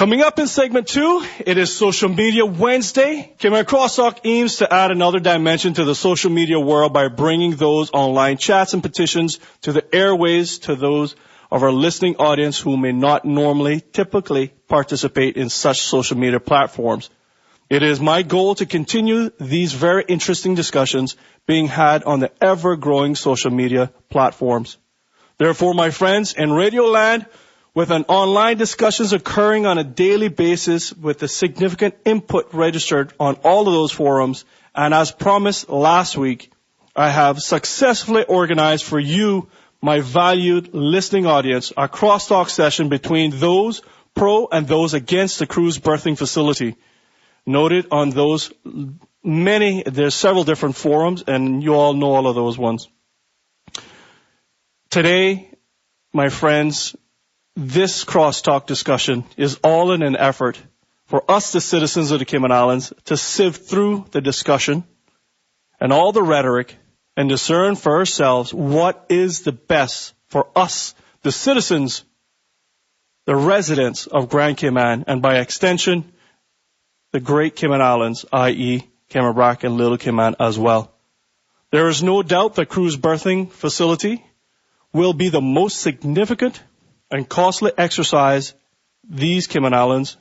Coming up in segment 2, it is Social Media Wednesday. Cayman Crosstalk aims to add another dimension to the social media world by bringing those online chats and petitions to the airways to those of our listening audience who may not typically participate in such social media platforms. It is my goal to continue these very interesting discussions being had on the ever-growing social media platforms. Therefore, my friends, in Radio Land, with an online discussions occurring on a daily basis with a significant input registered on all of those forums, and as promised last week, I have successfully organized for you, my valued listening audience, a crosstalk session between those pro and those against the cruise berthing facility. Noted on those there's several different forums, and you all know all of those ones. Today, my friends, this crosstalk discussion is all in an effort for us, the citizens of the Cayman Islands, to sift through the discussion and all the rhetoric and discern for ourselves what is the best for us, the citizens, the residents of Grand Cayman, and by extension, the Great Cayman Islands, i.e. Cayman Brac and Little Cayman as well. There is no doubt that cruise berthing facility will be the most significant and costly exercise these Cayman Islands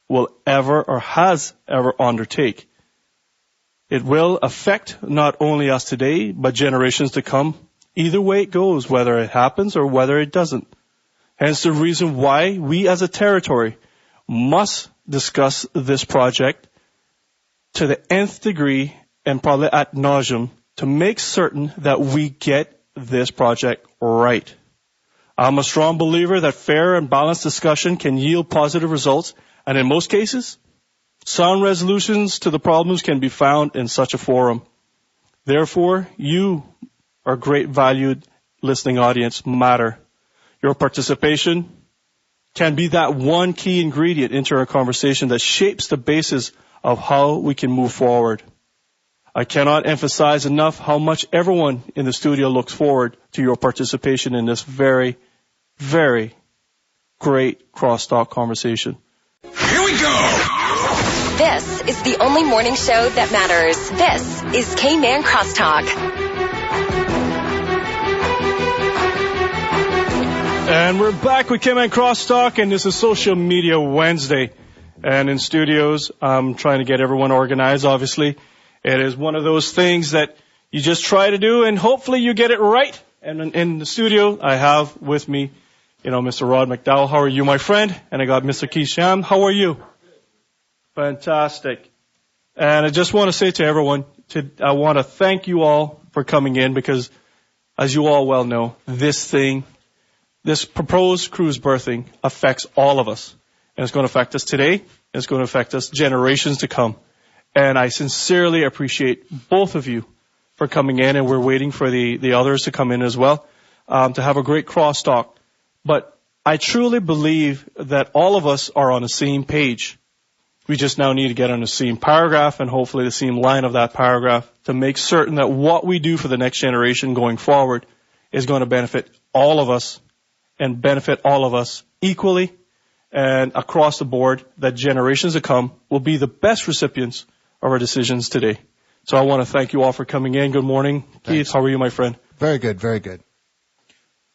will ever or has ever undertake. It will affect not only us today, but generations to come. Either way it goes, whether it happens or whether it doesn't. Hence the reason why we as a territory must discuss this project to the nth degree and probably ad nauseum to make certain that we get this project right. I'm a strong believer that fair and balanced discussion can yield positive results, and in most cases, sound resolutions to the problems can be found in such a forum. Therefore, you, our great valued listening audience, matter. Your participation can be that one key ingredient into our conversation that shapes the basis of how we can move forward. I cannot emphasize enough how much everyone in the studio looks forward to your participation in this very, very great crosstalk conversation. Here we go! This is the only morning show that matters. This is Cayman Crosstalk. And we're back with Cayman Crosstalk, and this is Social Media Wednesday. And in studios, I'm trying to get everyone organized, obviously. It is one of those things that you just try to do, and hopefully you get it right. And in the studio, I have with me, Mr. Rod McDowell. How are you, my friend? And I got Mr. Keith Sahm. How are you? Fantastic. And I just want to say to everyone, I want to thank you all for coming in, because as you all well know, this proposed cruise berthing affects all of us. And it's going to affect us today, and it's going to affect us generations to come. And I sincerely appreciate both of you for coming in, and we're waiting for the others to come in as well, to have a great crosstalk. But I truly believe that all of us are on the same page. We just now need to get on the same paragraph and hopefully the same line of that paragraph to make certain that what we do for the next generation going forward is going to benefit all of us and benefit all of us equally and across the board, that generations to come will be the best recipients of our decisions today. So I want to thank you all for coming in. Good morning. Keith, how are you, my friend? Very good, very good.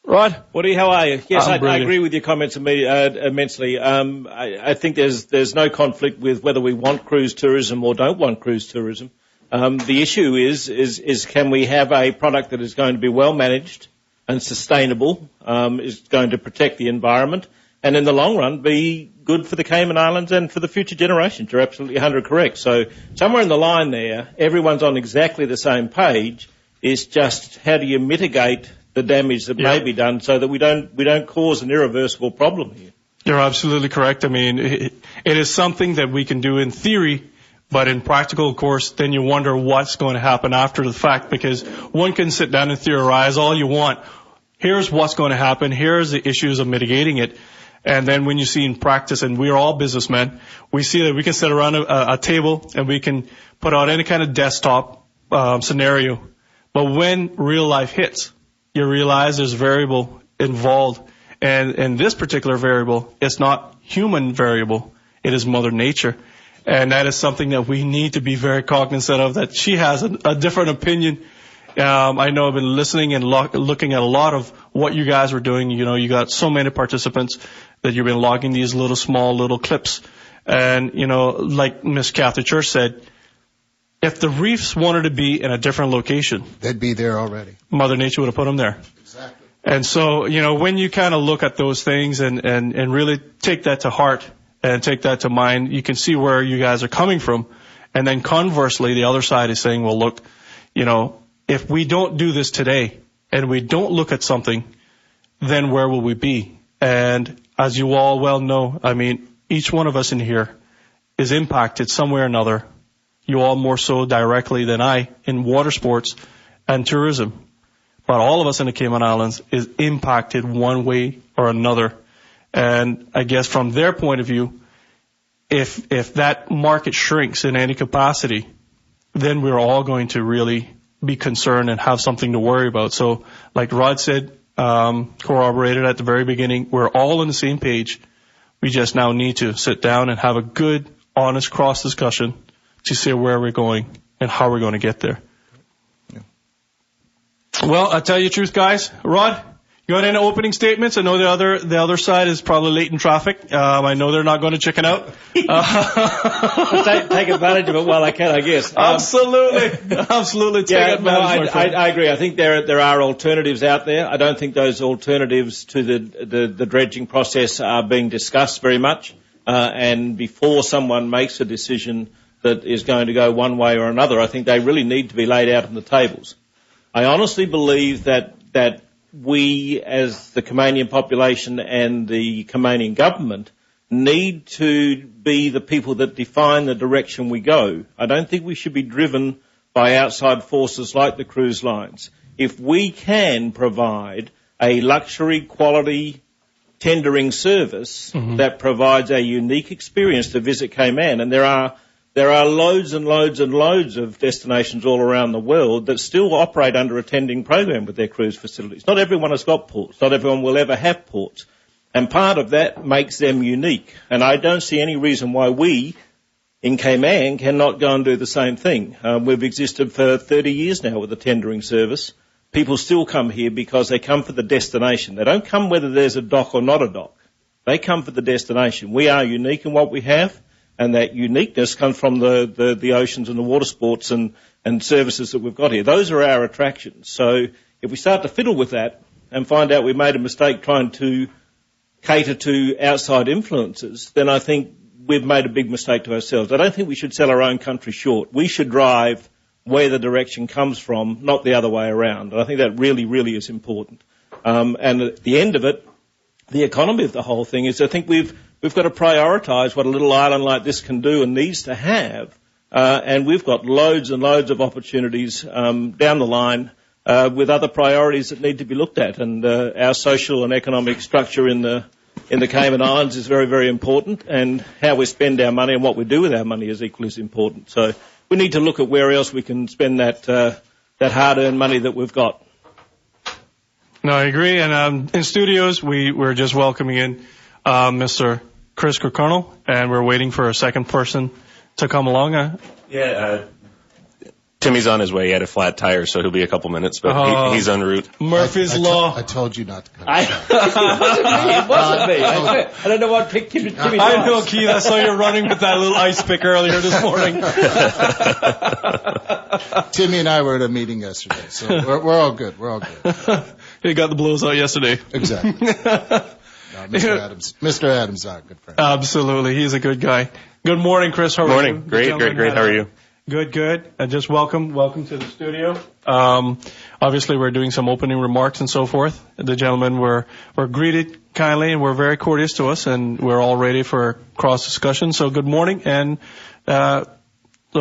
Rod? Woody, how are you? Yes, I agree with your comments immensely. I think there's no conflict with whether we want cruise tourism or don't want cruise tourism. The issue is can we have a product that is going to be well managed and sustainable, is going to protect the environment, and in the long run be good for the Cayman Islands and for the future generations. You're absolutely 100 correct. So somewhere in the line there, everyone's on exactly the same page. It's just how do you mitigate the damage that may be done so that we don't cause an irreversible problem here. You're absolutely correct. I mean, it is something that we can do in theory, but in practical, of course, then you wonder what's going to happen after the fact, because one can sit down and theorize all you want. Here's what's going to happen. Here's the issues of mitigating it. And then when you see in practice, and we're all businessmen, we see that we can sit around a table and we can put out any kind of desktop scenario. But when real life hits, you realize there's variable involved. And in this particular variable, it's not human variable. It is Mother Nature. And that is something that we need to be very cognizant of, that she has a different opinion. I know I've been listening and looking at a lot of what you guys were doing. You know, you got so many participants that you've been logging these small little clips. And, you know, like Miss Kathy Church said, if the reefs wanted to be in a different location, they'd be there already. Mother Nature would have put them there. Exactly. And so, you know, when you kind of look at those things and really take that to heart and take that to mind, you can see where you guys are coming from. And then conversely, the other side is saying, well, look, you know, if we don't do this today and we don't look at something, then where will we be? And as you all well know, I mean, each one of us in here is impacted some way or another. You all more so directly than I in water sports and tourism. But all of us in the Cayman Islands is impacted one way or another. And I guess from their point of view, if that market shrinks in any capacity, then we're all going to really be concerned and have something to worry about. So like Rod said, corroborated at the very beginning, we're all on the same page. We just now need to sit down and have a good, honest cross discussion to see where we're going and how we're going to get there. Yeah. Well, I'll tell you the truth, guys. Rod, you got any opening statements? I know the other side is probably late in traffic. I know they're not going to chicken out. Take advantage of it while I can, I guess. Absolutely. Absolutely. Take advantage. I agree. I think there are alternatives out there. I don't think those alternatives to the dredging process are being discussed very much. And before someone makes a decision that is going to go one way or another, I think they really need to be laid out on the tables. I honestly believe that we, as the Caymanian population and the Caymanian government, need to be the people that define the direction we go. I don't think we should be driven by outside forces like the cruise lines. If we can provide a luxury quality tendering service that provides a unique experience to visit Cayman, and there are loads and loads and loads of destinations all around the world that still operate under a tendering program with their cruise facilities. Not everyone has got ports. Not everyone will ever have ports. And part of that makes them unique. And I don't see any reason why we in Cayman cannot go and do the same thing. We've existed for 30 years now with a tendering service. People still come here because they come for the destination. They don't come whether there's a dock or not a dock. They come for the destination. We are unique in what we have. And that uniqueness comes from the oceans and the water sports and services that we've got here. Those are our attractions. So if we start to fiddle with that and find out we made a mistake trying to cater to outside influences, then I think we've made a big mistake to ourselves. I don't think we should sell our own country short. We should drive where the direction comes from, not the other way around. And I think that really, really is important. And at the end of it, the economy of the whole thing is I think we've got to prioritise what a little island like this can do and needs to have, and we've got loads and loads of opportunities down the line with other priorities that need to be looked at. And our social and economic structure in the Cayman Islands is very, very important, and how we spend our money and what we do with our money is equally as important. So we need to look at where else we can spend that hard-earned money that we've got. No, I agree. And in studios, we're just welcoming in Mr. Chris Kirkconnell, and we're waiting for a second person to come along. Timmy's on his way. He had a flat tire, so he'll be a couple minutes, but he's en route. Murphy's Law. I told you not to come. It wasn't me. I don't know what picked Timmy. I know, Keith. I saw you running with that little ice pick earlier this morning. Timmy and I were at a meeting yesterday, so we're all good. We're all good. He got the blows out yesterday. Exactly. Mr. Adams, our good friend. Absolutely. He's a good guy. Good morning, Chris. How are you? Morning. Great. How are you? Good. And just welcome to the studio. Obviously, we're doing some opening remarks and so forth. The gentlemen were greeted kindly and were very courteous to us, and we're all ready for cross discussion. So good morning, and the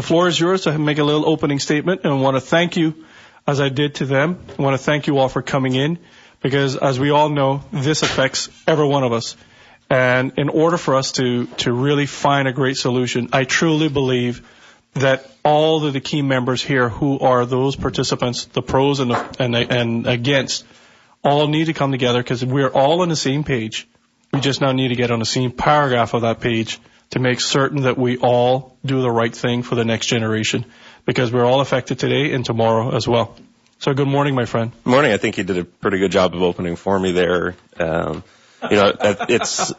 floor is yours to make a little opening statement. And I want to thank you, as I did to them. I want to thank you all for coming in, because as we all know, this affects every one of us. And in order for us to really find a great solution, I truly believe that all of the key members here who are those participants, the pros and against, all need to come together, because we're all on the same page. We just now need to get on the same paragraph of that page to make certain that we all do the right thing for the next generation, because we're all affected today and tomorrow as well. So good morning, my friend. Good morning. I think you did a pretty good job of opening for me there. It's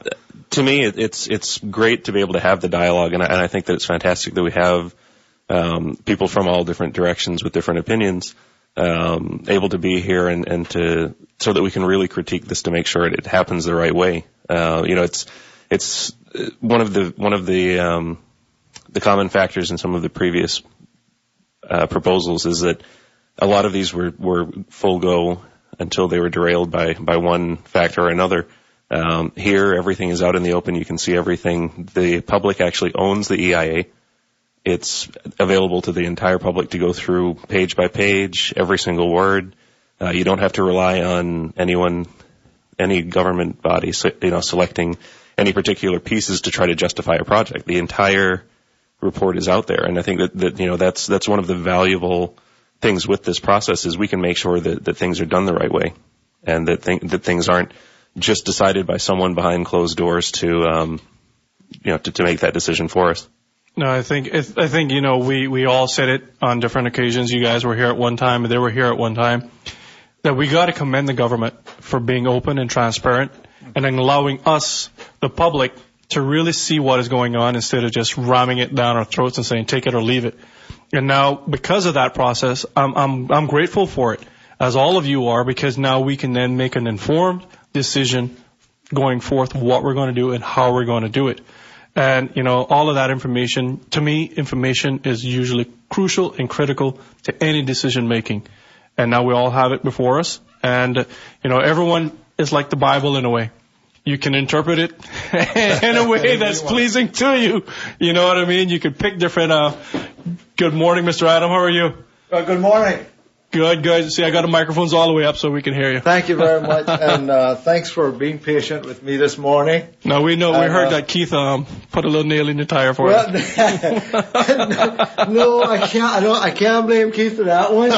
to me, it's great to be able to have the dialogue, and I think that it's fantastic that we have people from all different directions with different opinions able to be here and to so that we can really critique this to make sure it happens the right way. It's one of the common factors in some of the previous proposals is that a lot of these were full go until they were derailed by one factor or another. Here, everything is out in the open. You can see everything. The public actually owns the EIA. It's available to the entire public to go through page by page, every single word. You don't have to rely on any government body, selecting any particular pieces to try to justify a project. The entire report is out there, and I think that's one of the valuable things with this process is we can make sure that things are done the right way, and that things aren't just decided by someone behind closed doors to make that decision for us. No, I think we all said it on different occasions. You guys were here at one time, and they were here at one time. That we got to commend the government for being open and transparent, and then allowing us, the public, to really see what is going on instead of just ramming it down our throats and saying take it or leave it. And now, because of that process, I'm grateful for it, as all of you are, because now we can then make an informed decision going forth what we're going to do and how we're going to do it. And, all of that information, to me, information is usually crucial and critical to any decision making. And now we all have it before us. And, everyone is like the Bible in a way. You can interpret it in a way that's pleasing to you. You know what I mean? You can pick different, good morning, Mr. Adam. How are you? Good morning. Good. See, I got the microphones all the way up so we can hear you. Thank you very much, and thanks for being patient with me this morning. No, we know. We heard that Keith put a little nail in your tire for us. No, I can't. I can't blame Keith for that one.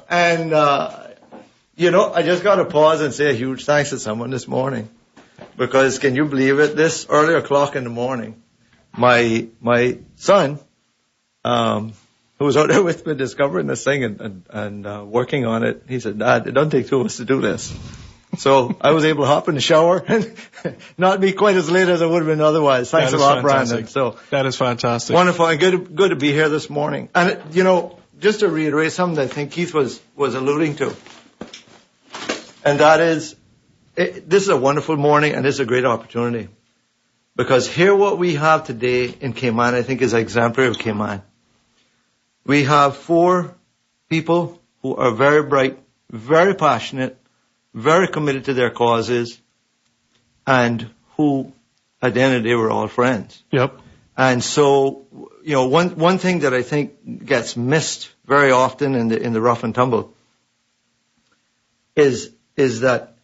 And I just got to pause and say a huge thanks to someone this morning, because can you believe it? This early o'clock in the morning, my son, who was out there with me discovering this thing and working on it, he said, "Dad, it doesn't take two of us to do this." So I was able to hop in the shower and not be quite as late as I would have been otherwise. Thanks a lot, Brandon. So that is fantastic. Wonderful, and good to be here this morning. And just to reiterate something that I think Keith was alluding to, and that is, this is a wonderful morning and this is a great opportunity, because here what we have today in Cayman, I think, is exemplary of Cayman. We have 4 people who are very bright, very passionate, very committed to their causes, and who, at the end of the day, we're all friends. Yep. And so, one thing that I think gets missed very often in the rough and tumble is that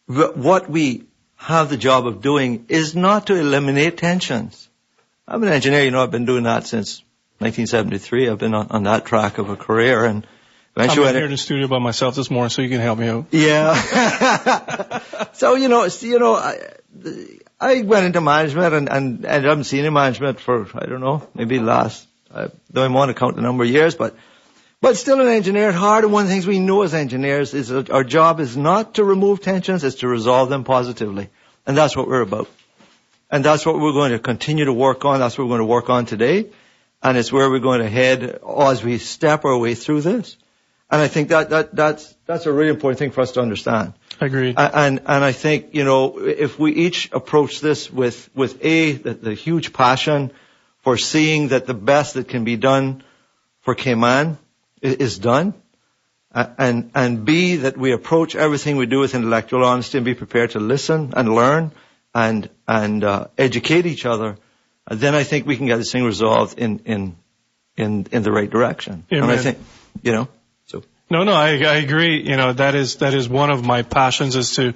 what we have the job of doing is not to eliminate tensions. I'm an engineer, I've been doing that since 1973. I've been on that track of a career, and eventually I'm here in the studio by myself this morning, so you can help me out. Yeah. So I went into management and ended up in senior management for, I don't know, maybe don't want to count the number of years, but still an engineer at heart. And one of the things we know as engineers is that our job is not to remove tensions, it's to resolve them positively, and that's what we're about. And that's what we're going to continue to work on. That's what we're going to work on today. And it's where we're going to head as we step our way through this. And I think that's a really important thing for us to understand. Agreed. And I think, if we each approach this with the huge passion for seeing that the best that can be done for Cayman is done, and B, that we approach everything we do with intellectual honesty and be prepared to listen and learn and educate each other, then I think we can get this thing resolved in the right direction. Yeah, and I think, so. No, I agree. That is one of my passions, is to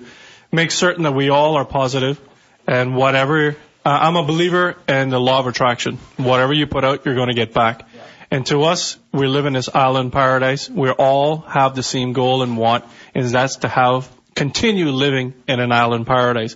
make certain that we all are positive, and whatever, I'm a believer in the law of attraction. Whatever you put out, you're going to get back. Yeah. And to us, we live in this island paradise. We all have the same goal and want, and that's to continue living in an island paradise.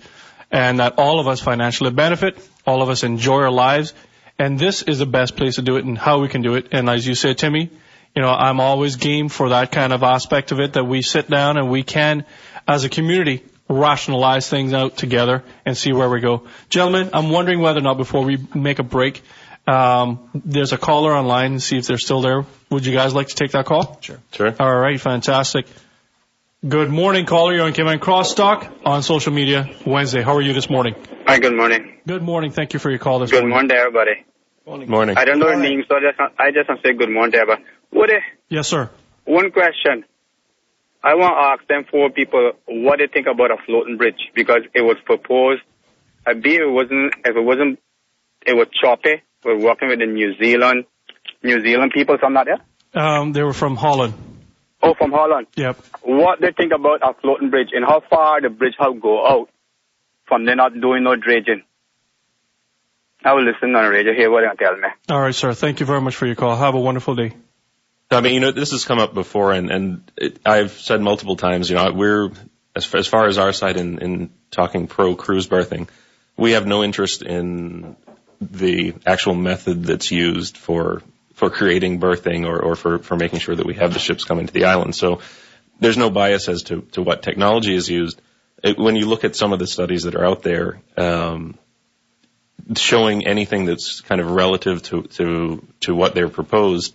and that all of us financially benefit, all of us enjoy our lives, and this is the best place to do it and how we can do it. And as you said, Timmy, I'm always game for that kind of aspect of it, that we sit down and we can, as a community, rationalize things out together and see where we go. Gentlemen, I'm wondering whether or not before we make a break, there's a caller online and see if they're still there. Would you guys like to take that call? Sure. All right, fantastic. Good morning, caller. You're on Cayman Crosstalk on social media Wednesday. How are you this morning? Hi, good morning. Good morning. Thank you for your call this morning. Good morning to everybody. Morning. I don't know your name, so I just want to say good morning to everybody. Yes, sir. One question. I want to ask them 4 people what they think about a floating bridge, because it was proposed. I believe it was choppy. We're working with the New Zealand people, some not there? They were from Holland. Oh, from Holland. Yep. What they think about a floating bridge and how far the bridge will go out from them not doing no dredging. I will listen on the radio, hear what they tell me. All right, sir. Thank you very much for your call. Have a wonderful day. I mean, this has come up before, and I've said multiple times, we're, as far as our side in talking pro-cruise berthing, we have no interest in the actual method that's used for creating berthing or for making sure that we have the ships come into the island. So there's no bias as to what technology is used. When you look at some of the studies that are out there, showing anything that's kind of relative to what they're proposed,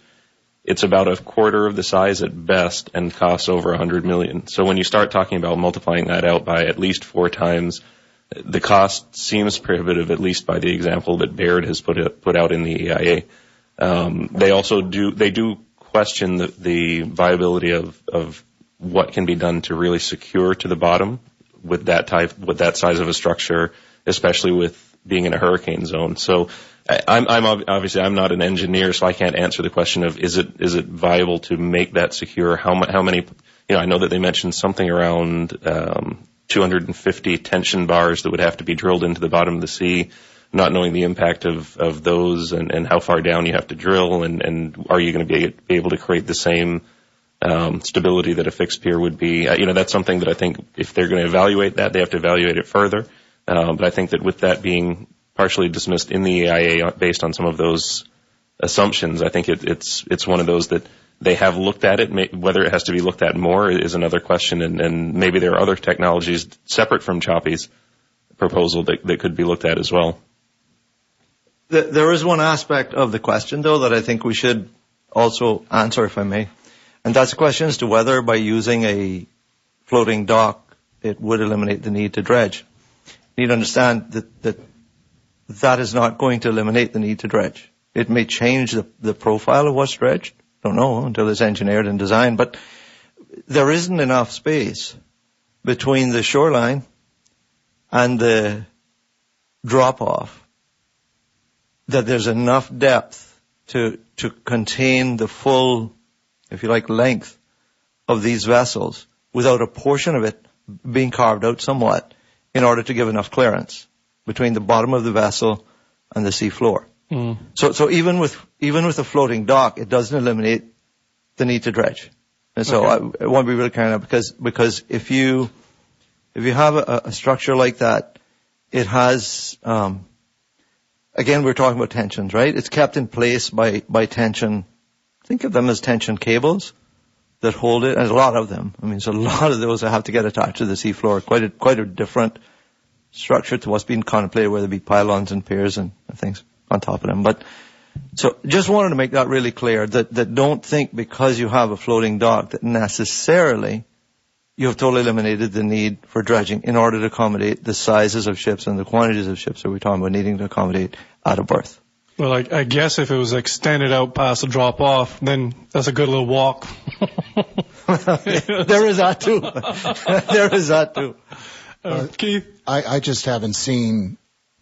it's about a quarter of the size at best and costs over $100 million. So when you start talking about multiplying that out by at least 4 times, the cost seems prohibitive, at least by the example that Baird has put out in the EIA. They do question the viability of what can be done to really secure to the bottom with that size of a structure, especially with being in a hurricane zone. So I'm not an engineer, so I can't answer the question of is it viable to make that secure? How many? I know that they mentioned something around 250 tension bars that would have to be drilled into the bottom of the sea. Not knowing the impact of those and how far down you have to drill, and are you going to be able to create the same stability that a fixed pier would be? That's something that I think if they're going to evaluate that, they have to evaluate it further. But I think that with that being partially dismissed in the EIA based on some of those assumptions, I think it's one of those that they have looked at it. Whether it has to be looked at more is another question, and maybe there are other technologies separate from Choppy's proposal that could be looked at as well. There is one aspect of the question, though, that I think we should also answer, if I may. And that's the question as to whether by using a floating dock, it would eliminate the need to dredge. You need to understand that is not going to eliminate the need to dredge. It may change the profile of what's dredged. Don't know until it's engineered and designed. But there isn't enough space between the shoreline and the drop-off that there's enough depth to contain the full, if you like, length of these vessels without a portion of it being carved out somewhat in order to give enough clearance between the bottom of the vessel and the sea floor. Mm. So even with a floating dock, it doesn't eliminate the need to dredge. And so I want to be really clear because if you have a structure like that, it has, again, we're talking about tensions, right? It's kept in place by tension. Think of them as tension cables that hold it, and a lot of them. I mean, there's a lot of those that have to get attached to the seafloor. Quite a different structure to what's being contemplated, whether it be pylons and piers and things on top of them. But so just wanted to make that really clear that don't think because you have a floating dock that necessarily you have totally eliminated the need for dredging in order to accommodate the sizes of ships and the quantities of ships that we're talking about needing to accommodate at a berth. Well, I guess if it was extended out past the drop-off, then that's a good little walk. There is that too. There is that too. Keith? I just haven't seen,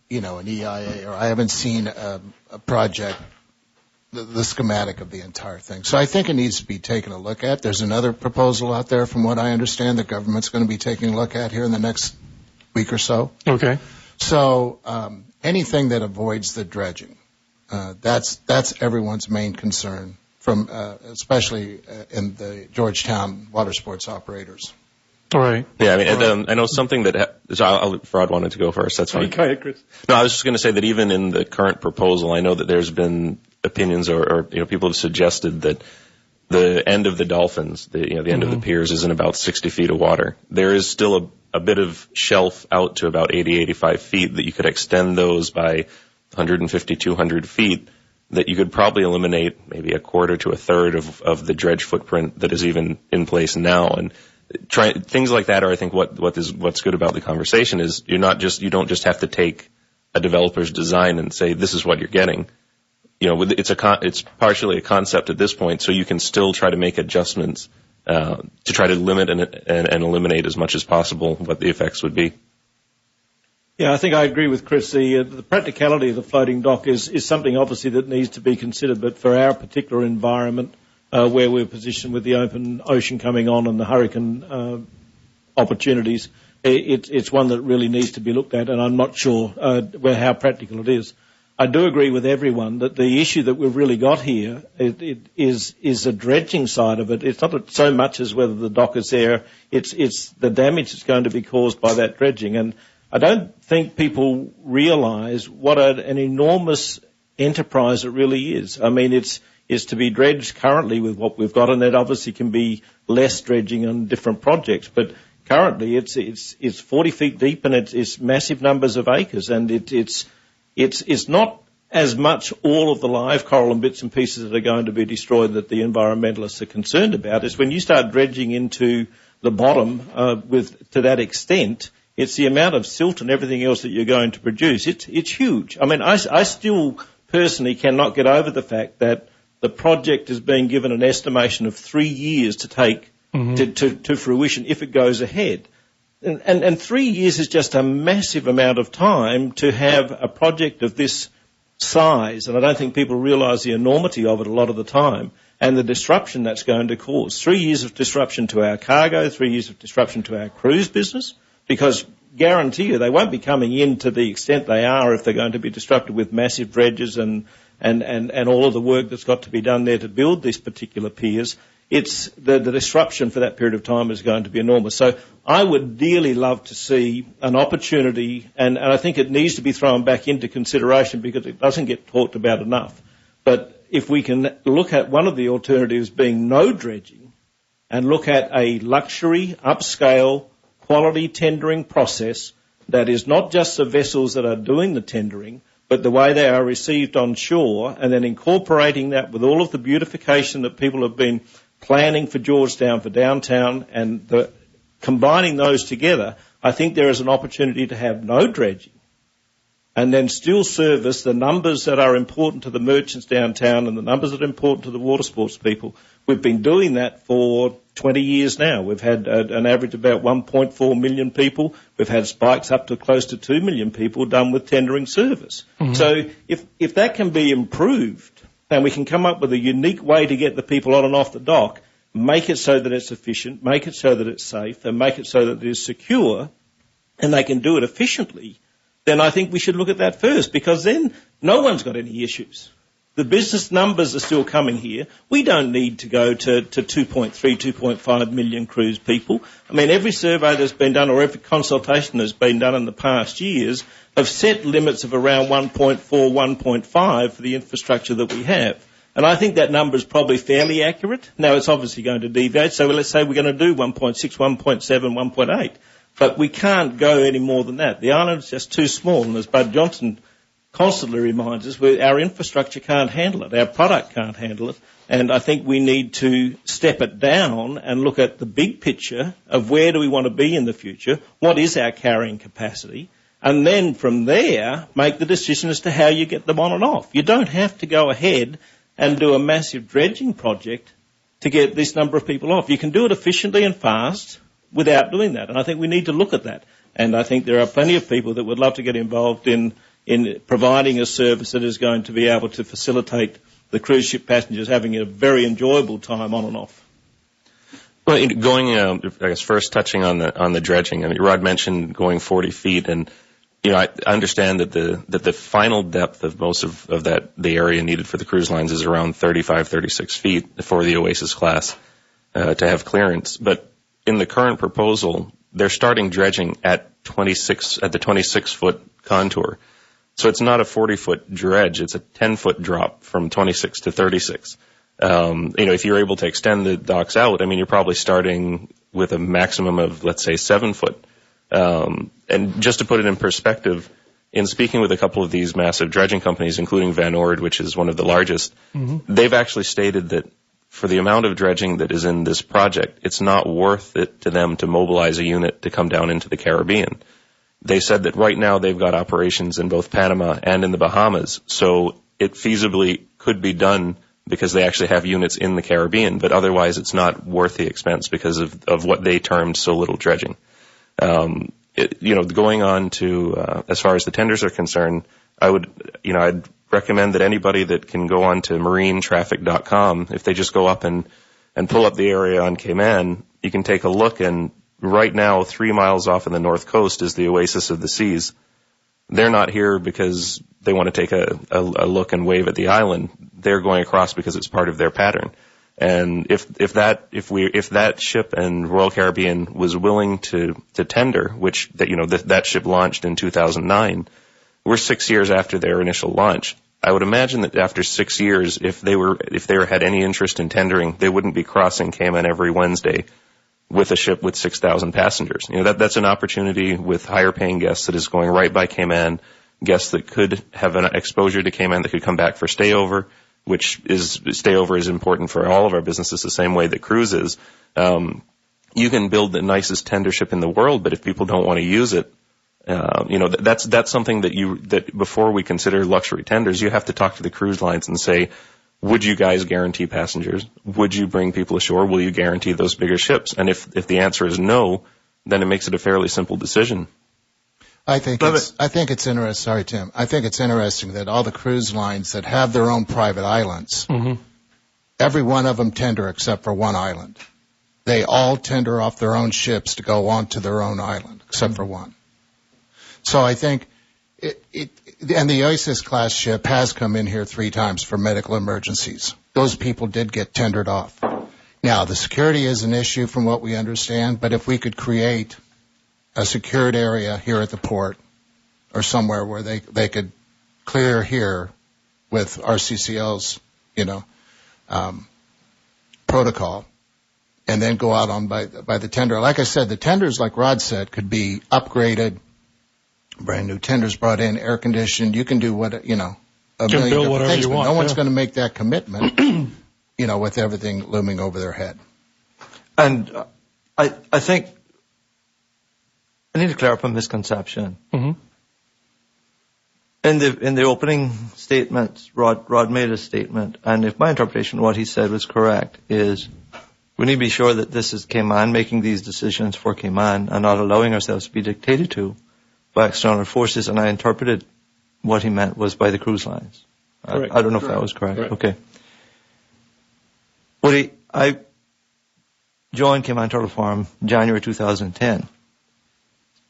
an EIA, or I haven't seen a project, the schematic of the entire thing. So I think it needs to be taken a look at. There's another proposal out there, from what I understand, the government's going to be taking a look at here in the next week or so. Okay. So anything that avoids the dredging, that's everyone's main concern, from especially in the Georgetown water sports operators. Right. Yeah, I mean, I know something that Rod wanted to go first. That's fine. Okay, Chris. No, I was just going to say that even in the current proposal, I know that there's been opinions or people have suggested that the end of the dolphins, the end of the piers, is in about 60 feet of water. There is still a bit of shelf out to about 80, 85 feet that you could extend those by 150, 200 feet, that you could probably eliminate maybe a quarter to a third of the dredge footprint that is even in place now. And things like that are, I think, what's good about the conversation is you don't just have to take a developer's design and say this is what you're getting. It's partially a concept at this point, so you can still try to make adjustments to try to limit and eliminate as much as possible what the effects would be. Yeah, I think I agree with Chris. The practicality of the floating dock is something obviously that needs to be considered, but for our particular environment, where we're positioned with the open ocean coming on and the hurricane opportunities, it's one that really needs to be looked at, and I'm not sure how practical it is. I do agree with everyone that the issue that we've really got here is the dredging side of it. It's not so much as whether the dock is there. It's the damage that's going to be caused by that dredging. And I don't think people realise what an enormous enterprise it really is. I mean, it's to be dredged currently with what we've got, and it obviously can be less dredging on different projects. But currently, it's 40 feet deep, and it's massive numbers of acres, and it's not as much all of the live coral and bits and pieces that are going to be destroyed that the environmentalists are concerned about. It's when you start dredging into the bottom to that extent, it's the amount of silt and everything else that you're going to produce. It's huge. I mean, I still personally cannot get over the fact that the project is being given an estimation of 3 years to take to fruition if it goes ahead. And 3 years is just a massive amount of time to have a project of this size, and I don't think people realise the enormity of it a lot of the time, and the disruption that's going to cause. 3 years of disruption to our cargo, 3 years of disruption to our cruise business, because guarantee you they won't be coming in to the extent they are if they're going to be disrupted with massive dredges and all of the work that's got to be done there to build these particular piers. It's the disruption for that period of time is going to be enormous. So I would dearly love to see an opportunity, and I think it needs to be thrown back into consideration because it doesn't get talked about enough. But if we can look at one of the alternatives being no dredging and look at a luxury, upscale, quality tendering process that is not just the vessels that are doing the tendering, but the way they are received on shore, and then incorporating that with all of the beautification that people have been planning for Georgetown, for downtown, and combining those together, I think there is an opportunity to have no dredging and then still service the numbers that are important to the merchants downtown and the numbers that are important to the water sports people. We've been doing that for 20 years now. We've had an average of about 1.4 million people. We've had spikes up to close to 2 million people done with tendering service. So if that can be improved, and we can come up with a unique way to get the people on and off the dock, make it so that it's efficient, make it so that it's safe, and make it so that it is secure, and they can do it efficiently, then I think we should look at that first, because then no one's got any issues. The business numbers are still coming here. We don't need to go to 2.3, 2.5 million cruise people. I mean, every survey that's been done or every consultation that's been done in the past years have set limits of around 1.4, 1.5 for the infrastructure that we have. And I think that number is probably fairly accurate. Now, it's obviously going to deviate. So let's say we're going to do 1.6, 1.7, 1.8. But we can't go any more than that. The island is just too small. And as Bud Johnson constantly reminds us, our infrastructure can't handle it. Our product can't handle it. And I think we need to step it down and look at the big picture of where do we want to be in the future, what is our carrying capacity, and then from there make the decision as to how you get them on and off. You don't have to go ahead and do a massive dredging project to get this number of people off. You can do it efficiently and fast without doing that, and I think we need to look at that. And I think there are plenty of people that would love to get involved in providing a service that is going to be able to facilitate the cruise ship passengers having a very enjoyable time on and off. Well, I guess first touching on the dredging. I mean, Rod mentioned going 40 feet, and I understand that the final depth of most of the area needed for the cruise lines is around 35, 36 feet for the Oasis class to have clearance. But in the current proposal, they're starting dredging at the 26-foot contour. So it's not a 40-foot dredge. It's a 10-foot drop from 26 to 36. If you're able to extend the docks out, I mean, you're probably starting with a maximum of, let's say, 7 foot. And just to put it in perspective, in speaking with a couple of these massive dredging companies, including Van Oord, which is one of the largest, they've actually stated that for the amount of dredging that is in this project, it's not worth it to them to mobilize a unit to come down into the Caribbean. They said that right now they've got operations in both Panama and in the Bahamas, so it feasibly could be done because they actually have units in the Caribbean, but otherwise it's not worth the expense because of what they termed so little dredging. Going on to, as far as the tenders are concerned, I'd recommend that anybody that can go on to marinetraffic.com, if they just go up and pull up the area on Cayman, you can take a look, and right now 3 miles off of the north coast is the Oasis of the Seas. They're not here because they want to take a look and wave at the island. They're going across because it's part of their pattern. And if that ship and Royal Caribbean was willing to tender, which that ship launched in 2009, we're 6 years after their initial launch. I would imagine that after 6 years, if they had any interest in tendering, they wouldn't be crossing Cayman every Wednesday with a ship with 6,000 passengers. That's an opportunity with higher paying guests that is going right by Cayman, guests that could have an exposure to Cayman that could come back for stayover, stayover is important for all of our businesses the same way that cruise is. You can build the nicest tender ship in the world, but if people don't want to use it, that's something that before we consider luxury tenders, you have to talk to the cruise lines and say, would you guys guarantee passengers? Would you bring people ashore? Will you guarantee those bigger ships? And if the answer is no, then it makes it a fairly simple decision. I think it's interesting. Sorry, Tim. I think it's interesting that all the cruise lines that have their own private islands, every one of them tender except for one island. They all tender off their own ships to go onto their own island, except for one. So I think and the Oasis class ship has come in here 3 times for medical emergencies. Those people did get tendered off. Now, the security is an issue from what we understand, but if we could create a secured area here at the port or somewhere where they could clear here with RCCL's, protocol and then go out on by the tender. Like I said, the tenders, like Rod said, could be upgraded, brand new tenders brought in, air conditioned. You can do what, a million different things, but no one's going to make that commitment, with everything looming over their head. And I think I need to clear up a misconception. In the opening statement, Rod made a statement, and if my interpretation of what he said was correct, is we need to be sure that this is Cayman making these decisions for Cayman and not allowing ourselves to be dictated to by external forces. And I interpreted what he meant was by the cruise lines. I don't know if that was correct. Okay. Well, I joined Cayman Turtle Farm January 2010.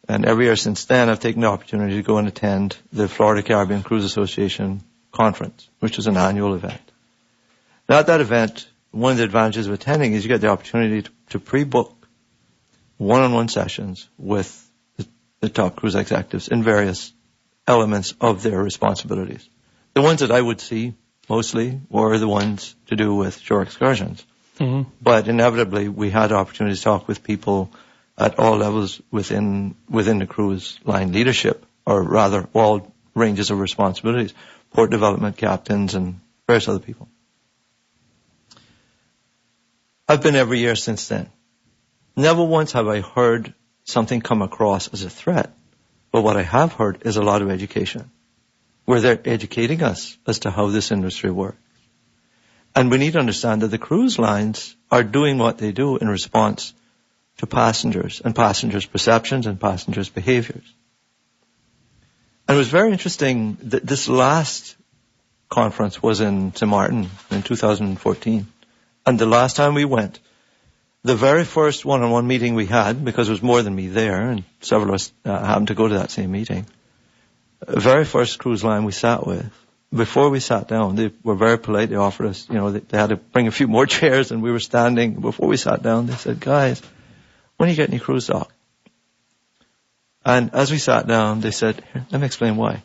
And every year since then, I've taken the opportunity to go and attend the Florida Caribbean Cruise Association conference, which is an annual event. Now, at that event, one of the advantages of attending is you get the opportunity to pre-book one-on-one sessions with the top cruise executives in various elements of their responsibilities. The ones that I would see mostly were the ones to do with shore excursions. But inevitably, we had opportunities to talk with people at all levels within the cruise line leadership, or rather all ranges of responsibilities, port development captains and various other people. I've been every year since then. Never once have I heard something come across as a threat, but what I have heard is a lot of education, where they're educating us as to how this industry works. And we need to understand that the cruise lines are doing what they do in response to passengers and passengers' perceptions and passengers' behaviors. And it was very interesting that this last conference was in St. Martin in 2014. And the last time we went, the very first one-on-one meeting we had, because there was more than me there, and several of us happened to go to that same meeting, the very first cruise line we sat with, before we sat down, they were very polite. They offered us, they had to bring a few more chairs, and we were standing. Before we sat down, they said, guys, when are you getting your cruise dock? And as we sat down, they said, here, let me explain why.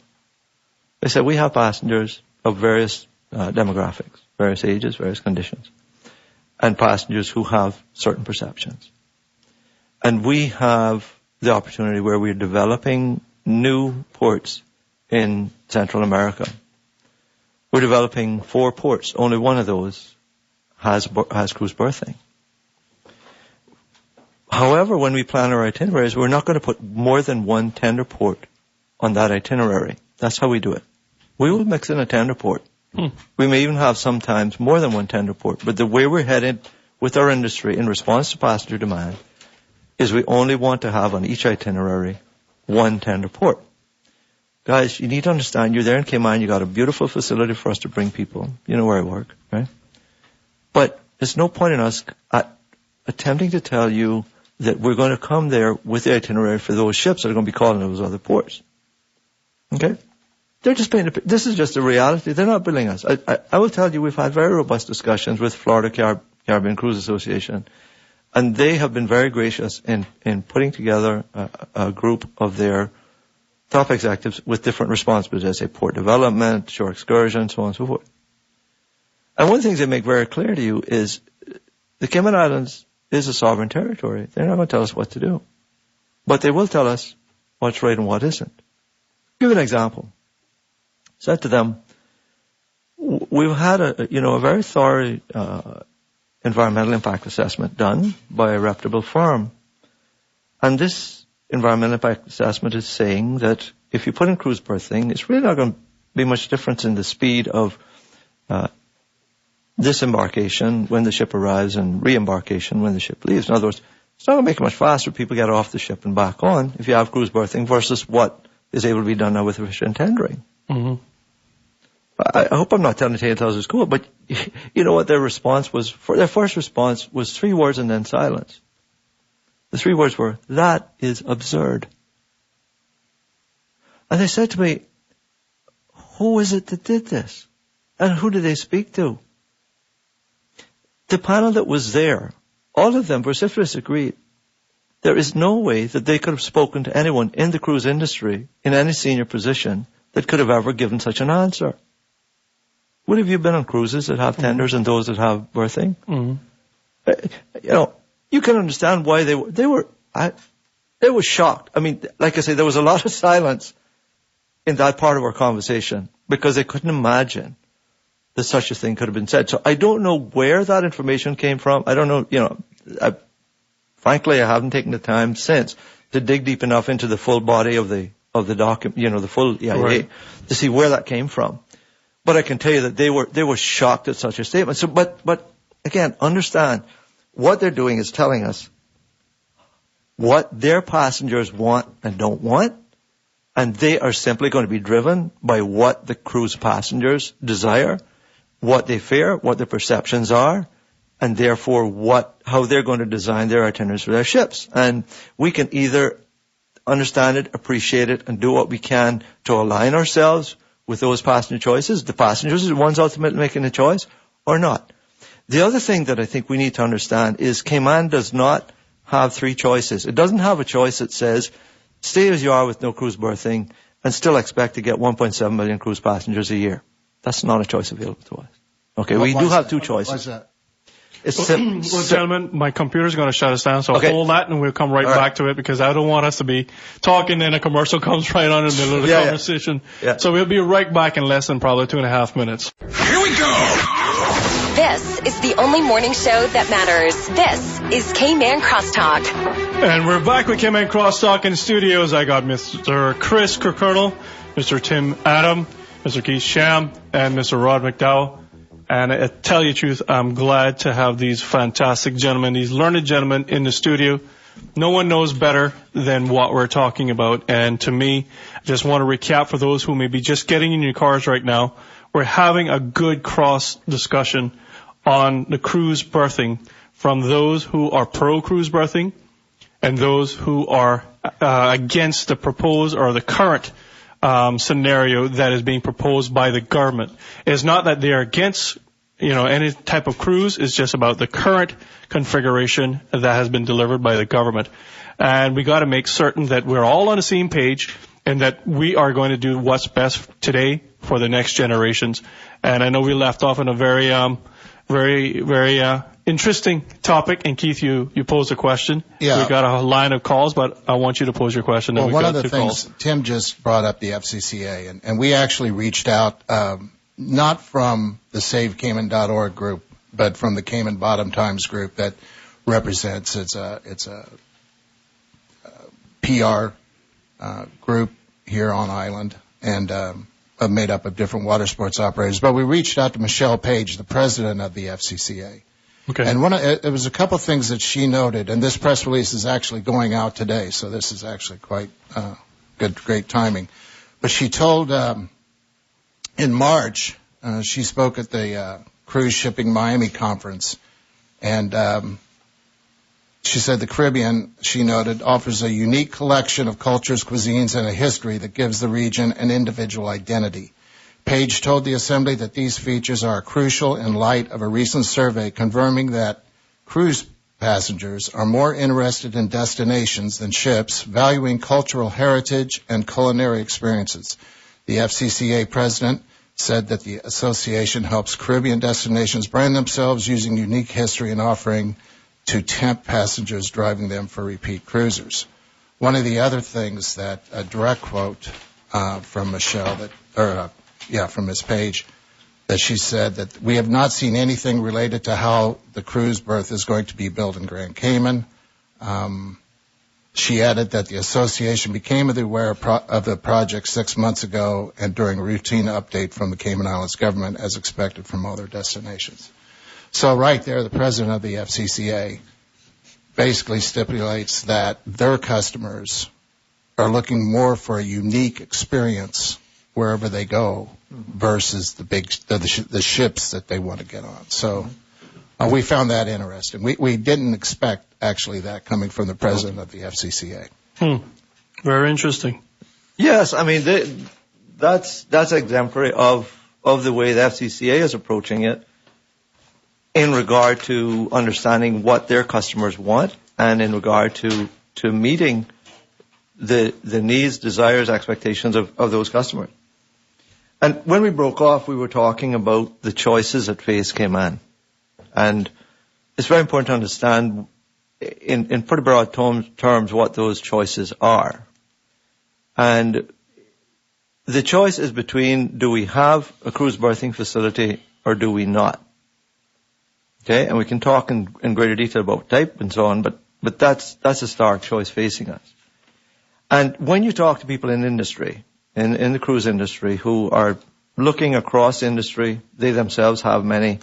They said, we have passengers of various demographics, various ages, various conditions, and passengers who have certain perceptions. And we have the opportunity where we're developing new ports in Central America. We're developing 4 ports. Only one of those has cruise berthing. However, when we plan our itineraries, we're not going to put more than one tender port on that itinerary. That's how we do it. We will mix in a tender port. We may even have sometimes more than one tender port. But the way we're headed with our industry in response to passenger demand is we only want to have on each itinerary one tender port. Guys, you need to understand, you're there in Cayman, you got a beautiful facility for us to bring people. You know where I work, right? But there's no point in us attempting to tell you that we're going to come there with the itinerary for those ships that are going to be calling those other ports. Okay? They're just paying this is just a reality. They're not billing us. I will tell you, we've had very robust discussions with Florida Caribbean Cruise Association, and they have been very gracious in putting together a group of their top executives with different responsibilities, as say port development, shore excursion, so on and so forth. And one of the things they make very clear to you is the Cayman Islands is a sovereign territory. They're not going to tell us what to do. But they will tell us what's right and what isn't. Give an example. Said to them, we've had a very thorough environmental impact assessment done by a reputable firm. And this environmental impact assessment is saying that if you put in cruise berthing, it's really not going to be much difference in the speed of disembarkation when the ship arrives and re-embarkation when the ship leaves. In other words, it's not going to make it much faster if people get off the ship and back on if you have cruise berthing versus what is able to be done now with efficient tendering. Mm-hmm. I hope I'm not telling the tale tells it's cool, but you know what their response was? Their first response was 3 words and then silence. The 3 words were, that is absurd. And they said to me, who is it that did this? And who did they speak to? The panel that was there, all of them vociferously agreed. There is no way that they could have spoken to anyone in the cruise industry in any senior position that could have ever given such an answer. What have you been on cruises that have tenders and those that have berthing? Mm-hmm. You can understand why they were shocked. I mean, like I say, there was a lot of silence in that part of our conversation because they couldn't imagine that such a thing could have been said. So I don't know where that information came from. I don't know, frankly, I haven't taken the time since to dig deep enough into the full body of the document, the full EIA, right, to see where that came from. But I can tell you that they were shocked at such a statement. So, but again, understand what they're doing is telling us what their passengers want and don't want, and they are simply going to be driven by what the cruise passengers desire, what they fear, what their perceptions are, and therefore how they're going to design their itineraries for their ships. And we can either understand it, appreciate it, and do what we can to align ourselves with those passenger choices. The passengers are the ones ultimately making the choice, or not. The other thing that I think we need to understand is Cayman does not have 3 choices. It doesn't have a choice that says, stay as you are with no cruise berthing and still expect to get 1.7 million cruise passengers a year. That's not a choice available to us. Okay, we do have 2 choices. Why is that? Well, gentlemen, my computer's going to shut us down, so okay, hold that and we'll come right back to it because I don't want us to be talking and a commercial comes right on in the middle of the conversation. Yeah. So we'll be right back in less than probably 2.5 minutes. Here we go! This is the only morning show that matters. This is Cayman Crosstalk. And we're back with Cayman Crosstalk in studios. I got Mr. Chris Kirkconnell, Mr. Tim Adam, Mr. Keith Sahm, and Mr. Rod McDowell. And I tell you the truth, I'm glad to have these fantastic gentlemen, these learned gentlemen in the studio. No one knows better than what we're talking about. And to me, I just want to recap for those who may be just getting in your cars right now. We're having a good cross discussion on the cruise berthing from those who are pro-cruise berthing and those who are against the proposed or the current scenario that is being proposed by the government. It's not that they are against any type of cruise. It's just about the current configuration that has been delivered by the government. And we got to make certain that we're all on the same page and that we are going to do what's best today for the next generations. And I know we left off on a very, very interesting topic. And Keith, you posed a question. Yeah. We got a line of calls, but I want you to pose your question. Well, one of the things, Tim just brought up the FCCA, and we actually reached out, not from the SaveCayman.org group, but from the Cayman Bottom Times group that represents, it's a PR group here on island, and made up of different water sports operators. But we reached out to Michelle Page, the president of the FCCA. Okay. And it was a couple things that she noted, and this press release is actually going out today, so this is actually quite great timing. But she told in March, she spoke at the Cruise Shipping Miami conference, and she said the Caribbean, she noted, offers a unique collection of cultures, cuisines, and a history that gives the region an individual identity. Page told the Assembly that these features are crucial in light of a recent survey confirming that cruise passengers are more interested in destinations than ships, valuing cultural heritage and culinary experiences. The FCCA president said that the association helps Caribbean destinations brand themselves using unique history and offering to tempt passengers, driving them for repeat cruisers. One of the other things that a direct quote from Michelle, from Ms. Page, that she said that we have not seen anything related to how the cruise berth is going to be built in Grand Cayman. She added that the association became aware of the project 6 months ago and during a routine update from the Cayman Islands government as expected from other destinations. So right there, the president of the FCCA basically stipulates that their customers are looking more for a unique experience wherever they go versus the ships that they want to get on. So we found that interesting. We didn't expect actually that coming from the president of the FCCA. Very interesting. Yes, I mean that's exemplary of the way the FCCA is approaching it in regard to understanding what their customers want and in regard to meeting the needs, desires, expectations of those customers. And when we broke off, we were talking about the choices that face Cayman. And it's very important to understand in pretty broad terms what those choices are. And the choice is between, do we have a cruise berthing facility or do we not? Okay, and we can talk in greater detail about type and so on, but that's a stark choice facing us. And when you talk to people in industry, in the cruise industry, who are looking across industry, they themselves have many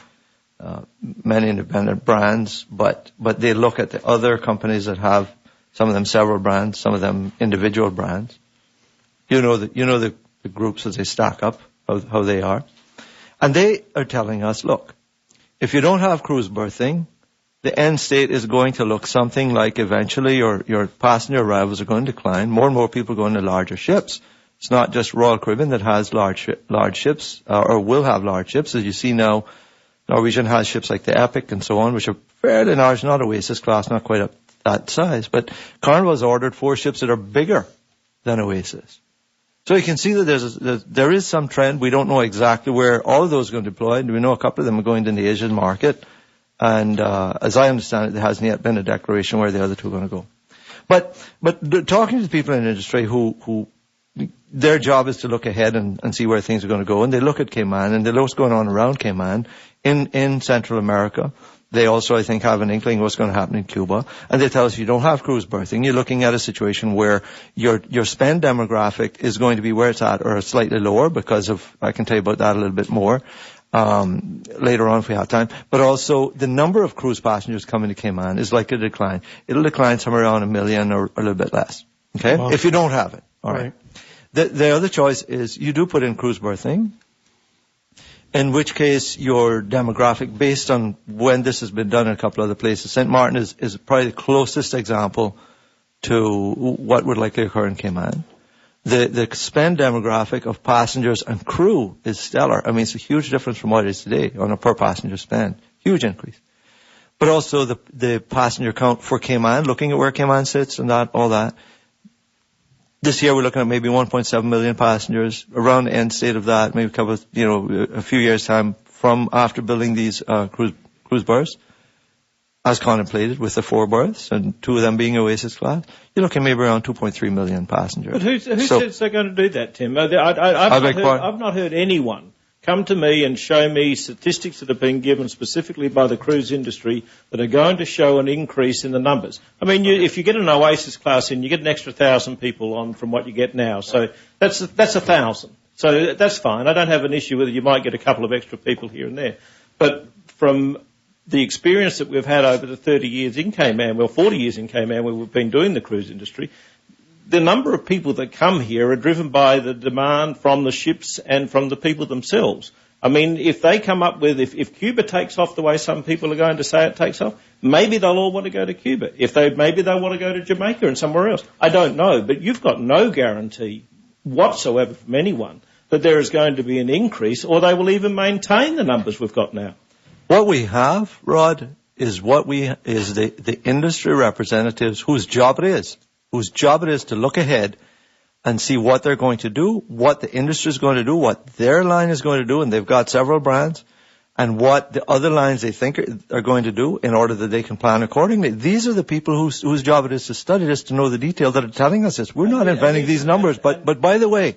independent brands, but they look at the other companies that have, some of them several brands, some of them individual brands. You know the groups as they stack up, how they are. And they are telling us, look, if you don't have cruise berthing, the end state is going to look something like eventually your passenger arrivals are going to decline. More and more people go into larger ships. It's not just Royal Caribbean that has large ships, or will have large ships. As you see now, Norwegian has ships like the Epic and so on, which are fairly large, not Oasis class, not quite up that size. But Carnival has ordered 4 ships that are bigger than Oasis. So you can see that there is some trend. We don't know exactly where all of those are going to deploy. We know a couple of them are going to the Asian market. And as I understand it, there hasn't yet been a declaration where the other two are going to go. But talking to the people in the industry who their job is to look ahead and see where things are going to go, and they look at Cayman and they look what's going on around Cayman in Central America. They also, I think, have an inkling of what's going to happen in Cuba. And they tell us you don't have cruise berthing. You're looking at a situation where your spend demographic is going to be where it's at or slightly lower because of, I can tell you about that a little bit more later on if we have time. But also the number of cruise passengers coming to Cayman is likely to decline. It'll decline somewhere around 1 million or a little bit less. Okay? Wow. If you don't have it. All right. The other choice is you do put in cruise berthing, in which case your demographic, based on when this has been done in a couple other places, St. Martin is probably the closest example to what would likely occur in Cayman. The spend demographic of passengers and crew is stellar. I mean, it's a huge difference from what it is today on a per passenger spend. Huge increase. But also the passenger count for Cayman, looking at where Cayman sits and all that. This year we're looking at maybe 1.7 million passengers, around the end state of that, maybe a few years time from after building these cruise berths, as contemplated with the 4 berths and 2 of them being Oasis class. You're looking maybe around 2.3 million passengers. But who says they're going to do that, Tim? I've not heard anyone come to me and show me statistics that have been given specifically by the cruise industry that are going to show an increase in the numbers. I mean, if you get an Oasis class in, you get an extra 1,000 people on from what you get now. So that's 1,000. So that's fine. I don't have an issue with it. You might get a couple of extra people here and there. But from the experience that we've had over the 30 years in Cayman, 40 years in Cayman where we've been doing the cruise industry, the number of people that come here are driven by the demand from the ships and from the people themselves. I mean, if they come up with, if Cuba takes off the way some people are going to say it takes off, maybe they'll all want to go to Cuba. Maybe they'll want to go to Jamaica and somewhere else. I don't know, but you've got no guarantee whatsoever from anyone that there is going to be an increase or they will even maintain the numbers we've got now. What we have, Rod, is the industry representatives whose job it is to look ahead and see what they're going to do, what the industry is going to do, what their line is going to do, and they've got several brands, and what the other lines they think are going to do in order that they can plan accordingly. These are the people whose job it is to study this, to know the detail that are telling us this. We're not inventing these numbers, but by the way,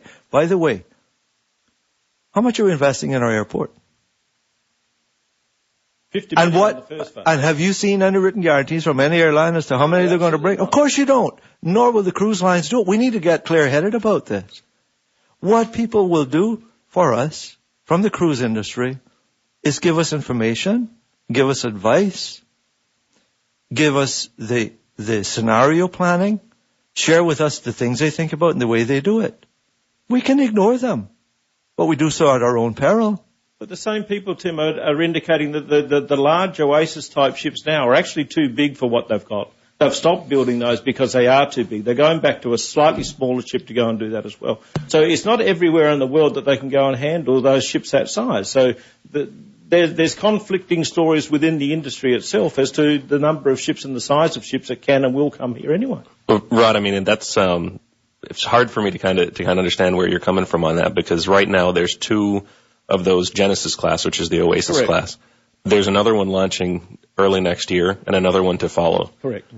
how much are we investing in our airport? And have you seen any written guarantees from any airline as to how many they're going to bring? Of course you don't. Nor will the cruise lines do it. We need to get clear-headed about this. What people will do for us from the cruise industry is give us information, give us advice, give us the scenario planning, share with us the things they think about and the way they do it. We can ignore them, but we do so at our own peril. But the same people, Tim, are indicating that the large Oasis-type ships now are actually too big for what they've got. They've stopped building those because they are too big. They're going back to a slightly smaller ship to go and do that as well. So it's not everywhere in the world that they can go and handle those ships that size. So there's conflicting stories within the industry itself as to the number of ships and the size of ships that can and will come here anyway. Well, Rod, I mean, that's it's hard for me to kind of understand where you're coming from on that, because right now there's 2 of those Genesis class, which is the Oasis Correct. class. There's another one launching early next year and another one to follow. Correct.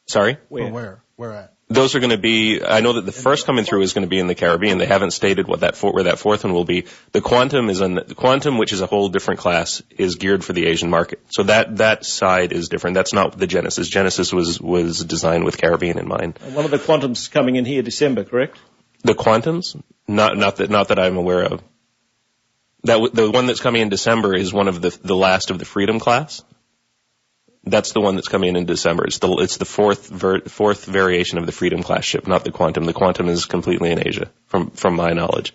Sorry? Where at? Those are going to be, I know that the first coming through is going to be in the Caribbean. They haven't stated where that 4th one will be. The Quantum, which is a whole different class, is geared for the Asian market. So that side is different. That's not the Genesis. Genesis was designed with Caribbean in mind. One of the Quantums coming in here December, correct? The Quantums? Not that I'm aware of. The one that's coming in December is one of the last of the Freedom class. That's the one that's coming in December. It's the fourth variation of the Freedom class ship, not the Quantum. The Quantum is completely in Asia, from my knowledge.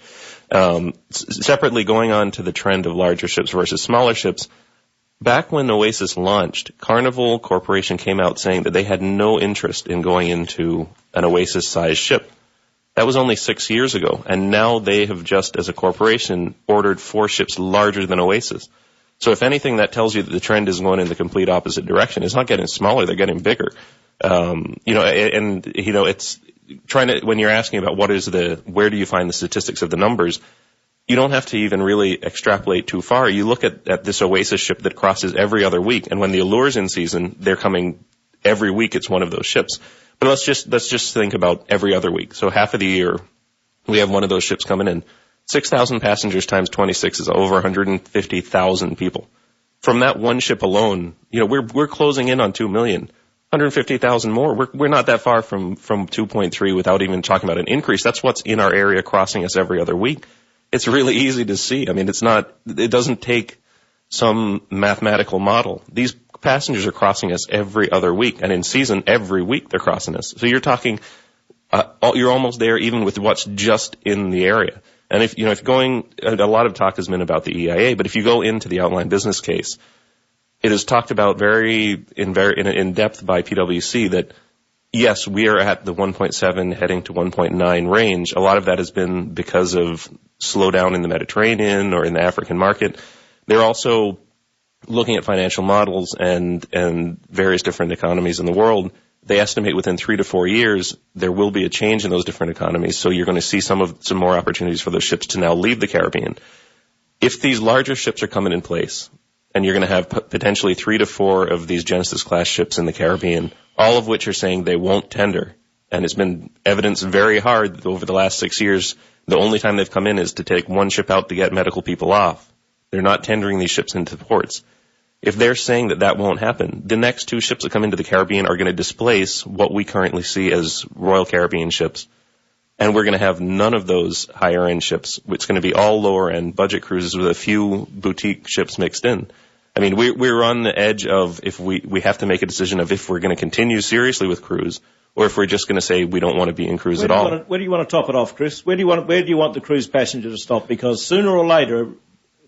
Separately, going on to the trend of larger ships versus smaller ships, back when Oasis launched, Carnival Corporation came out saying that they had no interest in going into an Oasis-sized ship. That was only 6 years ago, and now they have just, as a corporation, ordered 4 ships larger than Oasis. So if anything, that tells you that the trend is going in the complete opposite direction. It's not getting smaller, they're getting bigger. It's trying to, when you're asking about where do you find the statistics of the numbers, you don't have to even really extrapolate too far. You look at this Oasis ship that crosses every other week, and when the Allure's in season, they're coming every week. It's one of those ships. But let's just think about every other week. So half of the year, we have one of those ships coming in. 6,000 passengers times 26 is over 150,000 people. From that one ship alone, we're closing in on 2 million. 150,000 more. We're not that far from 2.3 without even talking about an increase. That's what's in our area crossing us every other week. It's really easy to see. I mean, it doesn't take some mathematical model. These passengers are crossing us every other week, and in season, every week they're crossing us. So you're talking, you're almost there even with what's just in the area. And if a lot of talk has been about the EIA, but if you go into the outline business case, it is talked about very in depth by PwC that yes, we are at the 1.7 heading to 1.9 range. A lot of that has been because of slowdown in the Mediterranean or in the African market. They're also looking at financial models and various different economies in the world. They estimate within 3 to 4 years there will be a change in those different economies. So you're going to see some more opportunities for those ships to now leave the Caribbean. If these larger ships are coming in place, and you're going to have potentially 3 to 4 of these Genesis-class ships in the Caribbean, all of which are saying they won't tender, and it's been evidenced very hard over the last 6 years. The only time they've come in is to take one ship out to get medical people off. They're not tendering these ships into ports. If they're saying that won't happen, the next 2 ships that come into the Caribbean are going to displace what we currently see as Royal Caribbean ships. And we're going to have none of those higher-end ships. It's going to be all lower-end budget cruises with a few boutique ships mixed in. I mean, we're on the edge of if we have to make a decision of if we're going to continue seriously with cruise or if we're just going to say we don't want to be in cruise at all. Where do you want to top it off, Chris? Where do you want the cruise passenger to stop? Because sooner or later,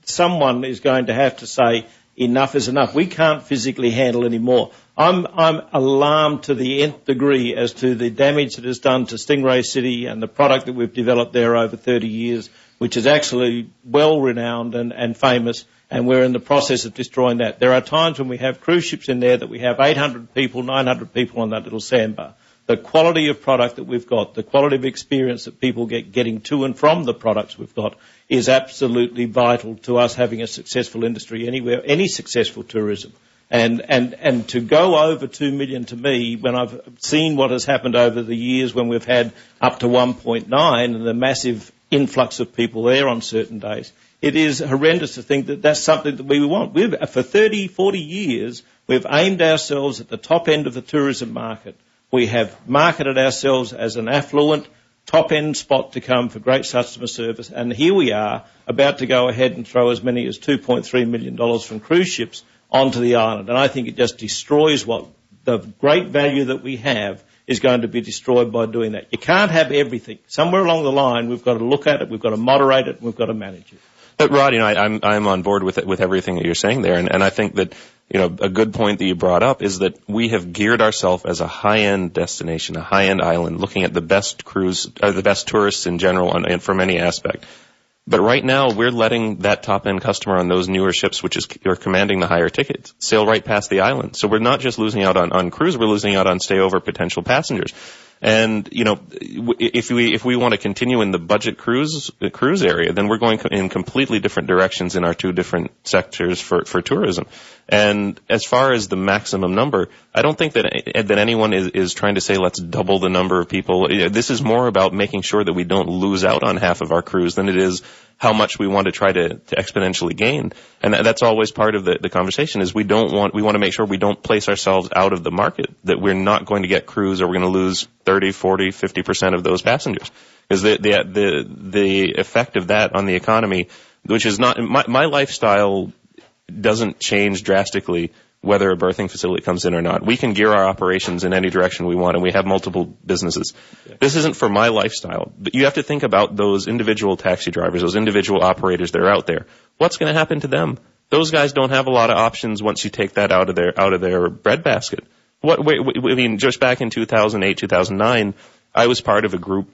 someone is going to have to say enough is enough. We can't physically handle any more. I'm alarmed to the nth degree as to the damage that is done to Stingray City and the product that we've developed there over 30 years, which is actually well-renowned and famous, and we're in the process of destroying that. There are times when we have cruise ships in there that we have 800 people, 900 people on that little sandbar. The quality of product that we've got, the quality of experience that people get getting to and from the products we've got is absolutely vital to us having a successful industry anywhere, any successful tourism. And to go over 2 million to me, when I've seen what has happened over the years when we've had up to 1.9 and the massive influx of people there on certain days, it is horrendous to think that that's something that we want. For 30, 40 years, we've aimed ourselves at the top end of the tourism market. We have marketed ourselves as an affluent, top-end spot to come for great customer service, and here we are about to go ahead and throw as many as $2.3 million from cruise ships onto the island. And I think it just destroys what the great value that we have is going to be destroyed by doing that. You can't have everything. Somewhere along the line, we've got to look at it, we've got to moderate it, and we've got to manage it. But Rod, I'm on board with everything that you're saying there, and I think that a good point that you brought up is that we have geared ourselves as a high-end destination, a high-end island, looking at the best the best tourists in general and from any aspect. But right now, we're letting that top-end customer on those newer ships, which are commanding the higher tickets, sail right past the island. So we're not just losing out on cruise, we're losing out on stay-over potential passengers. And, if we want to continue in the budget cruise area, then we're going in completely different directions in our 2 different sectors for tourism. And as far as the maximum number, I don't think that anyone is trying to say let's double the number of people. This is more about making sure that we don't lose out on half of our crews than it is how much we want to try to exponentially gain. And that's always part of the conversation is we want to make sure we don't place ourselves out of the market, that we're not going to get crews or we're going to lose 30, 40, 50% of those passengers. Because the effect of that on the economy, which is not, my lifestyle doesn't change drastically whether a berthing facility comes in or not. We can gear our operations in any direction we want, and we have multiple businesses. Okay. This isn't for my lifestyle, but you have to think about those individual taxi drivers, those individual operators that are out there. What's going to happen to them? Those guys don't have a lot of options once you take that out of their breadbasket. Just back in 2008, 2009, I was part of a group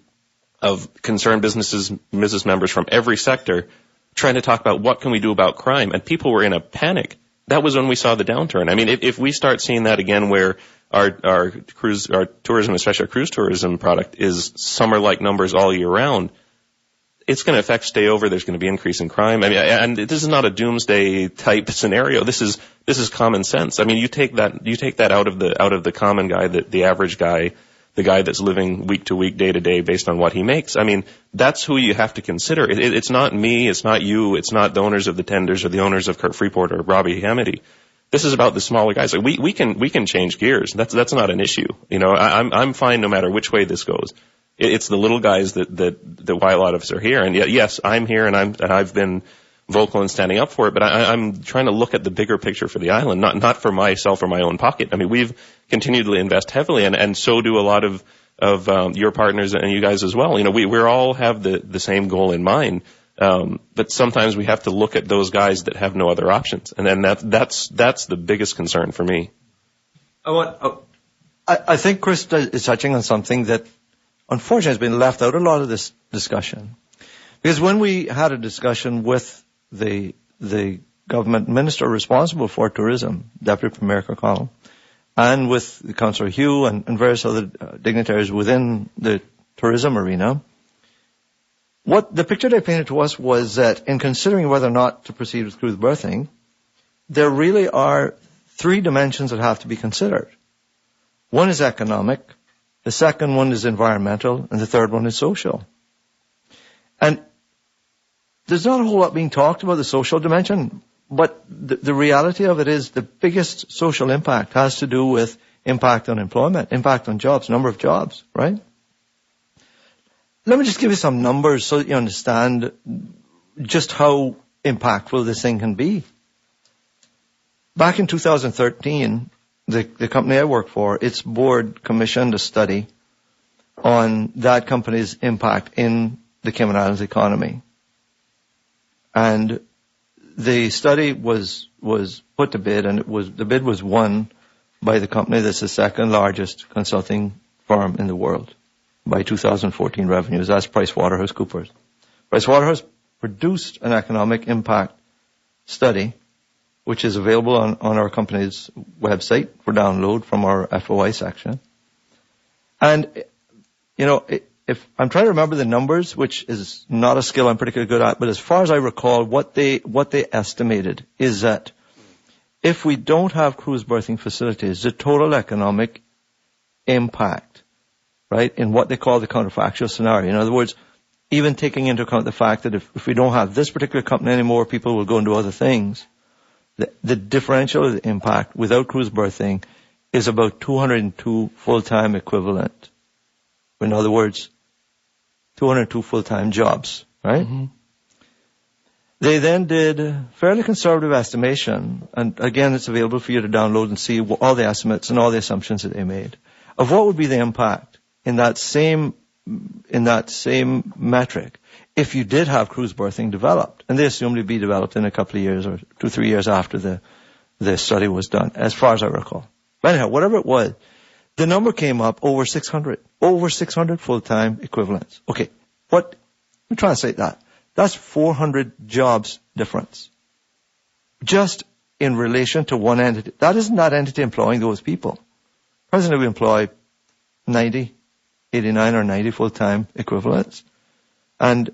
of concerned business members from every sector trying to talk about what can we do about crime, and people were in a panic. That was when we saw the downturn. I mean, if we start seeing that again where our tourism, especially our cruise tourism product, is summer-like numbers all year round, it's going to affect stay-over. There's going to be increase in crime. I mean, and this is not a doomsday type scenario. This is common sense. I mean, you take that out of the common guy, the average guy, the guy that's living week to week, day to day based on what he makes. I mean, that's who you have to consider. It's not me, it's not you, it's not the owners of the tenders or the owners of Kurt Freeport or Robbie Hamity. This is about the smaller guys. Like we can change gears. That's not an issue. I'm fine no matter which way this goes. It's the little guys that why a lot of us are here. And yes, I'm here and I've been vocal in standing up for it, but I'm trying to look at the bigger picture for the island, not for myself or my own pocket. I mean, we've continued to invest heavily, and so do a lot of your partners and you guys as well. We all have the same goal in mind, but sometimes we have to look at those guys that have no other options, and then that's the biggest concern for me. I think Chris is touching on something that unfortunately has been left out a lot of this discussion. Because when we had a discussion with the government minister responsible for tourism, Deputy Premier Kirkconnell, and with Councillor Hugh and various other dignitaries within the tourism arena, what the picture they painted to us was that in considering whether or not to proceed with cruise berthing, there really are three dimensions that have to be considered. One is economic, the second one is environmental, and the third one is social. And there's not a whole lot being talked about the social dimension, but the reality of it is the biggest social impact has to do with impact on employment, impact on jobs, number of jobs, right? Let me just give you some numbers so that you understand just how impactful this thing can be. Back in 2013, the company I work for, its board commissioned a study on that company's impact in the Cayman Islands economy. And the study was put to bid, and the bid was won by the company that's the second largest consulting firm in the world by 2014 revenues. That's PricewaterhouseCoopers. Pricewaterhouse produced an economic impact study, which is available on our company's website for download from our FOI section. And, if I'm trying to remember the numbers, which is not a skill I'm particularly good at, but as far as I recall, what they estimated is that if we don't have cruise berthing facilities, the total economic impact, right, in what they call the counterfactual scenario. In other words, even taking into account the fact that if we don't have this particular company anymore, people will go and do other things. The differential of the impact without cruise berthing is about 202 full-time equivalent. In other words, 202 full-time jobs, right? Mm-hmm. They then did a fairly conservative estimation, and again, it's available for you to download and see all the estimates and all the assumptions that they made of what would be the impact in that same metric if you did have cruise berthing developed. And they assumed it would be developed in a couple of years or 2-3 years after the study was done, as far as I recall. But anyhow, whatever it was, the number came up over 600 full-time equivalents. Okay, let me translate that. That's 400 jobs difference. Just in relation to one entity. That isn't that entity employing those people. Presently we employ 89 or 90 full-time equivalents. And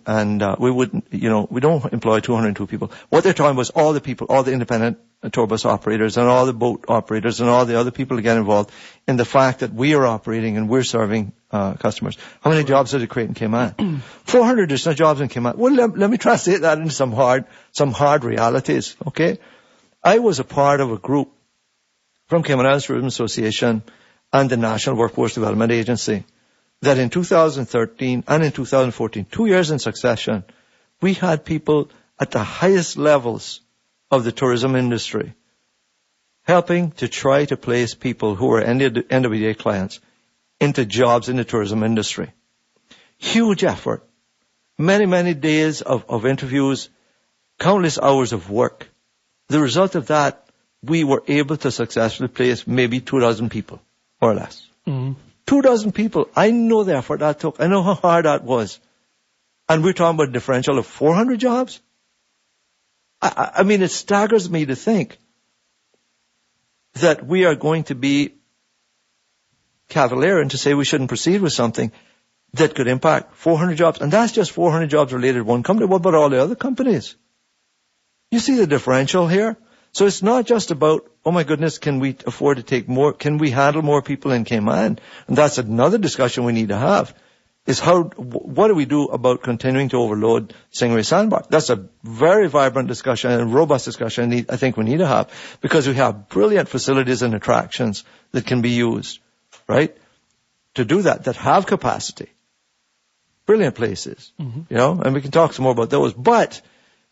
we wouldn't, we don't employ 202 people. What they're talking about is all the people, all the independent tour bus operators and all the boat operators and all the other people that get involved in the fact that we are operating and we're serving customers. How many jobs did it create in Cayman? 400 additional jobs in Cayman. Well, let me translate that into some hard realities, okay? I was a part of a group from Cayman Islands Tourism Association and the National Workforce Development Agency that in 2013 and in 2014, 2 years in succession, we had people at the highest levels of the tourism industry helping to try to place people who were NWDA clients into jobs in the tourism industry. Huge effort. Many, many days of interviews, countless hours of work. The result of that, we were able to successfully place maybe 2,000 people, more or less. Mm-hmm. 2,000 people. I know the effort that took. I know how hard that was. And we're talking about a differential of 400 jobs? I mean, it staggers me to think that we are going to be cavalier and to say we shouldn't proceed with something that could impact 400 jobs. And that's just 400 jobs related to one company. What about all the other companies? You see the differential here? So it's not just about, oh my goodness, can we afford to take more, can we handle more people in Cayman? And that's another discussion we need to have, is what do we do about continuing to overload Stingray Sandbar? That's a very vibrant discussion and robust discussion I think we need to have, because we have brilliant facilities and attractions that can be used, right, to do that have capacity. Brilliant places, and we can talk some more about those. But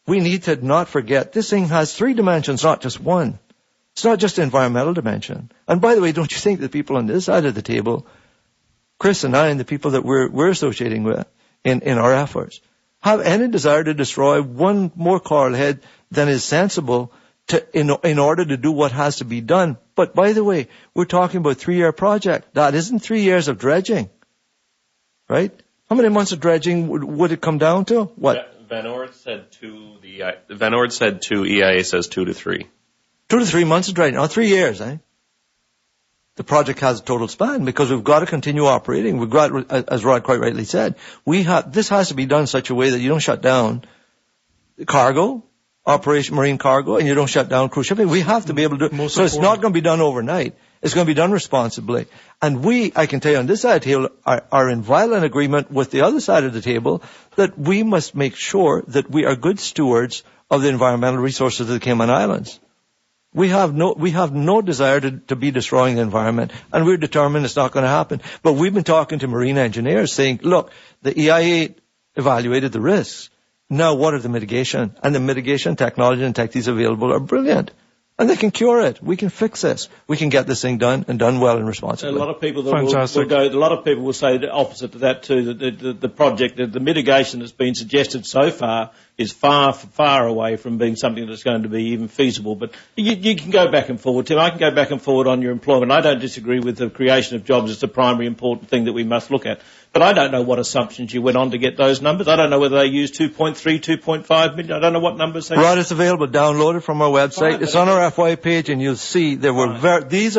we need to not forget this thing has three dimensions, not just one. It's not just the environmental dimension. And by the way, don't you think the people on this side of the table, Chris and I and the people that we're associating with in our efforts, have any desire to destroy one more coral head than is sensible in order to do what has to be done. But by the way, we're talking about a 3-year project. That isn't 3 years of dredging, right? How many months of dredging would it come down to? What? Van Ord said 2. Van Ord said 2. EIA says 2 to 3. 2 to 3 months of dredging. 3 years, eh? The project has a total span because we've got to continue operating. We've got, as Rod quite rightly said, this has to be done in such a way that you don't shut down cargo, marine cargo, and you don't shut down cruise shipping. We have to be able to do it. So it's not going to be done overnight. It's going to be done responsibly. And I can tell you on this side of the table, are in violent agreement with the other side of the table that we must make sure that we are good stewards of the environmental resources of the Cayman Islands. We have no desire to be destroying the environment, and we're determined it's not going to happen. But we've been talking to marine engineers saying, look, the EIA evaluated the risks. Now what are the mitigation? And the mitigation technology and techniques available are brilliant. And they can cure it. We can fix this. We can get this thing done and done well and responsibly. A lot of people will say the opposite to that too. That the project, the mitigation that's been suggested so far is far, far away from being something that's going to be even feasible. But you can go back and forward, Tim. I can go back and forward on your employment. I don't disagree with the creation of jobs as the primary important thing that we must look at. But I don't know what assumptions you went on to get those numbers. I don't know whether they used 2.3, 2.5 million. I don't know what numbers they used. Rod, it's available. Download it from our website. It's on our FY page, and you'll see there were this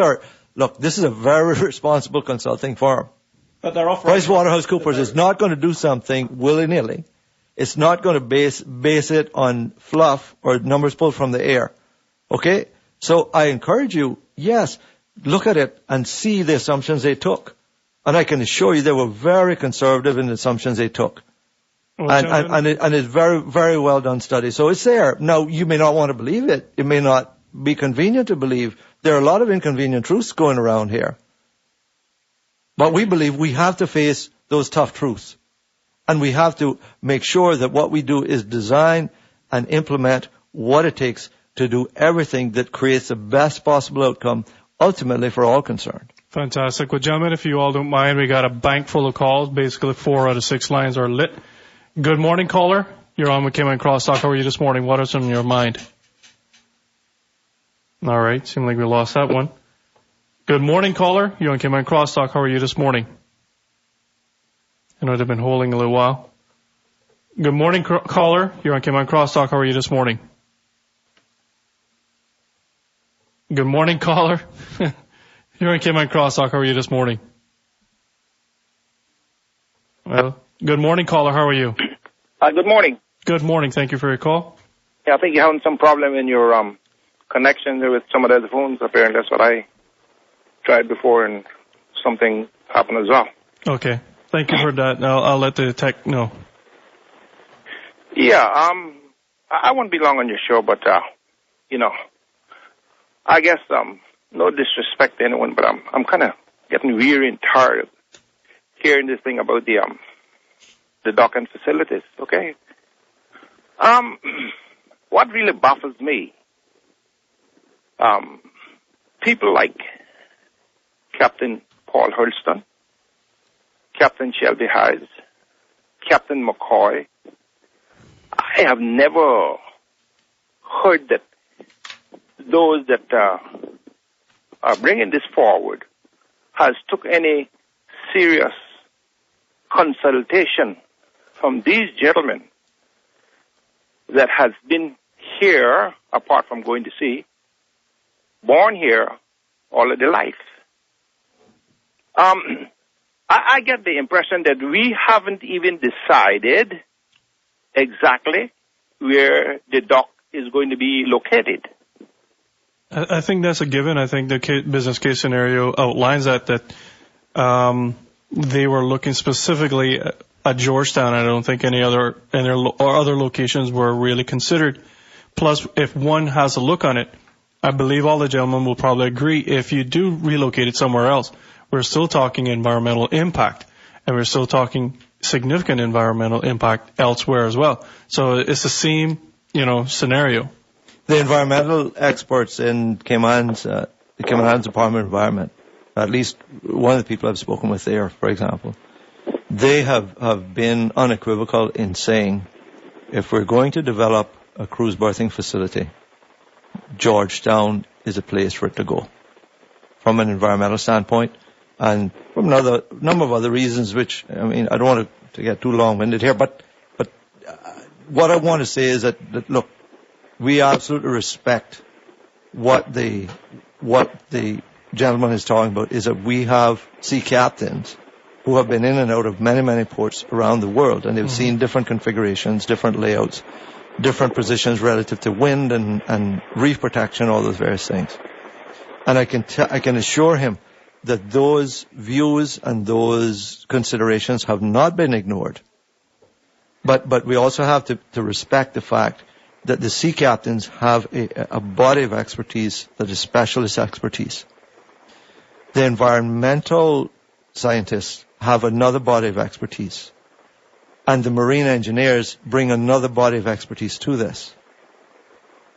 is a very responsible consulting firm. But they're offering PricewaterhouseCoopers is not going to do something willy-nilly. It's not going to base it on fluff or numbers pulled from the air. Okay? So I encourage you, yes, look at it and see the assumptions they took. And I can assure you they were very conservative in the assumptions they took. And it's very, very well done study. So it's there. Now, you may not want to believe it. It may not be convenient to believe. There are a lot of inconvenient truths going around here. But we believe we have to face those tough truths. And we have to make sure that what we do is design and implement what it takes to do everything that creates the best possible outcome, ultimately for all concerned. Fantastic. Well, gentlemen, if you all don't mind, we got a bank full of calls. Basically, 4 out of 6 lines are lit. Good morning, caller. You're on with Cayman Crosstalk. How are you this morning? What is on your mind? All right. Seems like we lost that one. Good morning, caller. You're on Cayman Crosstalk. How are you this morning? I know they've been holding a little while. Good morning, caller. You're on Cayman Crosstalk. How are you this morning? Good morning, caller. You're on Cayman Crosstalk. How are you this morning? Well, good morning, caller. How are you? Good morning. Good morning. Thank you for your call. Yeah, I think you're having some problem in your connection with some of the other phones. Apparently, that's what I tried before, and something happened as well. Okay. Thank you for that. I'll let the tech know. Yeah, I won't be long on your show, but, I guess, no disrespect to anyone, but I'm kind of getting weary and tired of hearing this thing about the docking facilities, okay? What really baffles me, people like Captain Paul Hurlston, Captain Shelby Hayes, Captain McCoy, I have never heard that those that are bringing this forward has took any serious consultation from these gentlemen that has been here, apart from going to sea, born here all of their life. I get the impression that we haven't even decided exactly where the dock is going to be located. I think that's a given. I think the business case scenario outlines that they were looking specifically at Georgetown. I don't think any other locations were really considered. Plus, if one has a look on it, I believe all the gentlemen will probably agree. If you do relocate it somewhere else, we're still talking environmental impact, and we're still talking significant environmental impact elsewhere as well. So it's the same, scenario. The environmental experts in the Cayman Islands Department of Environment, at least one of the people I've spoken with there, for example, they have been unequivocal in saying if we're going to develop a cruise berthing facility, Georgetown is a place for it to go from an environmental standpoint and from another number of other reasons, which, I mean, I don't want to get too long-winded here, but what I want to say is that look, we absolutely respect what the gentleman is talking about, is that we have sea captains who have been in and out of many, many ports around the world, and they've seen different configurations, different layouts, different positions relative to wind and reef protection, all those various things. And I can assure him that those views and those considerations have not been ignored. But we also have to respect the fact that the sea captains have a body of expertise that is specialist expertise. The environmental scientists have another body of expertise. And the marine engineers bring another body of expertise to this.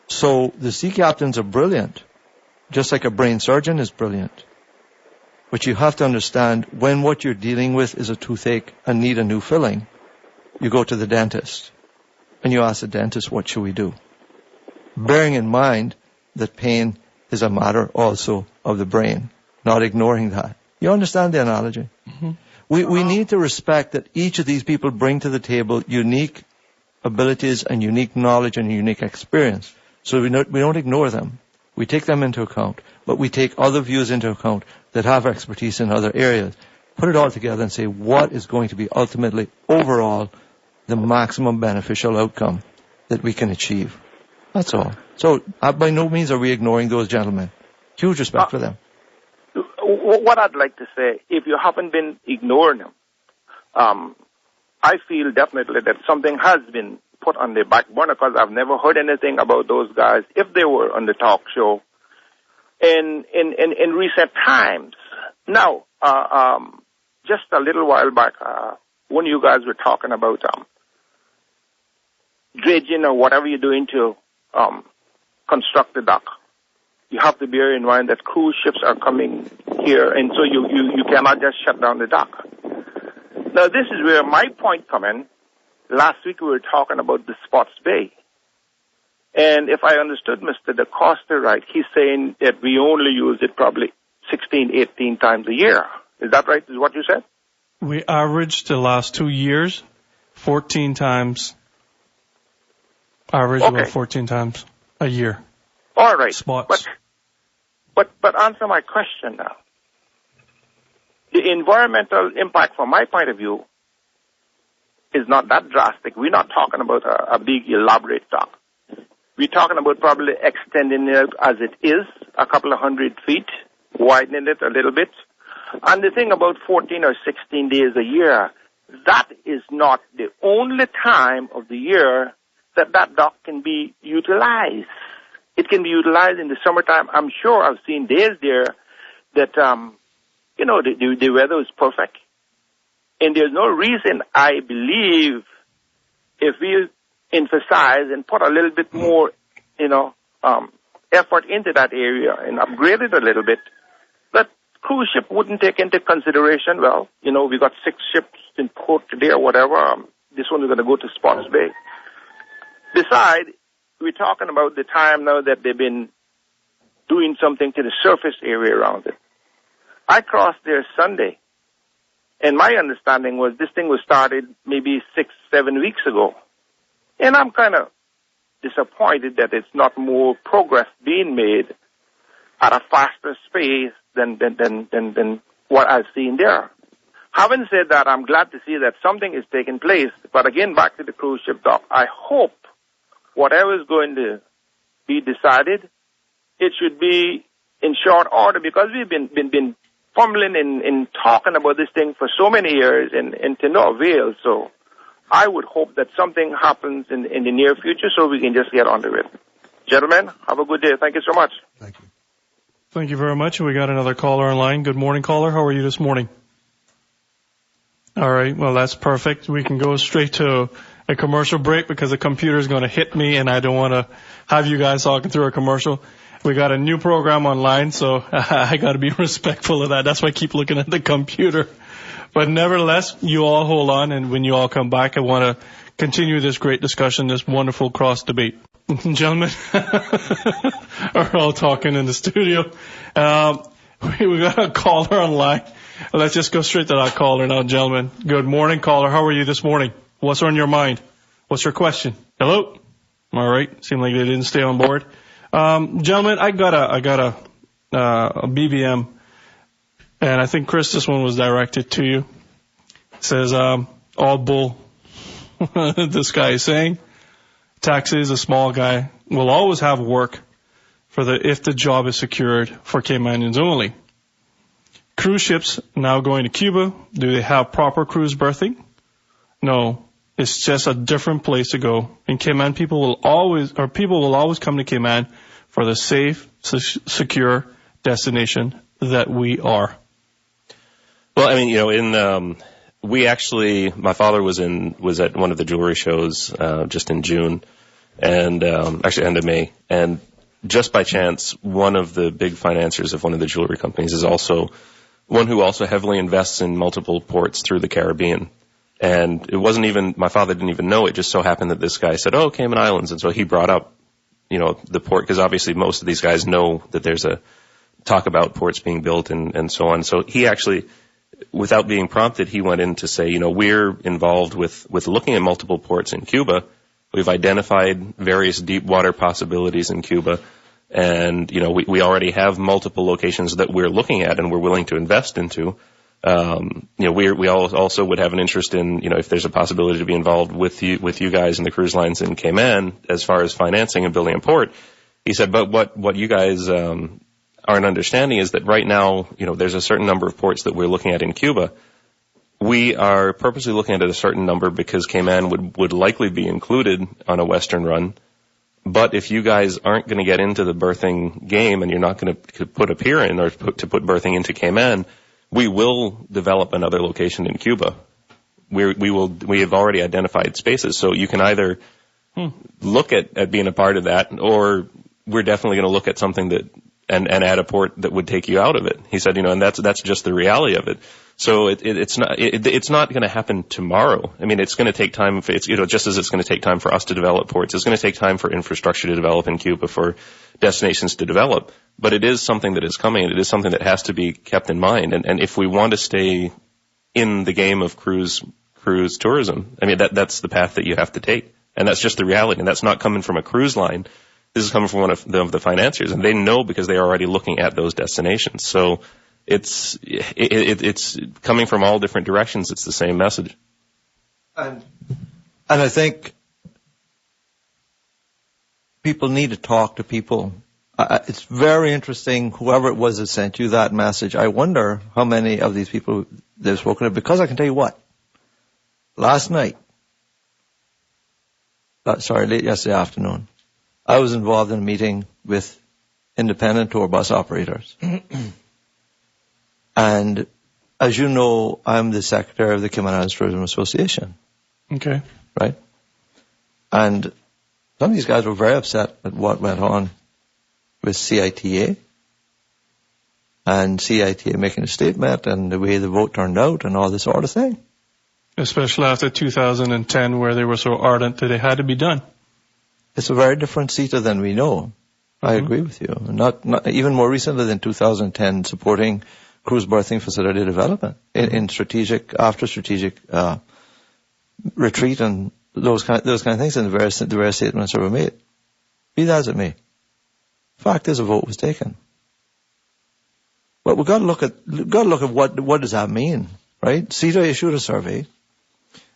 So the sea captains are brilliant, just like a brain surgeon is brilliant. But you have to understand, when what you're dealing with is a toothache and need a new filling, you go to the dentist and you ask the dentist, what should we do? Bearing in mind that pain is a matter also of the brain, not ignoring that. You understand the analogy? Mm-hmm. We need to respect that each of these people bring to the table unique abilities and unique knowledge and unique experience. So we don't ignore them. We take them into account, but we take other views into account that have expertise in other areas. Put it all together and say, what is going to be ultimately, overall, the maximum beneficial outcome that we can achieve? That's all. So by no means are we ignoring those gentlemen. Huge respect for them. What I'd like to say, if you haven't been ignoring them, I feel definitely that something has been put on the back burner, because I've never heard anything about those guys if they were on the talk show in recent times. Now, just a little while back, when you guys were talking about dredging or whatever you're doing to construct the dock, you have to bear in mind that cruise ships are coming here, and so you cannot just shut down the dock. Now, this is where my point comes in. Last week we were talking about the Spots Bay. And if I understood Mr. DaCosta right, he's saying that we only use it probably 16, 18 times a year. Is that right? Is what you said? We averaged the last 2 years 14 times. About 14 times a year. All right. Spots. But answer my question now. The environmental impact from my point of view is not that drastic. We're not talking about a big elaborate dock. We're talking about probably extending it as it is, a couple of 100 feet, widening it a little bit. And the thing about 14 or 16 days a year, that is not the only time of the year that dock can be utilized. It can be utilized in the summertime. I'm sure I've seen days there that, the weather is perfect. And there's no reason, I believe, if we emphasize and put a little bit more, effort into that area and upgrade it a little bit, that cruise ship wouldn't take into consideration, we got 6 ships in port today or whatever. This one is going to go to Spots Bay. Besides, we're talking about the time now that they've been doing something to the surface area around it. I crossed there Sunday, and my understanding was this thing was started maybe 6-7 weeks ago. And I'm kind of disappointed that it's not more progress being made at a faster pace than what I've seen there. Having said that, I'm glad to see that something is taking place. But again, back to the cruise ship dock, I hope whatever is going to be decided, it should be in short order, because we've been fumbling in talking about this thing for so many years and to no avail. So I would hope that something happens in the near future so we can just get on to it. Gentlemen, have a good day. Thank you so much. Thank you. Thank you very much. We got another caller online. Good morning, caller. How are you this morning? All right. Well, that's perfect. We can go straight to a commercial break because the computer is going to hit me, and I don't want to have you guys talking through a commercial. We got a new program online, so I got to be respectful of that. That's why I keep looking at the computer. But nevertheless, you all hold on, and when you all come back, I want to continue this great discussion, this wonderful cross debate. gentlemen are all talking in the studio. We got a caller online. Let's just go straight to that caller now, gentlemen. Good morning, caller. How are you this morning? What's on your mind? What's your question? Hello? All right. Seemed like they didn't stay on board. Gentlemen, I got a BBM, and I think, Chris, this one was directed to you. It says, all bull. This guy is saying, taxis, a small guy, will always have work if the job is secured for Caymanians only. Cruise ships now going to Cuba, do they have proper cruise berthing? No, it's just a different place to go. In Cayman, people will always come to Cayman for the safe, secure destination that we are. Well, I mean, my father was at one of the jewelry shows, just in June, and, actually end of May, and just by chance, one of the big financiers of one of the jewelry companies is also one who also heavily invests in multiple ports through the Caribbean. And it wasn't even, my father didn't even know, it just so happened that this guy said, oh, Cayman Islands. And so he brought up, the port, because obviously most of these guys know that there's a talk about ports being built and so on. So he actually, without being prompted, he went in to say, we're involved with looking at multiple ports in Cuba. We've identified various deep water possibilities in Cuba. And, we already have multiple locations that we're looking at and we're willing to invest into. We also would have an interest in, if there's a possibility to be involved with you guys and the cruise lines in Cayman as far as financing and building a port. He said, but what you guys, aren't understanding is that right now, there's a certain number of ports that we're looking at in Cuba. We are purposely looking at a certain number because Cayman would likely be included on a Western run. But if you guys aren't going to get into the berthing game and you're not going to put a pier in or to put berthing into Cayman, we will develop another location in Cuba. We have already identified spaces. So you can either look at being a part of that, or we're definitely going to look at something that and add a port that would take you out of it. He said, and that's just the reality of it. So it's not going to happen tomorrow. I mean, it's going to take time. Just as it's going to take time for us to develop ports, it's going to take time for infrastructure to develop in Cuba, for destinations to develop. But it is something that is coming, and it is something that has to be kept in mind. And if we want to stay in the game of cruise tourism, I mean, that's the path that you have to take. And that's just the reality. And that's not coming from a cruise line. This is coming from one of the financiers, and they know because they are already looking at those destinations. So it's coming from all different directions. It's the same message. And I think people need to talk to people. It's very interesting, whoever it was that sent you that message. I wonder how many of these people they've spoken to, because I can tell you what, last night, late yesterday afternoon, I was involved in a meeting with independent tour bus operators. And as you know, I'm the secretary of the Cayman Islands Tourism Association. Okay. Right? And some of these guys were very upset at what went on with CITA. And CITA making a statement and the way the vote turned out and all this sort of thing. Especially after 2010, where they were so ardent that it had to be done. It's a very different CETA than we know. I agree with you. Not even more recently than 2010, supporting cruise berthing facility development in strategic retreat and those kind of things, and the various statements that were made. Be that as it may, fact is a vote was taken. But we've got to look at what does that mean, right? CETA issued a survey,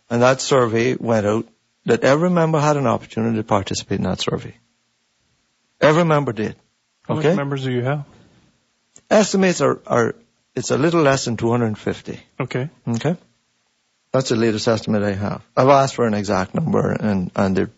and that survey went out that every member had an opportunity to participate in that survey. Every member did. How many members do you have? Estimates are it's a little less than 250. Okay. Okay. That's the latest estimate I have. I've asked for an exact number, and they're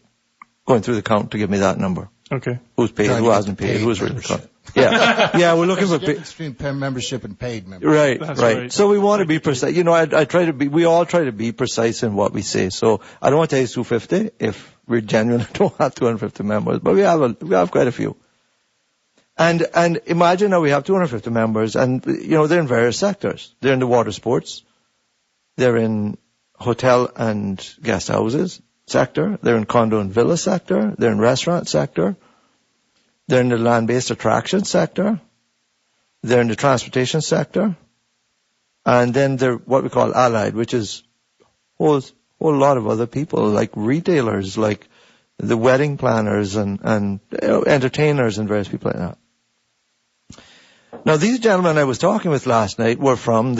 going through the count to give me that number. Okay. Who's paid, who hasn't paid, who's really cut. Yeah, we're looking for between membership and paid membership. Right, right. So we want to be precise. We all try to be precise in what we say. So I don't want to tell you 250 if we genuinely don't have 250 members, but we have quite a few. And imagine now we have 250 members, and they're in various sectors. They're in the water sports, they're in hotel and guest houses, sector. They're in condo and villa sector. They're in restaurant sector. They're in the land-based attraction sector. They're in the transportation sector. And then they're what we call allied, which is a whole lot of other people, like retailers, like the wedding planners and entertainers and various people like that. Now, these gentlemen I was talking with last night were from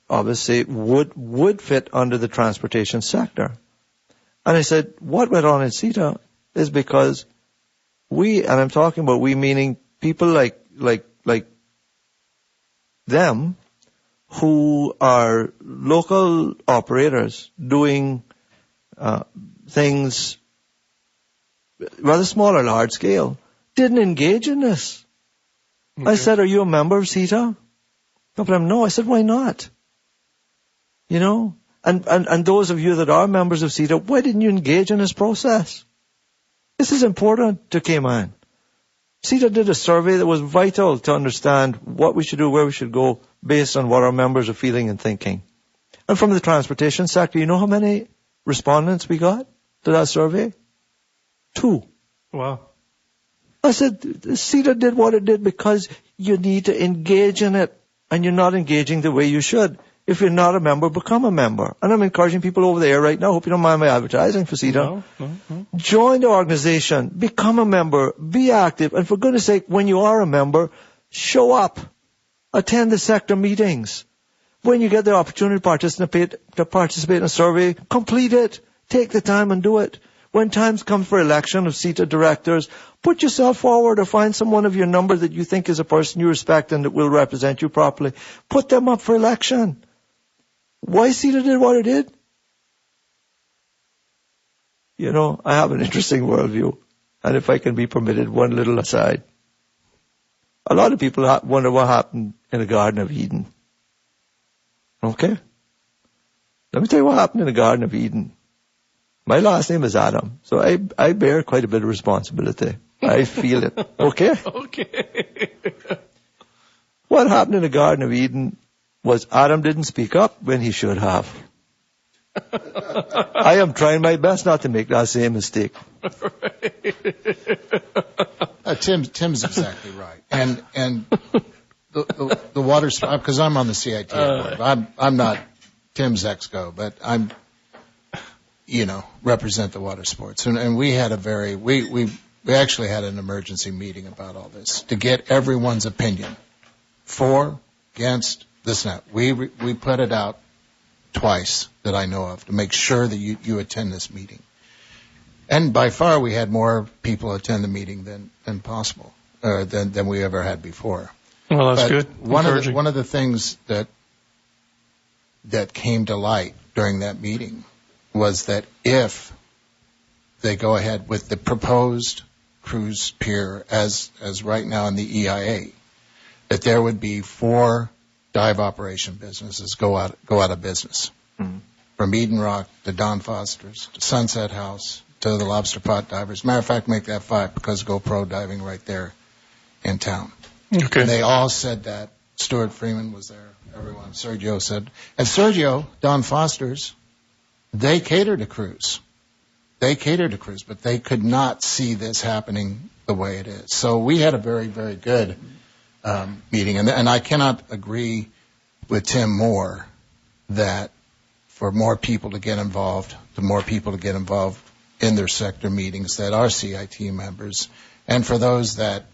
obviously would fit under the transportation sector. And I said, what went on in CETA is because and I'm talking about we meaning people like them who are local operators doing things rather small or large scale, didn't engage in this. Okay. I said, are you a member of CETA? No. I said, why not? You know? And those of you that are members of CETA, why didn't you engage in this process? This is important to Cayman. CETA did a survey that was vital to understand what we should do, where we should go, based on what our members are feeling and thinking. And from the transportation sector, you know how many respondents we got to that survey? 2. Wow. I said, CETA did what it did because you need to engage in it, and you're not engaging the way you should. If you're not a member, become a member. And I'm encouraging people over there right now. Hope you don't mind my advertising for CETA. No. Join the organization. Become a member. Be active. And for goodness sake, when you are a member, show up. Attend the sector meetings. When you get the opportunity to participate in a survey, complete it. Take the time and do it. When times come for election of CETA directors, put yourself forward or find someone of your number that you think is a person you respect and that will represent you properly. Put them up for election. Why CETA did what it did? You know, I have an interesting worldview. And if I can be permitted one little aside. A lot of people wonder what happened in the Garden of Eden. Okay? Let me tell you what happened in the Garden of Eden. My last name is Adam, so I bear quite a bit of responsibility. I feel it. Okay? Okay. What happened in the Garden of Eden was Adam didn't speak up when he should have. I am trying my best not to make that same mistake. Tim's exactly right. And the water, because I'm on the CIT board. I'm not Tim's exco, but I'm, represent the water sports. And we had we actually had an emergency meeting about all this to get everyone's opinion. For, against, this and that. We put it out twice that I know of to make sure that you attend this meeting. And by far we had more people attend the meeting than possible, than we ever had before. Well, that's good. One of the things that came to light during that meeting was that if they go ahead with the proposed cruise pier as right now in the EIA, that there would be 4 dive operation businesses go out of business. Mm-hmm. From Eden Rock to Don Foster's to Sunset House to the Lobster Pot Divers. Matter of fact, make that 5 because GoPro diving right there in town. Okay. And they all said that. Stuart Freeman was there. Everyone. Sergio said. And Sergio, Don Foster's, they catered to cruise. But they could not see this happening the way it is. So we had a very, very good meeting. And I cannot agree with Tim more that for more people to get involved, in their sector meetings that are CIT members, and for those that,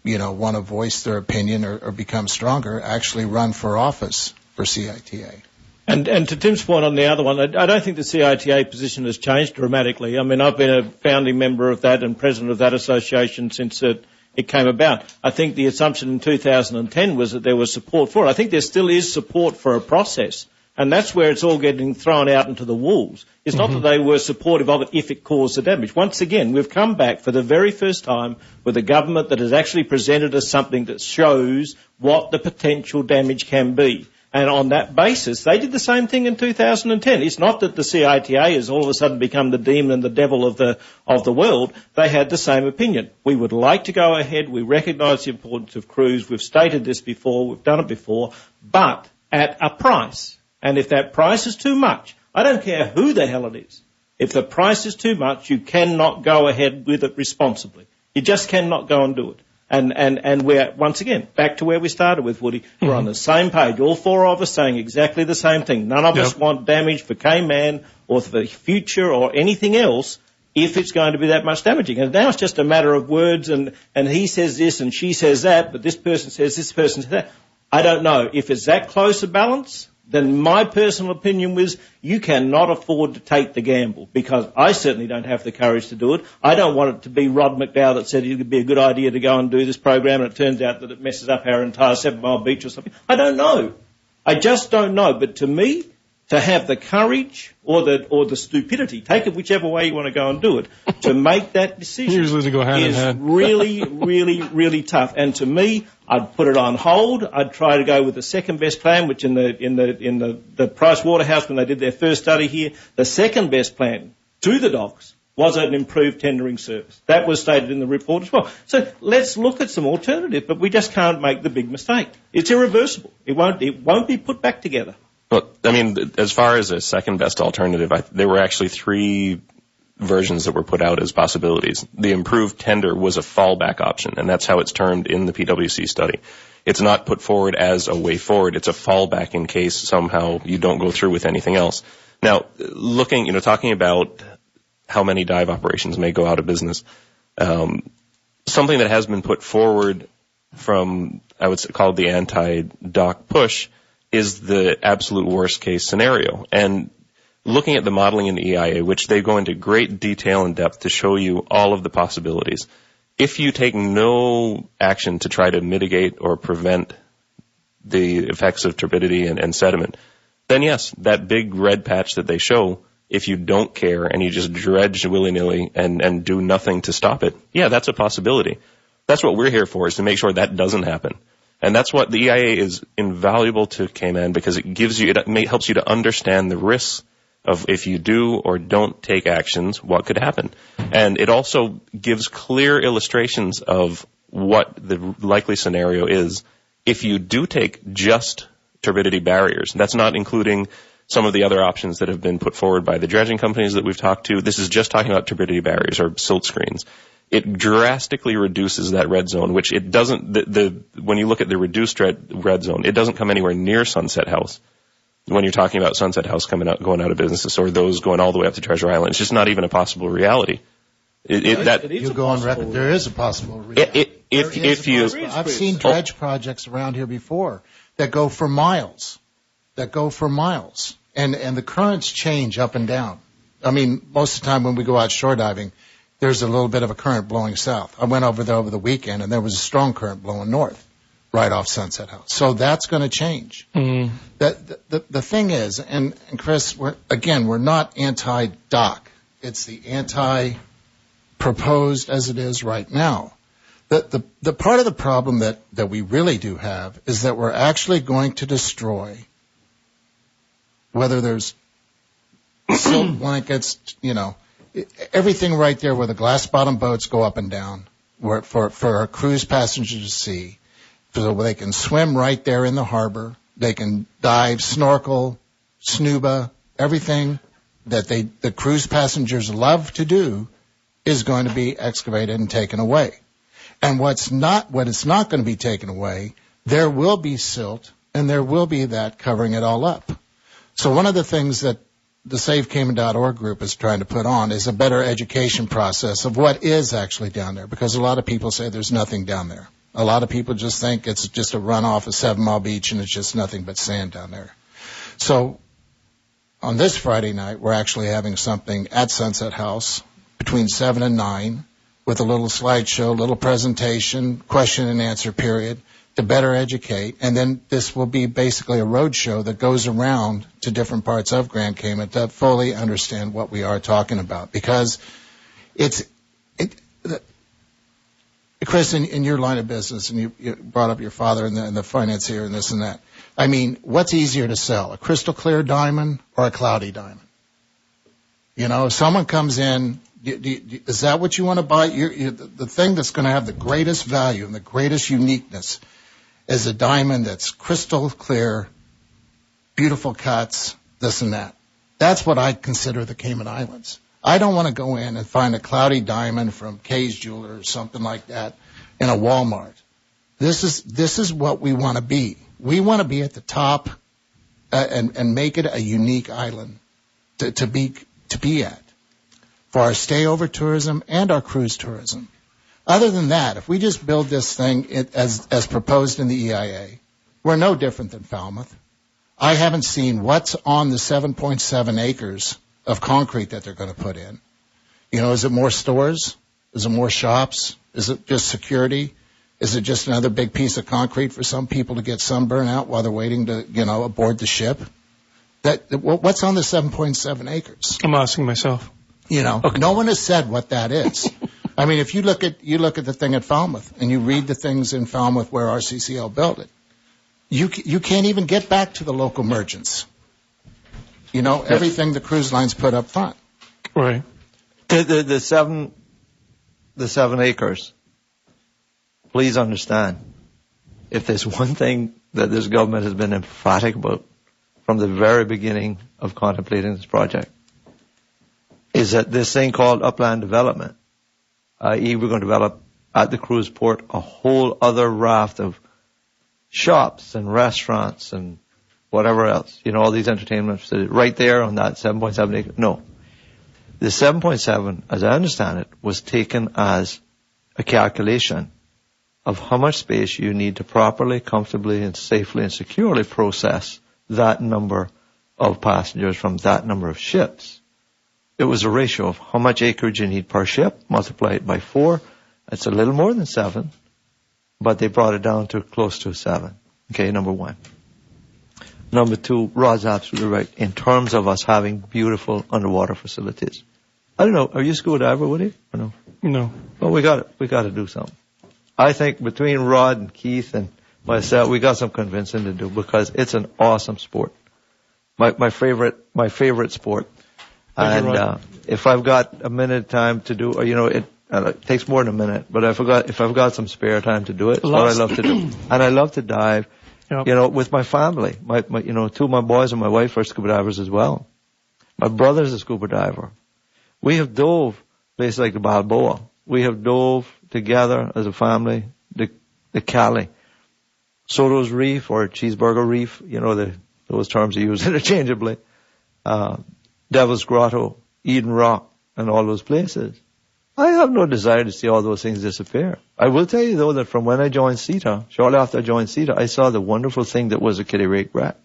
want to voice their opinion or become stronger, actually run for office for CITA. And to Tim's point on the other one, I don't think the CITA position has changed dramatically. I mean, I've been a founding member of that and president of that association since it came about. I think the assumption in 2010 was that there was support for it. I think there still is support for a process, and that's where it's all getting thrown out into the wolves. It's not that they were supportive of it if it caused the damage. Once again, we've come back for the very first time with a government that has actually presented us something that shows what the potential damage can be. And on that basis, they did the same thing in 2010. It's not that the CITA has all of a sudden become the demon and the devil of the world. They had the same opinion. We would like to go ahead. We recognise the importance of cruise. We've stated this before. We've done it before. But at a price. And if that price is too much, I don't care who the hell it is. If the price is too much, you cannot go ahead with it responsibly. You just cannot go and do it. And we're, once again, back to where we started with, Woody. We're on the same page. All four of us saying exactly the same thing. None of us want damage for Cayman or for the future or anything else if it's going to be that much damaging. And now it's just a matter of words and he says this and she says that, but this person says that. I don't know. If it's that close a balance, then my personal opinion was you cannot afford to take the gamble, because I certainly don't have the courage to do it. I don't want it to be Rod McDowell that said it would be a good idea to go and do this program and it turns out that it messes up our entire 7 Mile Beach or something. I don't know. I just don't know. But to me, to have the courage or the stupidity, take it whichever way you want to go and do it, to make that decision usually to go hand in is hand. really, really, really tough. And to me, I'd put it on hold. I'd try to go with the second best plan, which in the Price Waterhouse, when they did their first study here, the second best plan to the docks was an improved tendering service. That was stated in the report as well. So let's look at some alternatives, but we just can't make the big mistake. It's irreversible. It won't be put back together. Well, I mean, as far as a second best alternative, there were actually 3 versions that were put out as possibilities. The improved tender was a fallback option, and that's how it's termed in the PwC study. It's not put forward as a way forward. It's a fallback in case somehow you don't go through with anything else. Now, talking about how many dive operations may go out of business, something that has been put forward from, I would call it the anti-dock push, is the absolute worst case scenario. And looking at the modeling in the EIA, which they go into great detail and depth to show you all of the possibilities, if you take no action to try to mitigate or prevent the effects of turbidity and sediment, then yes, that big red patch that they show, if you don't care and you just dredge willy-nilly and do nothing to stop it, yeah, that's a possibility. That's what we're here for, is to make sure that doesn't happen. And that's what the EIA is invaluable to Cayman, because it helps you to understand the risks of if you do or don't take actions, what could happen. And it also gives clear illustrations of what the likely scenario is if you do take just turbidity barriers. That's not including some of the other options that have been put forward by the dredging companies that we've talked to. This is just talking about turbidity barriers or silt screens. It drastically reduces that red zone, which it doesn't, when you look at the reduced red zone, it doesn't come anywhere near Sunset House. When you're talking about Sunset House going out of business, or those going all the way up to Treasure Island, it's just not even a possible reality. You go on record, there is a possible reality. I've seen dredge projects around here before that go for miles, and the currents change up and down. I mean, most of the time when we go out shore diving, there's a little bit of a current blowing south. I went over there over the weekend, and there was a strong current blowing north, right off Sunset House. So that's going to change. Mm. The thing is, and Chris, we're not anti-dock. It's the anti-proposed as it is right now. The part of the problem that we really do have is that we're actually going to destroy, whether there's silt blankets, everything right there where the glass-bottom boats go up and down, for our cruise passengers to see, so they can swim right there in the harbor. They can dive, snorkel, snuba, everything that the cruise passengers love to do is going to be excavated and taken away. And what is not going to be taken away, there will be silt and there will be that covering it all up. So one of the things that the SaveCayman.org group is trying to put on is a better education process of what is actually down there, because a lot of people say there's nothing down there. A lot of people just think it's just a runoff of 7 Mile Beach and it's just nothing but sand down there. So on this Friday night, we're actually having something at Sunset House between 7 and 9 with a little slideshow, little presentation, question and answer period to better educate. And then this will be basically a road show that goes around to different parts of Grand Cayman to fully understand what we are talking about. Because Chris, in your line of business, and you brought up your father and the financier and this and that. I mean, what's easier to sell, a crystal clear diamond or a cloudy diamond? If someone comes in, is that what you want to buy? The thing that's going to have the greatest value and the greatest uniqueness is a diamond that's crystal clear, beautiful cuts, this and that. That's what I consider the Cayman Islands. I don't want to go in and find a cloudy diamond from Kay's Jeweler or something like that in a Walmart. This is what we want to be. We want to be at the top and make it a unique island to be at for our stayover tourism and our cruise tourism. Other than that, if we just build this thing as proposed in the EIA, we're no different than Falmouth. I haven't seen what's on the 7.7 acres of concrete that they're going to put in. You know, is it more stores? Is it more shops? Is it just security? Is it just another big piece of concrete for some people to get sunburn out while they're waiting to, aboard the ship? What's on the 7.7 acres? I'm asking myself. Okay. No one has said what that is. I mean, if you look at the thing at Falmouth and you read the things in Falmouth where RCCL built it, you can't even get back to the local merchants. Everything the cruise lines put up front. Right. The 7 acres. Please understand, if there's one thing that this government has been emphatic about from the very beginning of contemplating this project, is that this thing called upland development, i.e. we're going to develop at the cruise port a whole other raft of shops and restaurants and whatever else, all these entertainment facilities right there on that 7.7 acres. No. The 7.7, as I understand it, was taken as a calculation of how much space you need to properly, comfortably, and safely and securely process that number of passengers from that number of ships. It was a ratio of how much acreage you need per ship, multiply it by 4. It's a little more than 7, but they brought it down to close to 7. Okay, number one. Number two, Rod's absolutely right in terms of us having beautiful underwater facilities. I don't know, are you a scuba diver, Woody? Or no? No. Well, we got to do something. I think between Rod and Keith and myself, we got some convincing to do because it's an awesome sport. My favorite sport. And if I've got a minute of time to do, it takes more than a minute, but if I've got some spare time to do it, it's what I love to do. And I love to dive, with my family. My two of my boys and my wife are scuba divers as well. My brother's a scuba diver. We have dove places like the Balboa. We have dove together as a family, the Cali. Soto's Reef or Cheeseburger Reef, those terms are used interchangeably. Devil's Grotto, Eden Rock, and all those places. I have no desire to see all those things disappear. I will tell you, though, that from when I joined CETA, shortly after I joined CETA, I saw the wonderful thing that was a kiddie rake wreck.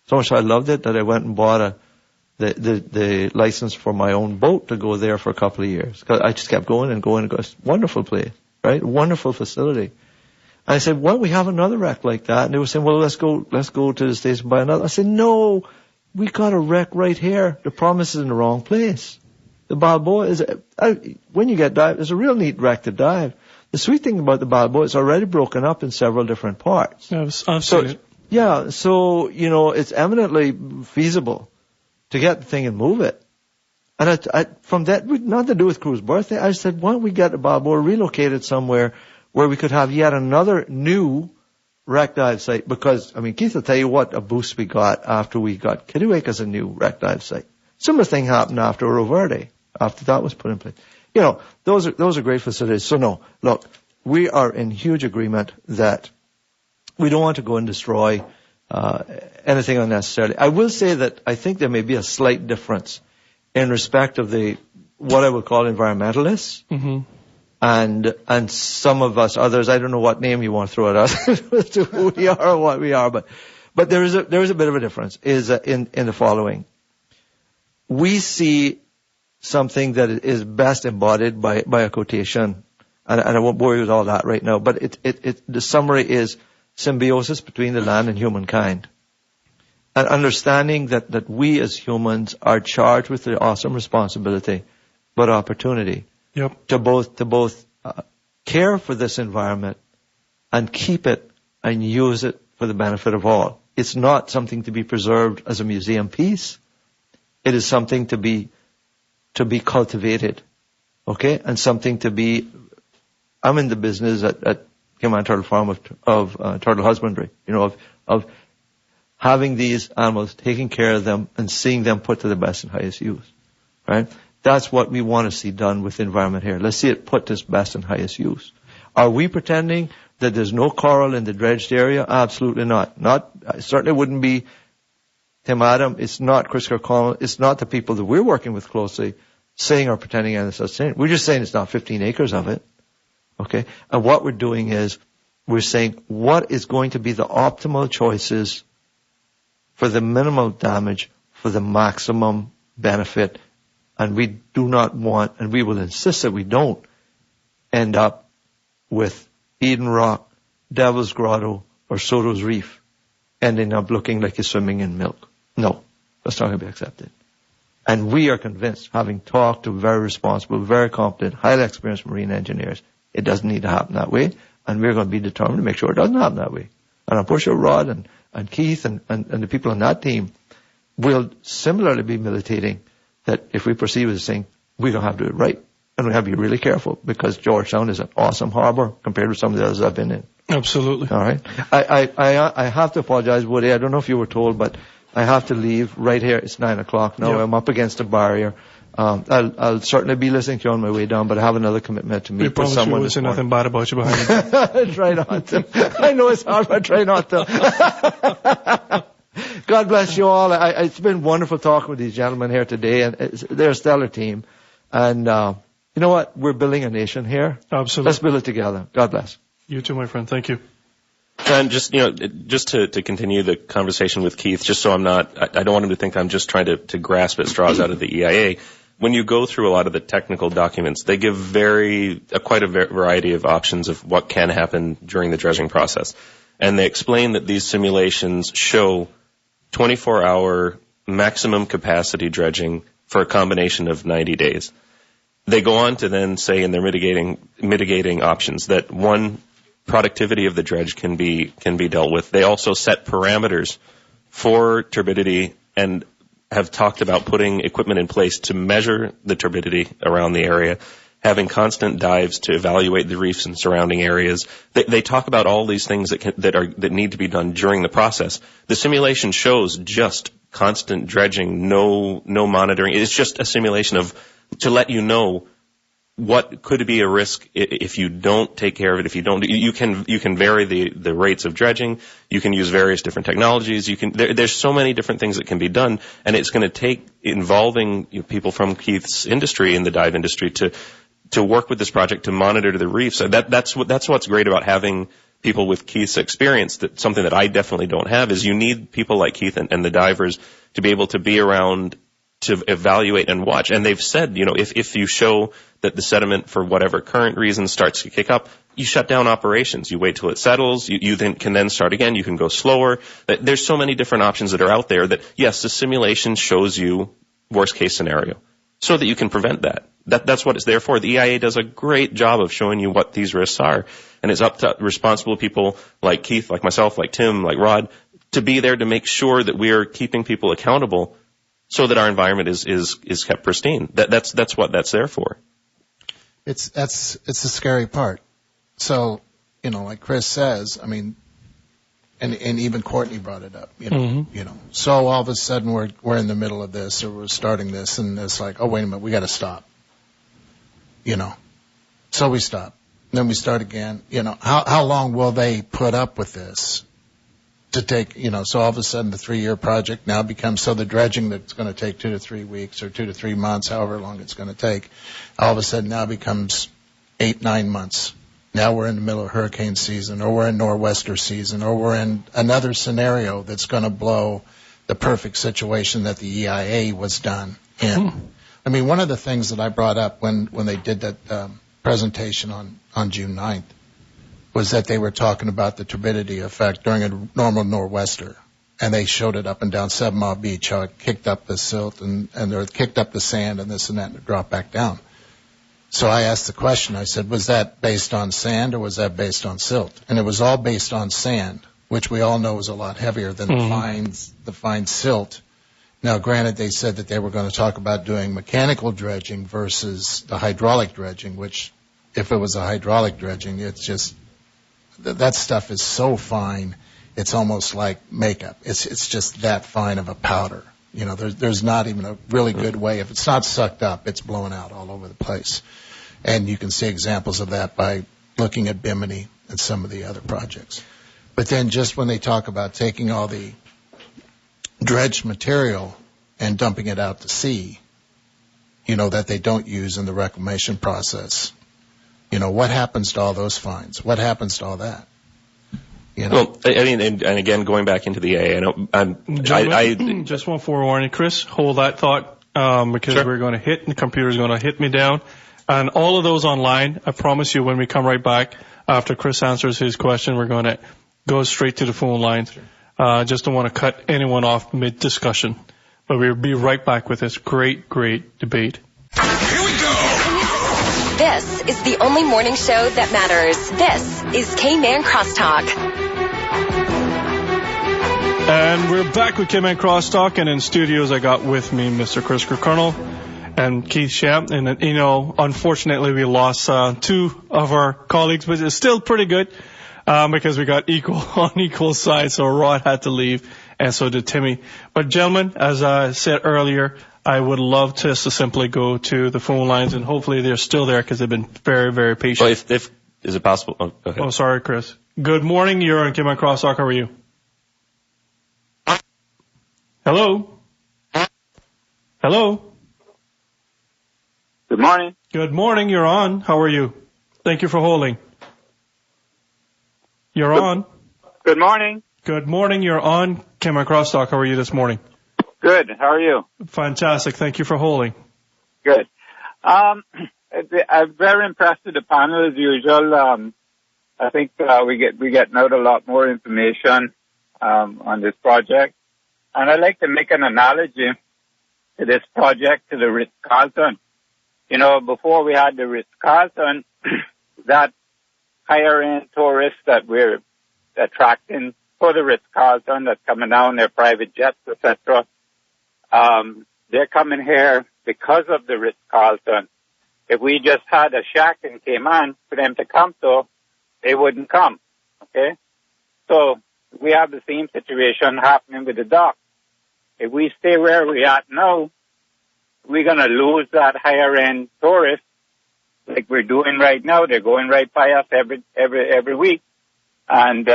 So much I loved it that I went and bought the license for my own boat to go there for a couple of years. Because I just kept going and going and going. It's a wonderful place, right? Wonderful facility. And I said, why don't we have another wreck like that? And they were saying, well, let's go to the States and buy another. I said, no, we got a wreck right here. The promise is in the wrong place. The Balboa is, when you get dive, it's a real neat wreck to dive. The sweet thing about the Balboa, it's already broken up in several different parts. Yeah, I've seen it. Yeah, so, it's eminently feasible to get the thing and move it. And from that, not to do with Crew's birthday, I said, why don't we get the Balboa relocated somewhere where we could have yet another new wreck dive site? Because, Keith will tell you what a boost we got after we got Kittiwake as a new wreck dive site. Similar thing happened after Oro Verde, after that was put in place. Those are great facilities. So no, look, we are in huge agreement that we don't want to go and destroy anything unnecessarily. I will say that I think there may be a slight difference in respect of what I would call environmentalists, and some of us others. I don't know what name you want to throw at us to who we are or what we are, but there is a bit of a difference. Is in the following: we see something that is best embodied by a quotation, and I won't bore you with all that right now. But the summary is symbiosis between the land and humankind. And understanding that we as humans are charged with the awesome responsibility, but opportunity, to both care for this environment and keep it and use it for the benefit of all. It's not something to be preserved as a museum piece. It is something to be cultivated, okay, and something to be. I'm in the business at Cayman Turtle Farm of turtle husbandry, of having these animals, taking care of them, and seeing them put to the best and highest use, right? That's what we want to see done with the environment here. Let's see it put to its best and highest use. Are we pretending that there's no coral in the dredged area? Absolutely not. It certainly wouldn't be Tim Adam. It's not Chris Kirkconnell. It's not the people that we're working with closely saying or pretending any such thing. We're just saying it's not 15 acres of it. Okay? And what we're doing is we're saying what is going to be the optimal choices for the minimal damage, for the maximum benefit. And we do not want, and we will insist that we don't end up with Eden Rock, Devil's Grotto, or Soto's Reef ending up looking like you're swimming in milk. No, that's not going to be accepted. And we are convinced, having talked to very responsible, very competent, highly experienced marine engineers, it doesn't need to happen that way. And we're going to be determined to make sure it doesn't happen that way. And I'm pretty sure Rod and Keith and the people on that team will similarly be militating that if we proceed with this thing, we're going to have to do it right. And we have to be really careful because Georgetown is an awesome harbor compared to some of the others I've been in. Absolutely. All right. I have to apologize, Woody. I don't know if you were told, but I have to leave right here. It's 9 o'clock now. Yep. I'm up against a barrier. I'll certainly be listening to you on my way down, but I have another commitment to meet with someone. We promise you nothing bad about you behind you. Try not to. I know it's hard, but try not to. God bless you all. It's been wonderful talking with these gentlemen here today, and they're a stellar team. And you know what? We're building a nation here. Absolutely. Let's build it together. God bless. You too, my friend. Thank you. And just to continue the conversation with Keith, just so I don't want him to think I'm just trying to grasp at straws out of the EIA. When you go through a lot of the technical documents, they give quite a variety of options of what can happen during the dredging process. And they explain that these simulations show 24-hour maximum capacity dredging for a combination of 90 days. They go on to then say in their mitigating options that one, productivity of the dredge can be dealt with. They also set parameters for turbidity and have talked about putting equipment in place to measure the turbidity around the area, having constant dives to evaluate the reefs and surrounding areas. They talk about all these things that need to be done during the process. The simulation shows just constant dredging, no monitoring. It's just a simulation to let you know what could be a risk if you don't take care of it. If you don't, you can vary the rates of dredging. You can use various different technologies. There's so many different things that can be done, and it's going to take involving people from Keith's industry in the dive industry to work with this project to monitor the reefs. So that's what's great about having people with Keith's experience. That something that I definitely don't have is you need people like Keith and the divers to be able to be around to evaluate and watch. And they've said, if you show that the sediment for whatever current reason starts to kick up, you shut down operations. You wait till it settles. You can start again. You can go slower. There's so many different options that are out there that, yes, the simulation shows you worst case scenario so that you can prevent that. That's what it's there for. The EIA does a great job of showing you what these risks are. And it's up to responsible people like Keith, like myself, like Tim, like Rod, to be there to make sure that we are keeping people accountable so that our environment is kept pristine. That's what that's there for. It's the scary part. So, like Chris says, I mean, and even Courtney brought it up, So all of a sudden we're in the middle of this, or we're starting this, and it's like, oh, wait a minute, we got to stop. So we stop. Then we start again. How long will they put up with this? To take, so all of a sudden the 3-year project now becomes, so the dredging that's going to take 2 to 3 weeks or 2 to 3 months, however long it's going to take, all of a sudden now becomes 8-9 months. Now we're in the middle of hurricane season, or we're in nor'wester season, or we're in another scenario that's going to blow the perfect situation that the EIA was done in. I mean, one of the things that I brought up when they did that presentation on June 9th, was that they were talking about the turbidity effect during a normal nor'wester. And they showed it up and down 7 Mile Beach, how it kicked up the silt and it kicked up the sand and this and that, and it dropped back down. So I asked the question, I said, was that based on sand or was that based on silt? And it was all based on sand, which we all know is a lot heavier than the fine silt. Now, granted, they said that they were going to talk about doing mechanical dredging versus the hydraulic dredging, which if it was a hydraulic dredging, it's just, that stuff is so fine, it's almost like makeup. It's just that fine of a powder. You know, there's not even a really good way. If it's not sucked up, it's blowing out all over the place. And you can see examples of that by looking at Bimini and some of the other projects. But then just when they talk about taking all the dredged material and dumping it out to sea, you know, that they don't use in the reclamation process, you know, what happens to all those fines? What happens to all that? You know? Well, I mean, and again, going back into the AA, I just one forewarning, Chris, hold that thought, because Sure. we're going to hit, and the computer's going to hit me down. And all of those online, I promise you, when we come right back, after Chris answers his question, we're going to go straight to the phone lines. Just don't want to cut anyone off mid-discussion. But we'll be right back with this great, great debate. Here we go! This is the only morning show that matters. This is Cayman Crosstalk. And we're back with Cayman Crosstalk, and in studios I got with me Mr. Chris Kirkconnell and Keith Sahm. And, you know, unfortunately we lost two of our colleagues, but it's still pretty good because we got on equal sides. So Rod had to leave, and so did Timmy. But, gentlemen, as I said earlier, I would love to simply go to the phone lines, and hopefully they're still there because they've been very, very patient. Well, if is it possible? Oh, go ahead. Oh, sorry, Chris. Good morning. You're on Cayman Crosstalk. How are you? Hello? Hello? Good morning. Good morning. You're on. How are you? Thank you for holding. You're on. Good morning. Good morning. You're on Cayman Crosstalk. How are you this morning? Good. How are you? Fantastic. Thank you for holding. Good. I'm very impressed with the panel as usual. I think we get out a lot more information on this project, and I'd like to make an analogy to this project to the Ritz-Carlton. You know, before we had the Ritz-Carlton, that higher-end tourists that we're attracting for the Ritz-Carlton that's coming down, their private jets, etc., they're coming here because of the Ritz-Carlton. If we just had a shack in Cayman for them to come to, they wouldn't come, okay? So we have the same situation happening with the dock. If we stay where we are now, we're going to lose that higher-end tourist like we're doing right now. They're going right by us every week. And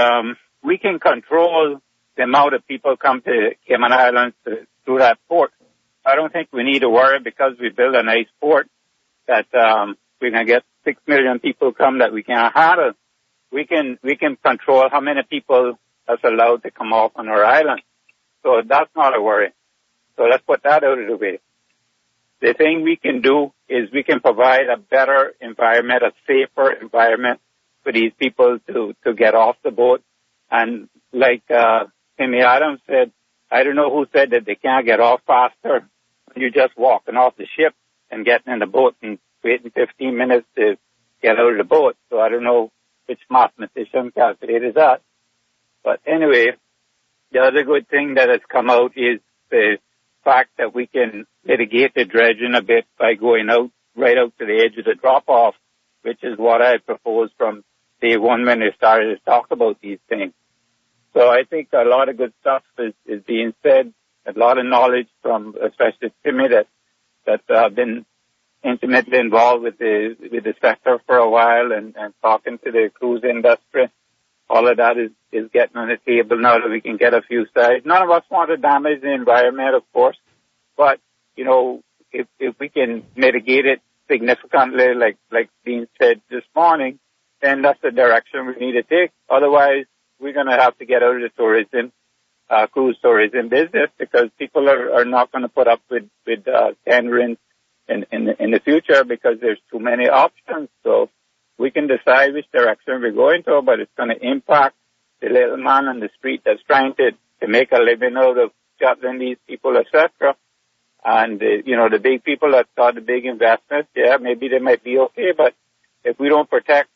we can control the amount of people come to Cayman Islands through that port. I don't think we need to worry because we build a nice port that we're going to get 6 million people come that we can't handle. We can control how many people is allowed to come off on our island. So that's not a worry. So let's put that out of the way. The thing we can do is we can provide a better environment, a safer environment for these people to get off the boat. And like Tim Adam said, I don't know who said that they can't get off faster when you're just walking off the ship and getting in the boat and waiting 15 minutes to get out of the boat. So I don't know which mathematician calculated that. But anyway, the other good thing that has come out is the fact that we can mitigate the dredging a bit by going right out to the edge of the drop-off, which is what I proposed from day one when they started to talk about these things. So I think a lot of good stuff is being said, a lot of knowledge from especially Timmy that I've been intimately involved with the sector for a while and talking to the cruise industry. All of that is getting on the table now that we can get a few sides. None of us want to damage the environment, of course, but, you know, if we can mitigate it significantly, like being said this morning, then that's the direction we need to take. Otherwise, we're going to have to get out of the tourism, cruise tourism business because people are not going to put up with tendering in the future because there's too many options. So we can decide which direction we're going to, but it's going to impact the little man on the street that's trying to make a living out of shuttling these people, etc. And, you know, the big people that got the big investments, yeah, maybe they might be okay, but if we don't protect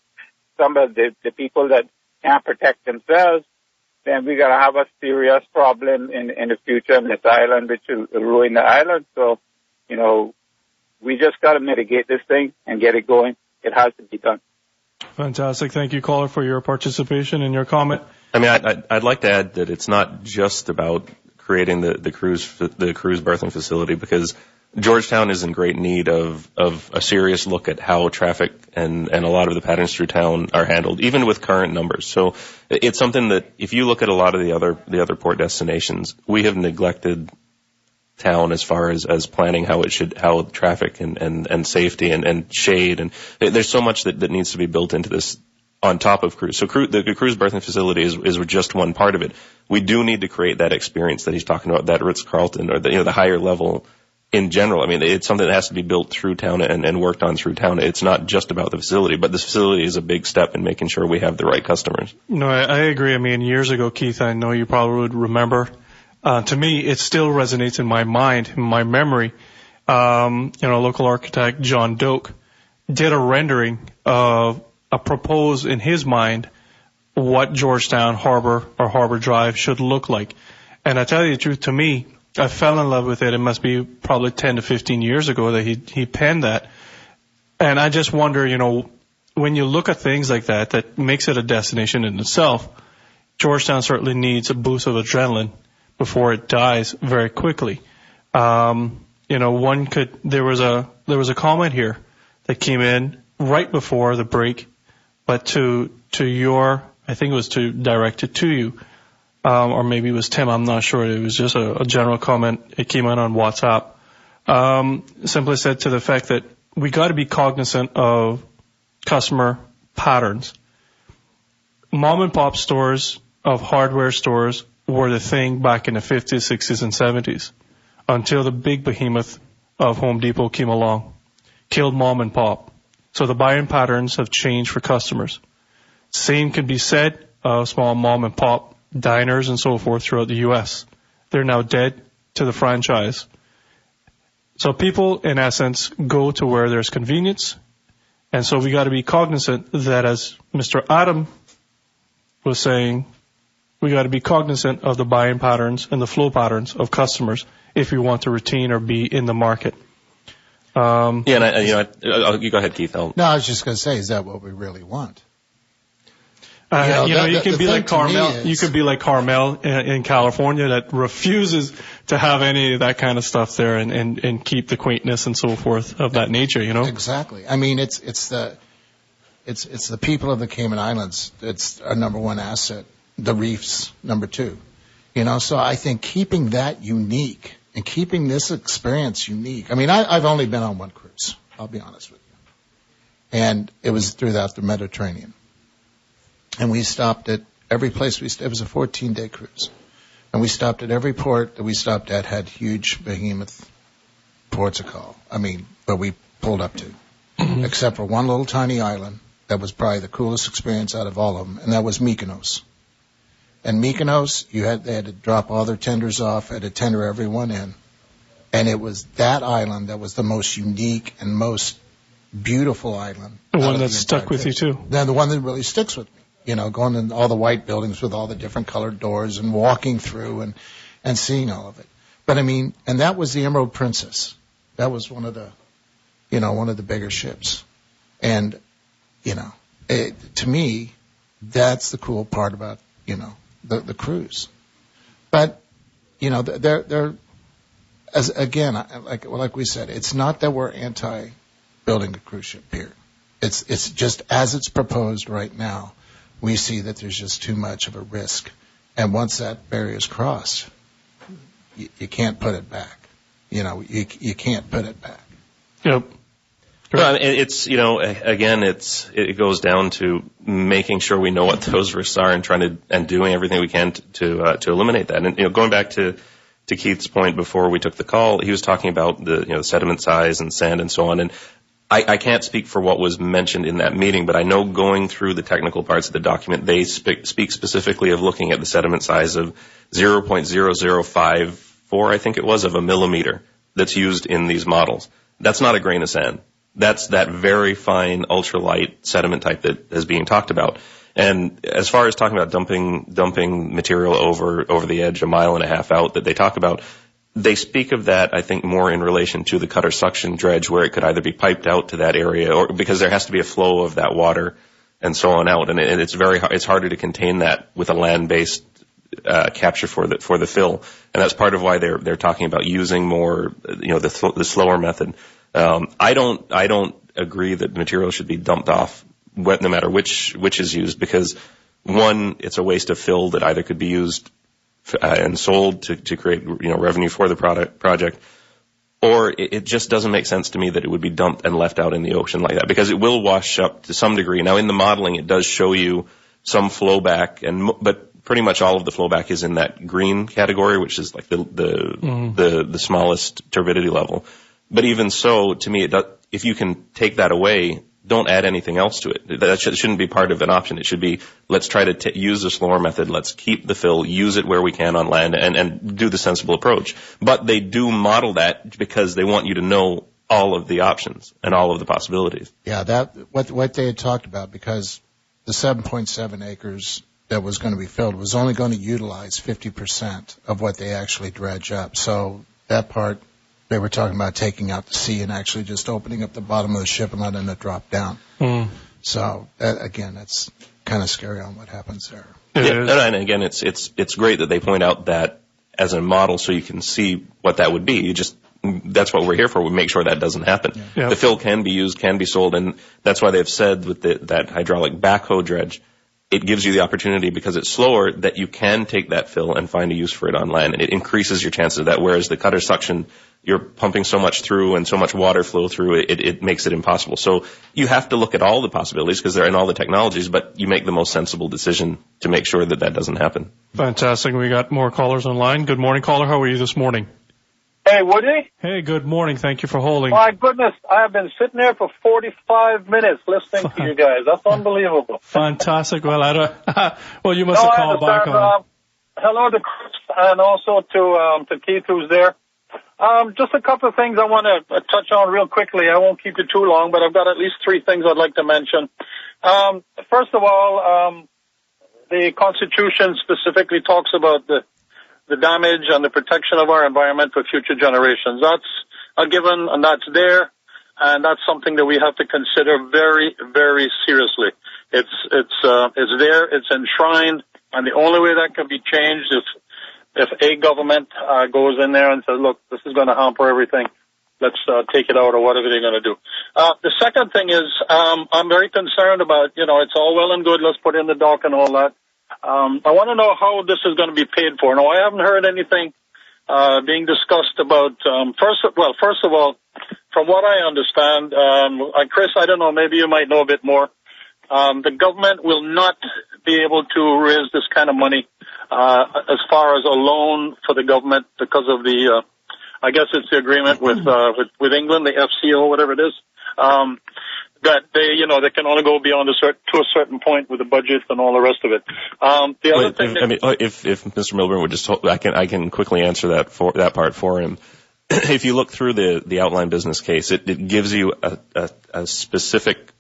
some of the people that can't protect themselves, then we're going to have a serious problem in the future on this island, which will ruin the island. So, you know, we just got to mitigate this thing and get it going. It has to be done. Fantastic. Thank you, caller, for your participation and your comment. I mean, I'd like to add that it's not just about creating the cruise berthing facility, because Georgetown is in great need of a serious look at how traffic and a lot of the patterns through town are handled, even with current numbers. So it's something that if you look at a lot of the other port destinations, we have neglected town as far as planning how traffic and safety and shade, and there's so much that needs to be built into this on top of cruise. So the cruise berthing facility is just one part of it. We do need to create that experience that he's talking about, that Ritz-Carlton or the higher level in general. I mean, it's something that has to be built through town and worked on through town. It's not just about the facility, but this facility is a big step in making sure we have the right customers. No, I agree. I mean, years ago, Keith, I know you probably would remember. To me, it still resonates in my mind, in my memory. Local architect John Doak did a rendering of a proposed in his mind what Georgetown Harbor or Harbor Drive should look like. And I tell you the truth, to me, I fell in love with it. It must be probably 10 to 15 years ago that he penned that. And I just wonder, when you look at things like that makes it a destination in itself, Georgetown certainly needs a boost of adrenaline before it dies very quickly. There was a comment here that came in right before the break, but to your, I think it was directed to you, or maybe it was Tim, I'm not sure. It was just a general comment. It came in on WhatsApp. Simply said to the fact that we got to be cognizant of customer patterns. Mom and pop stores of hardware stores were the thing back in the 50s, 60s, and 70s until the big behemoth of Home Depot came along, killed mom and pop. So the buying patterns have changed for customers. Same can be said of small mom and pop diners and so forth throughout the U.S. They're now dead to the franchise. So people, in essence, go to where there's convenience. And so we got to be cognizant that, as Mr. Adam was saying, we got to be cognizant of the buying patterns and the flow patterns of customers if we want to retain or be in the market. You go ahead, Keith. No, I was just going to say, is that what we really want? You could be like Carmel. You could be like Carmel in California that refuses to have any of that kind of stuff there and keep the quaintness and so forth of that nature. Exactly. I mean, it's the people of the Cayman Islands. It's our number one asset. The reefs, number two. So I think keeping that unique and keeping this experience unique. I mean, I've only been on one cruise. I'll be honest with you, and it was throughout the Mediterranean. And we stopped at every place it was a 14-day cruise. And we stopped at every port that we stopped at had huge behemoth ports of call. I mean, where we pulled up to. Except for one little tiny island that was probably the coolest experience out of all of them, and that was Mykonos. And Mykonos, they had to drop all their tenders off, had to tender everyone in. And it was that island that was the most unique and most beautiful island. The one that stuck with you, too. Then the one that really sticks with me. Going in all the white buildings with all the different colored doors and walking through and seeing all of it. But I mean, and that was the Emerald Princess. That was one of the bigger ships. And, to me, that's the cool part about, the cruise. But, they're, as again, like we said, it's not that we're anti-building a cruise ship here. It's just as it's proposed right now. We see that there's just too much of a risk. And once that barrier is crossed, you can't put it back. You can't put it back. Yep. Well, it's, it goes down to making sure we know what those risks are and doing everything we can to eliminate that. And, going back to Keith's point before we took the call, he was talking about the sediment size and sand and so on. And I can't speak for what was mentioned in that meeting, but I know going through the technical parts of the document, they speak specifically of looking at the sediment size of 0.0054, I think it was, of a millimeter that's used in these models. That's not a grain of sand. That's that very fine ultralight sediment type that is being talked about. And as far as talking about dumping material over the edge a mile and a half out that they talk about, they speak of that, I think, more in relation to the cutter suction dredge, where it could either be piped out to that area, or because there has to be a flow of that water and so on out, and it's harder to contain that with a land-based capture for the fill, and that's part of why they're talking about using more, the slower method. I don't agree that material should be dumped off no matter which is used, because one, it's a waste of fill that either could be used and sold to create revenue for the project, or it just doesn't make sense to me that it would be dumped and left out in the ocean like that, because it will wash up to some degree. Now in the modeling it does show you some flow back, but pretty much all of the flow back is in that green category, which is like the smallest turbidity level. But even so, to me, if you can take that away, don't add anything else to it. That shouldn't be part of an option. It should be, let's try to use the slower method. Let's keep the fill, use it where we can on land, and do the sensible approach. But they do model that because they want you to know all of the options and all of the possibilities. Yeah, what they had talked about, because the 7.7 acres that was going to be filled was only going to utilize 50% of what they actually dredge up. So that part, they were talking about taking out the sea and actually just opening up the bottom of the ship and letting it drop down. So again, that's kind of scary on what happens there. And again, it's great that they point out that as a model so you can see what that would be. That's what we're here for. We make sure that doesn't happen. Yeah. The fill can be used, can be sold, and that's why they've said with that hydraulic backhoe dredge, it gives you the opportunity, because it's slower, that you can take that fill and find a use for it on land, and it increases your chances of that. Whereas the cutter suction, you're pumping so much through and so much water flow through, it makes it impossible. So you have to look at all the possibilities, because they're in all the technologies, but you make the most sensible decision to make sure that doesn't happen. Fantastic. We got more callers online. Good morning, caller. How are you this morning? Hey, Woody. Hey, good morning. Thank you for holding. My goodness, I have been sitting there for 45 minutes listening to you guys. That's unbelievable. Fantastic. Well, well, you must have called back on. Hello to Chris and also to Keith, who's there. Just a couple of things I want to touch on real quickly. I won't keep you too long, but I've got at least three things I'd like to mention. First of all, the Constitution specifically talks about the damage and the protection of our environment for future generations. That's a given, and that's there, and that's something that we have to consider very, very seriously. It's there, it's enshrined, and the only way that can be changed if a government goes in there and says, look, this is going to hamper everything, let's take it out, or whatever they're going to do. The second thing is, I'm very concerned about, it's all well and good, let's put in the dock and all that. I want to know how this is going to be paid for. Now, I haven't heard anything being discussed about, first of all, from what I understand, Chris, I don't know, maybe you might know a bit more. The government will not be able to raise this kind of money as far as a loan for the government because of the, I guess it's the agreement with England, the FCO, whatever it is. That they can only go beyond to a certain point with the budget and all the rest of it. The other thing, if Mr. Milburn would just, I can quickly answer that part for him. If you look through the outline business case, it gives you a specific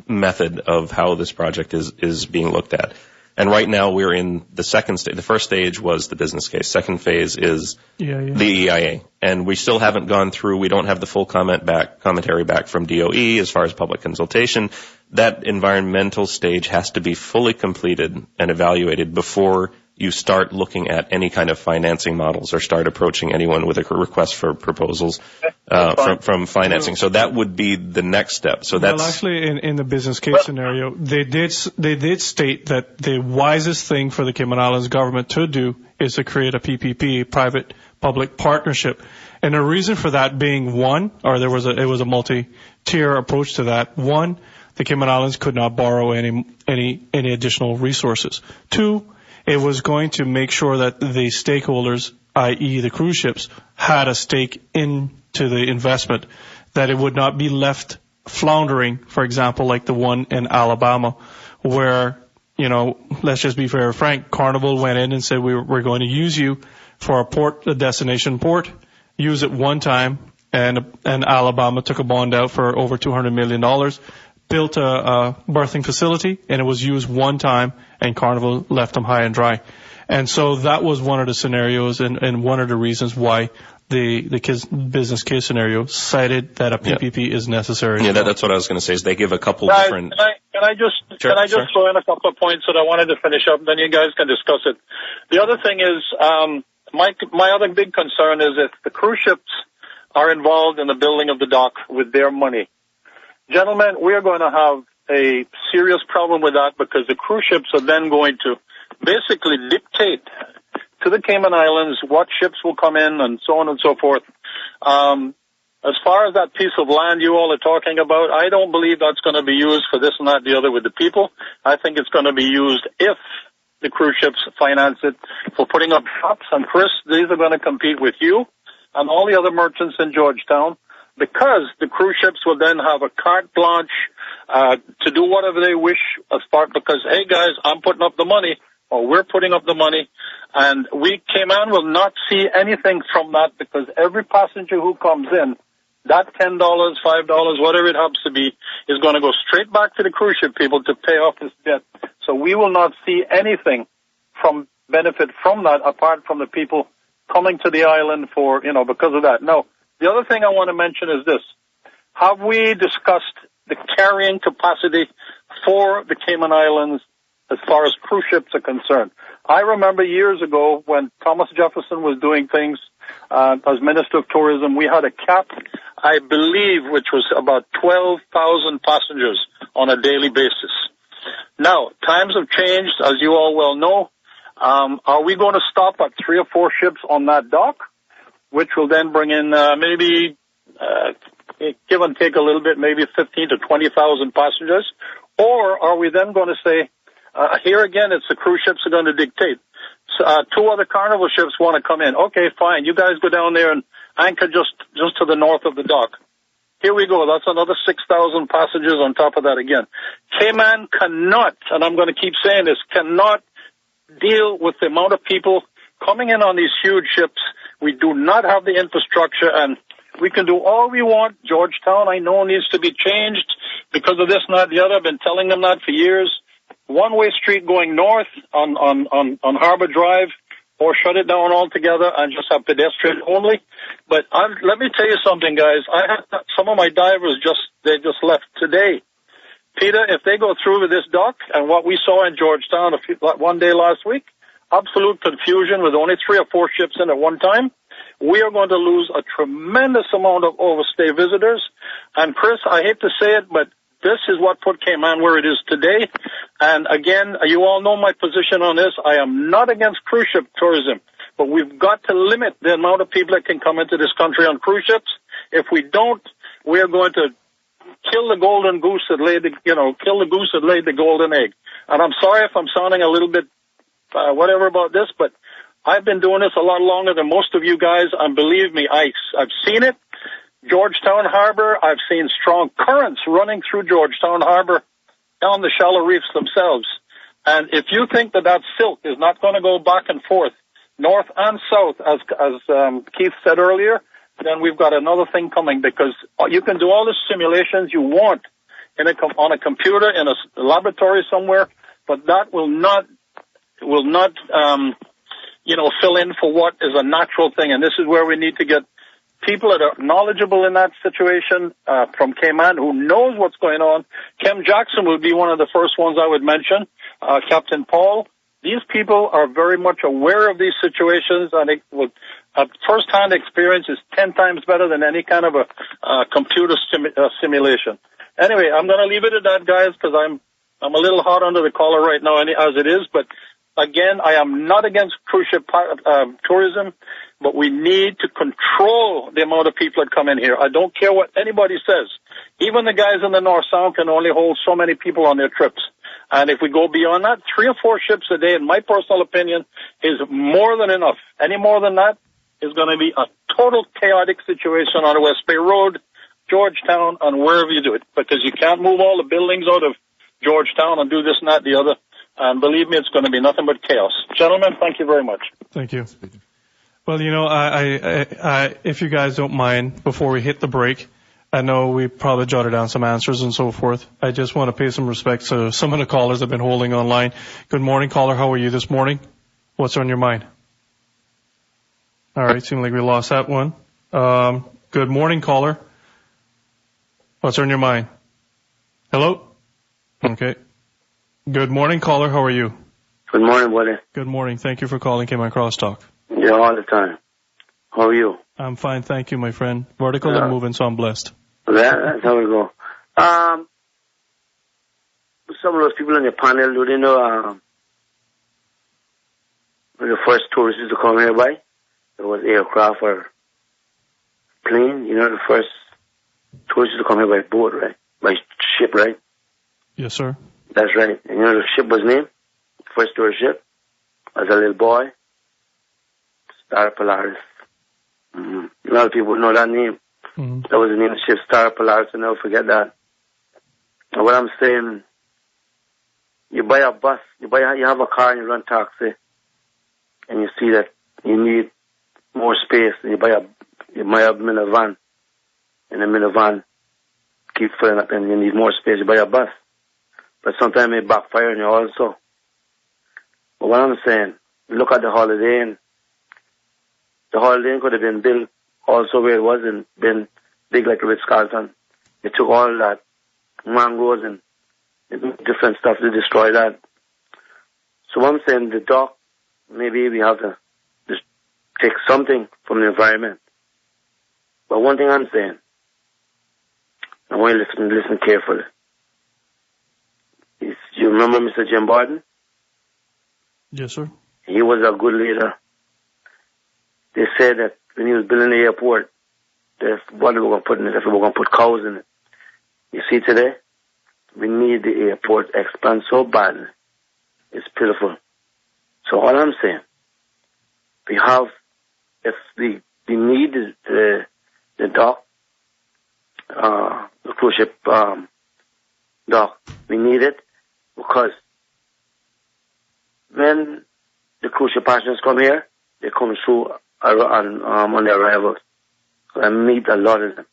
method of how this project is being looked at. And right now we're in the second stage. The first stage was the business case. Second phase is the EIA. And we still haven't gone through. We don't have the full commentary back from DOE as far as public consultation. That environmental stage has to be fully completed and evaluated before you start looking at any kind of financing models or start approaching anyone with a request for proposals from financing. So that would be the next step. So that's actually in the business case scenario, they did state that the wisest thing for the Cayman Islands government to do is to create a PPP, private-public partnership. And the reason for that being it was a multi-tier approach to that. One, the Cayman Islands could not borrow any additional resources. Two, it was going to make sure that the stakeholders, i.e. the cruise ships, had a stake into the investment, that it would not be left floundering, for example, like the one in Alabama, where, let's just be very frank, Carnival went in and said, we're going to use you for a destination port, use it one time, and Alabama took a bond out for over $200 million, built a berthing facility, and it was used one time, and Carnival left them high and dry. And so that was one of the scenarios and one of the reasons why the business case scenario, cited that a PPP is necessary. Yeah, that's what I was going to say. Is they give a couple different. Can I just throw in a couple of points that I wanted to finish up, then you guys can discuss it. The other thing is, my other big concern is if the cruise ships are involved in the building of the dock with their money. Gentlemen, we are going to have a serious problem with that because the cruise ships are then going to basically dictate to the Cayman Islands what ships will come in and so on and so forth. As far as that piece of land you all are talking about, I don't believe that's going to be used for this and that, the other with the people. I think it's going to be used if the cruise ships finance it for putting up shops. And Chris, these are going to compete with you and all the other merchants in Georgetown because the cruise ships will then have a carte blanche to do whatever they wish as part because, hey guys, I'm putting up the money or we're putting up the money. And we, Cayman, will not see anything from that because every passenger who comes in, that $10, $5, whatever it happens to be, is going to go straight back to the cruise ship people to pay off this debt. So we will not see anything from benefit from that apart from the people coming to the island for, because of that. Now, the other thing I want to mention is this. Have we discussed the carrying capacity for the Cayman Islands as far as cruise ships are concerned? I remember years ago when Thomas Jefferson was doing things as Minister of Tourism, we had a cap, I believe, which was about 12,000 passengers on a daily basis. Now, times have changed, as you all well know. Are we going to stop at 3 or 4 ships on that dock, which will then bring in maybe, give and take a little bit, maybe 15 to 20,000 passengers? Or are we then going to say, here again, it's the cruise ships are going to dictate. So, 2 other Carnival ships want to come in. Okay, fine. You guys go down there and anchor just to the north of the dock. Here we go. That's another 6,000 passengers on top of that again. Cayman cannot, and I'm going to keep saying this, cannot deal with the amount of people coming in on these huge ships. We do not have the infrastructure, and we can do all we want. Georgetown, I know, needs to be changed because of this and that, the other. I've been telling them that for years. One-way street going north on Harbor Drive, or shut it down altogether and just have pedestrian only. But let me tell you something, guys. I had some of my divers they just left today. Peter, if they go through with this dock and what we saw in Georgetown one day last week, absolute confusion with only 3 or 4 ships in at one time, we are going to lose a tremendous amount of overstay visitors. And Chris, I hate to say it, but this is what put Cayman where it is today. And again, you all know my position on this. I am not against cruise ship tourism, but we've got to limit the amount of people that can come into this country on cruise ships. If we don't, we are going to kill the golden goose that laid kill the goose that laid the golden egg. And I'm sorry if I'm sounding a little bit whatever about this, but I've been doing this a lot longer than most of you guys, and believe me, I've seen it. Georgetown Harbor, I've seen strong currents running through Georgetown Harbor down the shallow reefs themselves. And if you think that silt is not going to go back and forth, north and south, as Keith said earlier, then we've got another thing coming, because you can do all the simulations you want on a computer in a laboratory somewhere, but that will not fill in for what is a natural thing. And this is where we need to get people that are knowledgeable in that situation from Cayman who knows what's going on. Kem Jackson would be one of the first ones I would mention. Captain Paul. These people are very much aware of these situations, and a first-hand experience is 10 times better than any kind of a computer simulation. Anyway, I'm going to leave it at that, guys, because I'm a little hot under the collar right now as it is. But again, I am not against cruise ship tourism, but we need to control the amount of people that come in here. I don't care what anybody says. Even the guys in the North Sound can only hold so many people on their trips. And if we go beyond that, 3 or 4 ships a day, in my personal opinion, is more than enough. Any more than that is going to be a total chaotic situation on the West Bay Road, Georgetown, and wherever you do it, because you can't move all the buildings out of Georgetown and do this and that, the other. And believe me, it's going to be nothing but chaos. Gentlemen, thank you very much. Thank you. Well, I if you guys don't mind, before we hit the break, I know we probably jotted down some answers and so forth. I just want to pay some respect to some of the callers that have been holding online. Good morning, caller. How are you this morning? What's on your mind? All right, seems like we lost that one. Good morning, caller. What's on your mind? Hello? Okay. Good morning, caller. How are you? Good morning, buddy. Good morning. Thank you for calling Cayman Crosstalk. Yeah, all the time. How are you? I'm fine, thank you, my friend. Vertical and moving, so I'm blessed. That's how we go. Some of those people on your panel, do they know when the first tourists to come here by? It was aircraft or plane. You know, the first tourists to come here by boat, right? By ship, right? Yes, sir. That's right. And you know the ship was named? First tourist ship? As a little boy? Star Polaris. Mm-hmm. A lot of people know that name. Mm-hmm. That was the name of the ship, Star Polaris. I'll never forget that. And what I'm saying, you buy a bus, you have a car and you run taxi, and you see that you need more space, and you buy a minivan, and the minivan keep filling up and you need more space, you buy a bus. But sometimes it backfire on you also. But what I'm saying, look at the Holiday Inn. The Holiday Inn could have been built also where it was and been big like the Ritz-Carlton. They took all that mangroves and different stuff to destroy that. So what I'm saying, the dock, maybe we have to just take something from the environment. But one thing I'm saying, I want you to listen carefully. You remember Mr. Jim Barton? Yes, sir. He was a good leader. They said that when he was building the airport, what they were going to put in it, if we were going to put cows in it. You see today, we need the airport expand so badly. It's pitiful. So all I'm saying, if we need the dock, the cruise ship dock, we need it because when the cruise ship passengers come here, they come through on their arrivals. So I meet a lot of them.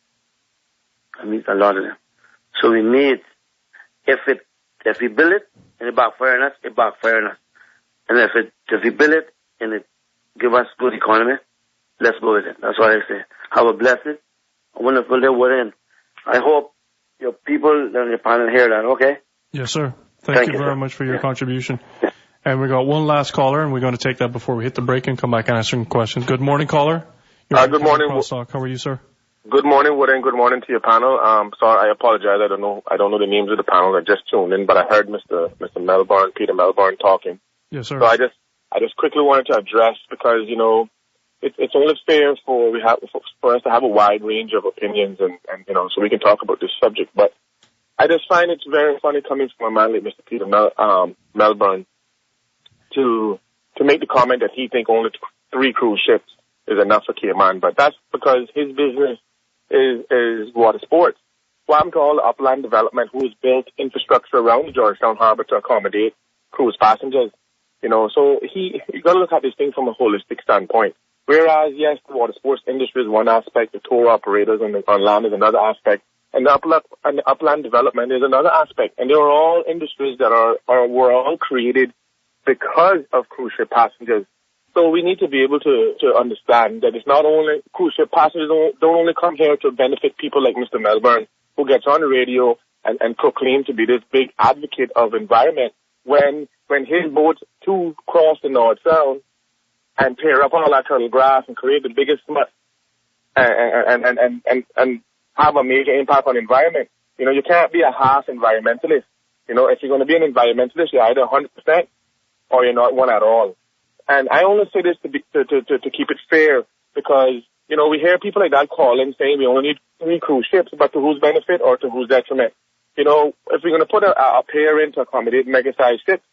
So we need, if we build it and it backfire on us, it backfire on us. And if we build it and it give us good economy, let's go with it. That's what I say. Have a blessed, wonderful day within. I hope your people on your panel hear that, okay? Yes, sir. Thank you very much for your contribution. And we got one last caller, and we're going to take that before we hit the break and come back and answer some questions. Good morning, caller. Good morning. Crosstalk. How are you, sir? Good morning, Wood, and good morning to your panel. Sorry, I apologize. I don't know the names of the panel. I just tuned in, but I heard Mr. Melbourne, Peter Melbourne talking. Yes, sir. So I just quickly wanted to address because, you know, it's only fair for us to have a wide range of opinions and you know, so we can talk about this subject. But I just find it's very funny coming from a man like Mr. Peter Melbourne to make the comment that he think only 3 cruise ships is enough for Cayman. But that's because his business is water sports. What happened to all the upland development who has built infrastructure around the Georgetown Harbor to accommodate cruise passengers? You know, so you got to look at this thing from a holistic standpoint. Whereas, yes, the water sports industry is one aspect, the tour operators on land is another aspect, and the upland development is another aspect. And they are all industries that were all created because of cruise ship passengers. So we need to be able to understand that it's not only cruise ship passengers don't only come here to benefit people like Mr. Melbourne, who gets on the radio and proclaim to be this big advocate of environment when his boats too cross the North Sound and tear up all that turtle grass and create the biggest smut and have a major impact on the environment. You know, you can't be a half environmentalist. You know, if you're going to be an environmentalist, you're either 100% or you're not one at all. And I only say this to keep it fair because, you know, we hear people like that calling saying we only need 3 cruise ships, but to whose benefit or to whose detriment? You know, if we're going to put a pair in to accommodate mega-sized ships,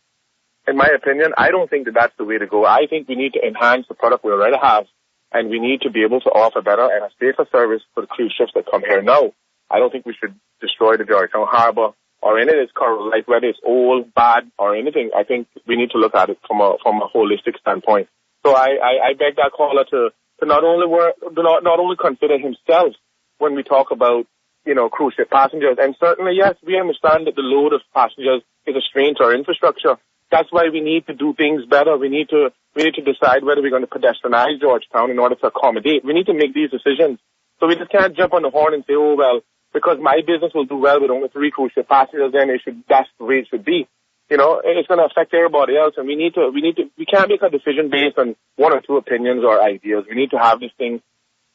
in my opinion, I don't think that that's the way to go. I think we need to enhance the product we already have, and we need to be able to offer better and a safer service for the cruise ships that come here now. I don't think we should destroy the Georgetown Harbor or any of this coral, like whether it's old, bad, or anything. I think we need to look at it from a holistic standpoint. So I beg that caller to not only consider himself when we talk about, you know, cruise ship passengers. And certainly, yes, we understand that the load of passengers is a strain to our infrastructure. That's why we need to do things better. We need to decide whether we're going to pedestrianize Georgetown in order to accommodate. We need to make these decisions. So we just can't jump on the horn and say, oh, well, because my business will do well with only 3 cruise ship passengers, then that's the way it should be. You know, it's going to affect everybody else, and we can't make a decision based on 1 or 2 opinions or ideas. We need to have this thing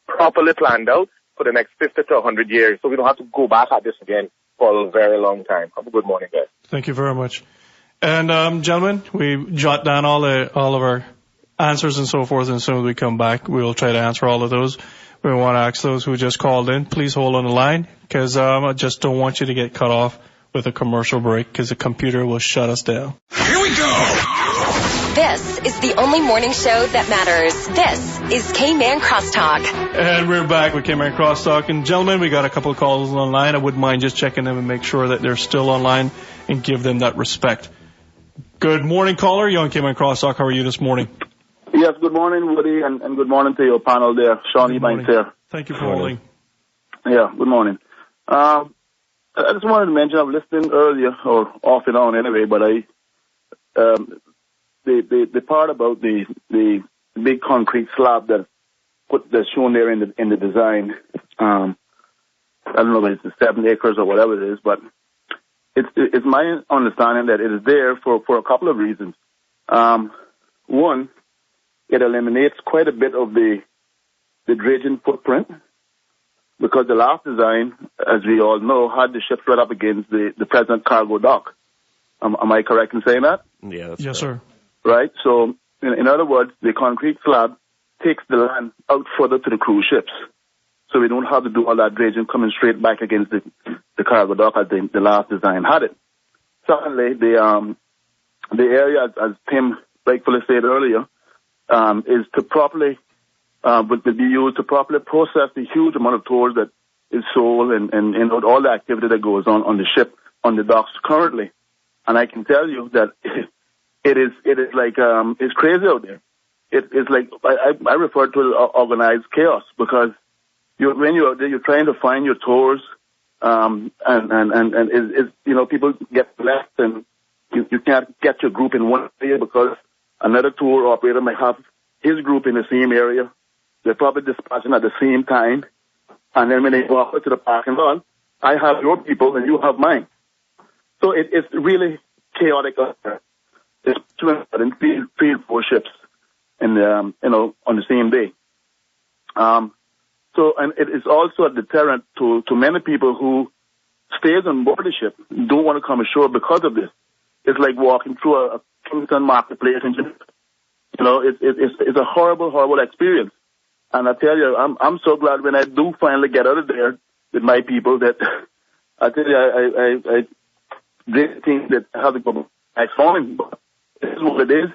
properly planned out for the next 50 to 100 years, so we don't have to go back at this again for a very long time. Have a good morning, guys. Thank you very much. And, gentlemen, we jot down all of our answers and so forth, and as soon as we come back, we will try to answer all of those. We want to ask those who just called in, please hold on the line, because I just don't want you to get cut off with a commercial break, because the computer will shut us down. Here we go! This is the only morning show that matters. This is Cayman Crosstalk. And we're back with Cayman Crosstalk. And gentlemen, we got a couple of calls online. I wouldn't mind just checking them and make sure that they're still online and give them that respect. Good morning, caller. You're on Cayman Crosstalk. How are you this morning? Yes, good morning, Woody, and good morning to your panel there. Sean Ebines here. Thank you for holding. Yeah, good morning. I just wanted to mention, I was listening earlier, or off and on anyway, but the part about the big concrete slab that's shown there in the design, I don't know if it's 7 acres or whatever it is, but it's my understanding that it is there for a couple of reasons. One, it eliminates quite a bit of the dredging footprint, because the last design, as we all know, had the ship right up against the present cargo dock. Am I correct in saying that? Yeah, that's yes, correct. Sir. Right? So, in other words, the concrete slab takes the land out further to the cruise ships. So we don't have to do all that dredging coming straight back against the cargo dock as the last design had it. Secondly, the area, as Tim rightfully said earlier, is to properly would be used to properly process the huge amount of tours that is sold and all the activity that goes on the ship, on the docks currently. And I can tell you that it is like it's crazy out there. It's like I refer to it as organized chaos, because when you're out there, you're trying to find your tours, and it's people get left, and you can't get your group in one area because another tour operator may have his group in the same area. They're probably dispatching at the same time. And then when they go out to the parking lot, I have your people and you have mine. So it's really chaotic out there. It's 3 or 4 ships on the same day. And it is also a deterrent to many people who stays on board the ship, don't want to come ashore because of this. It's like walking through a Kingston marketplace, and it's a horrible, horrible experience. And I tell you, I'm so glad when I do finally get out of there with my people that I tell you, I did think that I have to go back home. But this is what it is.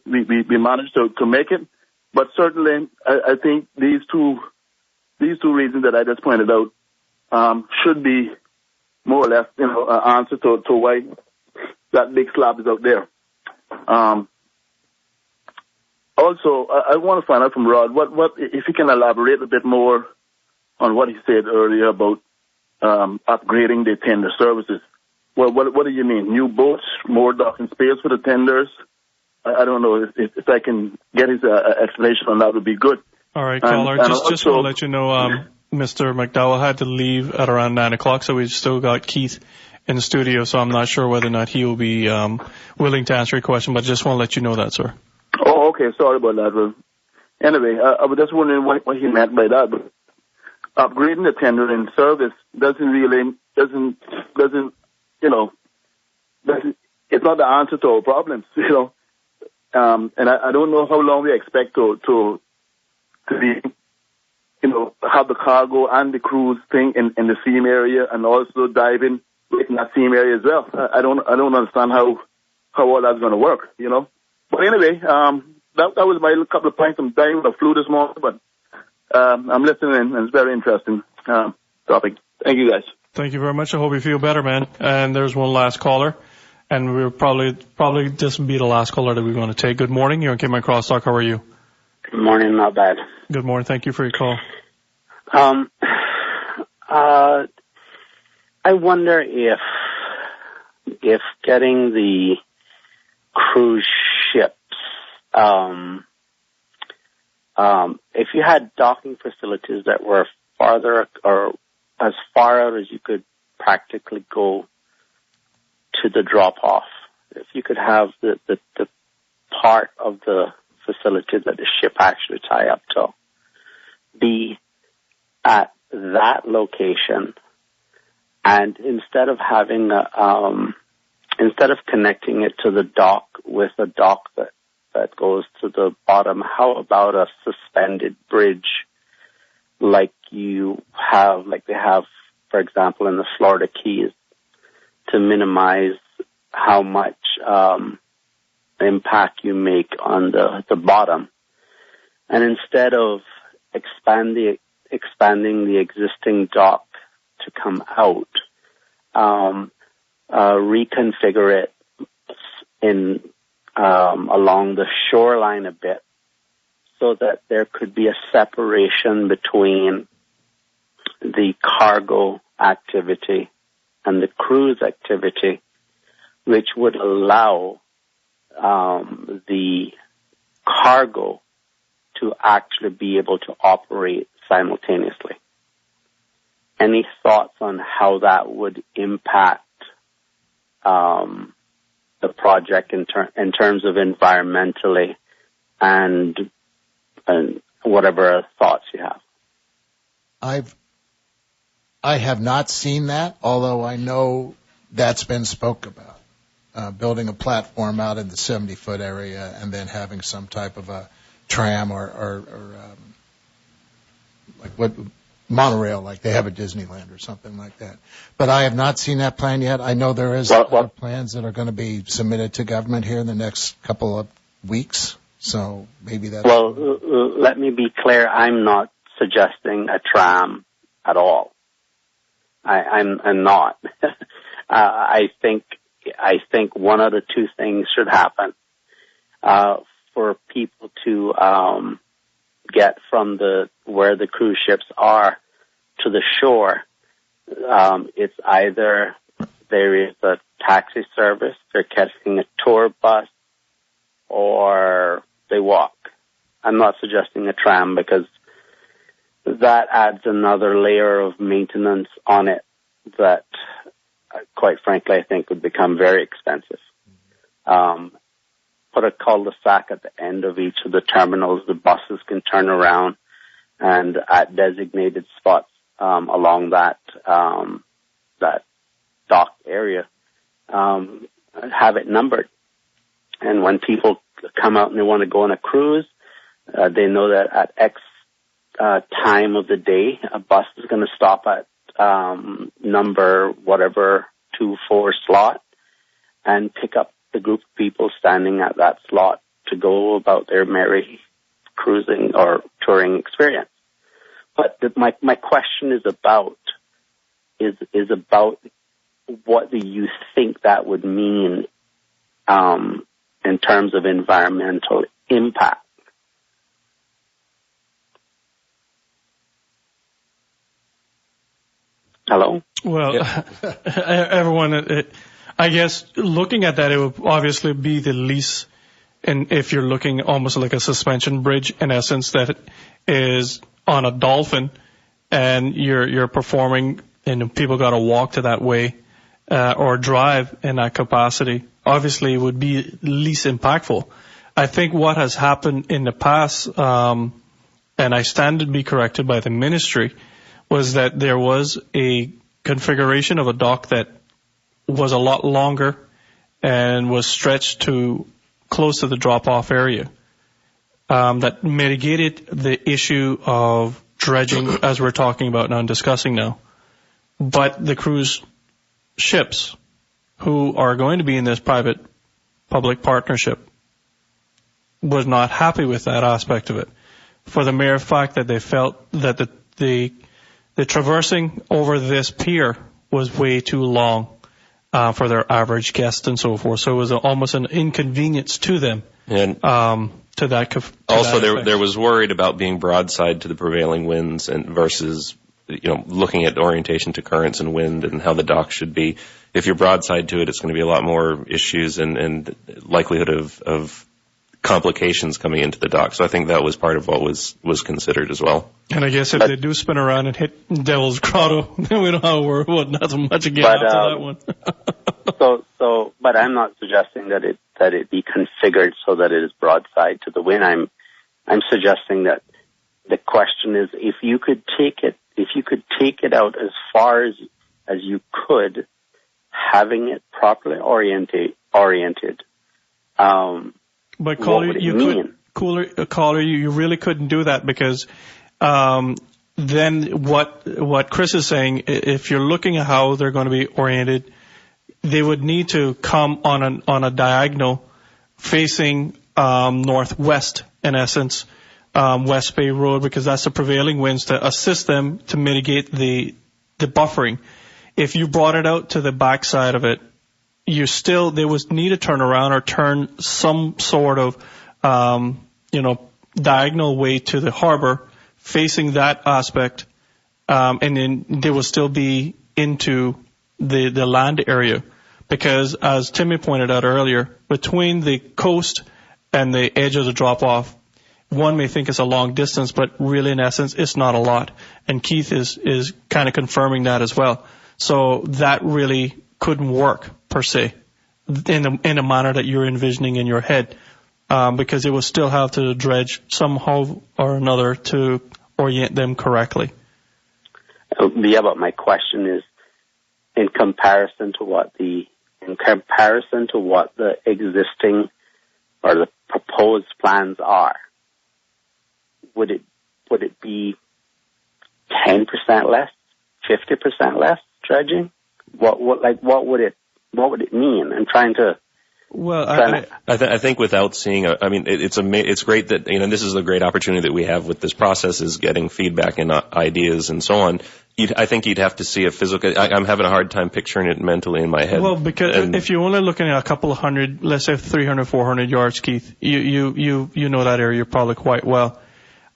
We managed to make it, but certainly I think these two reasons that I just pointed out should be more or less an answer to why that big slab is out there. Also, I want to find out from Rod, what if you can elaborate a bit more on what he said earlier about upgrading the tender services. Well, what do you mean? New boats, more docking space for the tenders? I don't know. If I can get his explanation on that, would be good. All right, caller. Just want to let you know, Mr. McDowell had to leave at around 9 o'clock, so we've still got Keith in the studio, so I'm not sure whether or not he will be willing to answer your question, but just want to let you know that, sir. Oh, okay. Sorry about that. Well, anyway, I was just wondering what he meant by that. But upgrading the tender in service doesn't it's not the answer to our problems, and I don't know how long we expect to be, have the cargo and the cruise thing in the same area, and also dive in that same area as well. I don't understand how all that's going to work, But anyway, that was my couple of points. I'm dying with the flu this morning, but I'm listening, and it's very interesting topic. Thank you, guys. Thank you very much. I hope you feel better, man. And there's one last caller, and we'll probably this will be the last caller that we're going to take. Good morning. You're on Cayman Crosstalk. How are you? Good morning. Not bad. Good morning. Thank you for your call. I wonder if getting the cruise ships, if you had docking facilities that were farther or as far out as you could practically go to the drop-off, if you could have the part of the facility that the ship actually tie up to be at that location, and instead of having instead of connecting it to the dock with a dock that goes to the bottom, how about a suspended bridge like they have, for example, in the Florida Keys, to minimize how much impact you make on the bottom. And instead of expanding the existing dock to come out, reconfigure it in along the shoreline a bit, so that there could be a separation between the cargo activity and the cruise activity, which would allow the cargo to actually be able to operate simultaneously. Any thoughts on how that would impact the project in terms of environmentally and whatever thoughts you have? I have not seen that, although I know that's been spoke about. Building a platform out in the 70-foot area and then having some type of a tram or like what monorail, like they have at Disneyland or something like that. But I have not seen that plan yet. I know there is other plans that are going to be submitted to government here in the next couple of weeks. So maybe that's... Well, let me be clear. I'm not suggesting a tram at all. I'm not. I think one of the two things should happen for people to get from where the cruise ships are to the shore. It's either there is a taxi service, they're catching a tour bus, or they walk. I'm not suggesting a tram because that adds another layer of maintenance on it that, quite frankly, I think would become very expensive. Put a cul-de-sac at the end of each of the terminals. The buses can turn around, and at designated spots along that dock area, have it numbered. And when people come out and they want to go on a cruise, they know that at X time of the day, a bus is going to stop at number whatever 2-4 slot and pick up the group of people standing at that slot to go about their merry cruising or touring experience. But my question is about what do you think that would mean in terms of environmental impact? Hello? Well, yeah. Everyone, I guess looking at that, it would obviously be the least, and if you're looking almost like a suspension bridge, in essence, that is on a dolphin, and you're performing, and people got to walk to that way, or drive in that capacity. Obviously, it would be least impactful. I think what has happened in the past, and I stand to be corrected by the ministry, was that there was a configuration of a dock that was a lot longer and was stretched to close to the drop-off area. That mitigated the issue of dredging, as we're talking about now and discussing now. But the cruise ships, who are going to be in this private-public partnership, was not happy with that aspect of it, for the mere fact that they felt that the traversing over this pier was way too long for their average guest and so forth. So it was almost an inconvenience to them. And to that. Also, there was worried about being broadside to the prevailing winds and versus looking at orientation to currents and wind and how the dock should be. if you're broadside to it, it's going to be a lot more issues and likelihood of complications coming into the dock. So I think that was part of what was considered as well. And I guess if they do spin around and hit Devil's Grotto, then we don't have to worry about nothing much again after that one. But I'm not suggesting that it be configured so that it is broadside to the wind. I'm suggesting that the question is, if you could take it out as far as you could, having it properly oriented. But caller, you really couldn't do that, because then what Chris is saying, if you're looking at how they're going to be oriented, they would need to come on a diagonal facing northwest, in essence, West Bay Road, because that's the prevailing winds to assist them to mitigate the buffering. If you brought it out to the backside of it, they would need to turn around or turn some sort of, diagonal way to the harbor, facing that aspect, and then they will still be into the land area. Because as Timmy pointed out earlier, between the coast and the edge of the drop-off, one may think it's a long distance, but really in essence, it's not a lot. And Keith is kind of confirming that as well. So that really couldn't work per se in a manner that you're envisioning in your head, because it will still have to dredge somehow or another to orient them correctly. Yeah, but my question is, in comparison to what the existing or the proposed plans are, would it be 10% less, 50% less dredging? What would it mean? I'm trying to. Well, I think without seeing, it's great that, this is a great opportunity that we have with this process, is getting feedback and ideas and so on. I think you'd have to see a physical. I'm having a hard time picturing it mentally in my head. Well, because if you're only looking at a couple of hundred, let's say 300, 400 yards, Keith, you know that area probably quite well.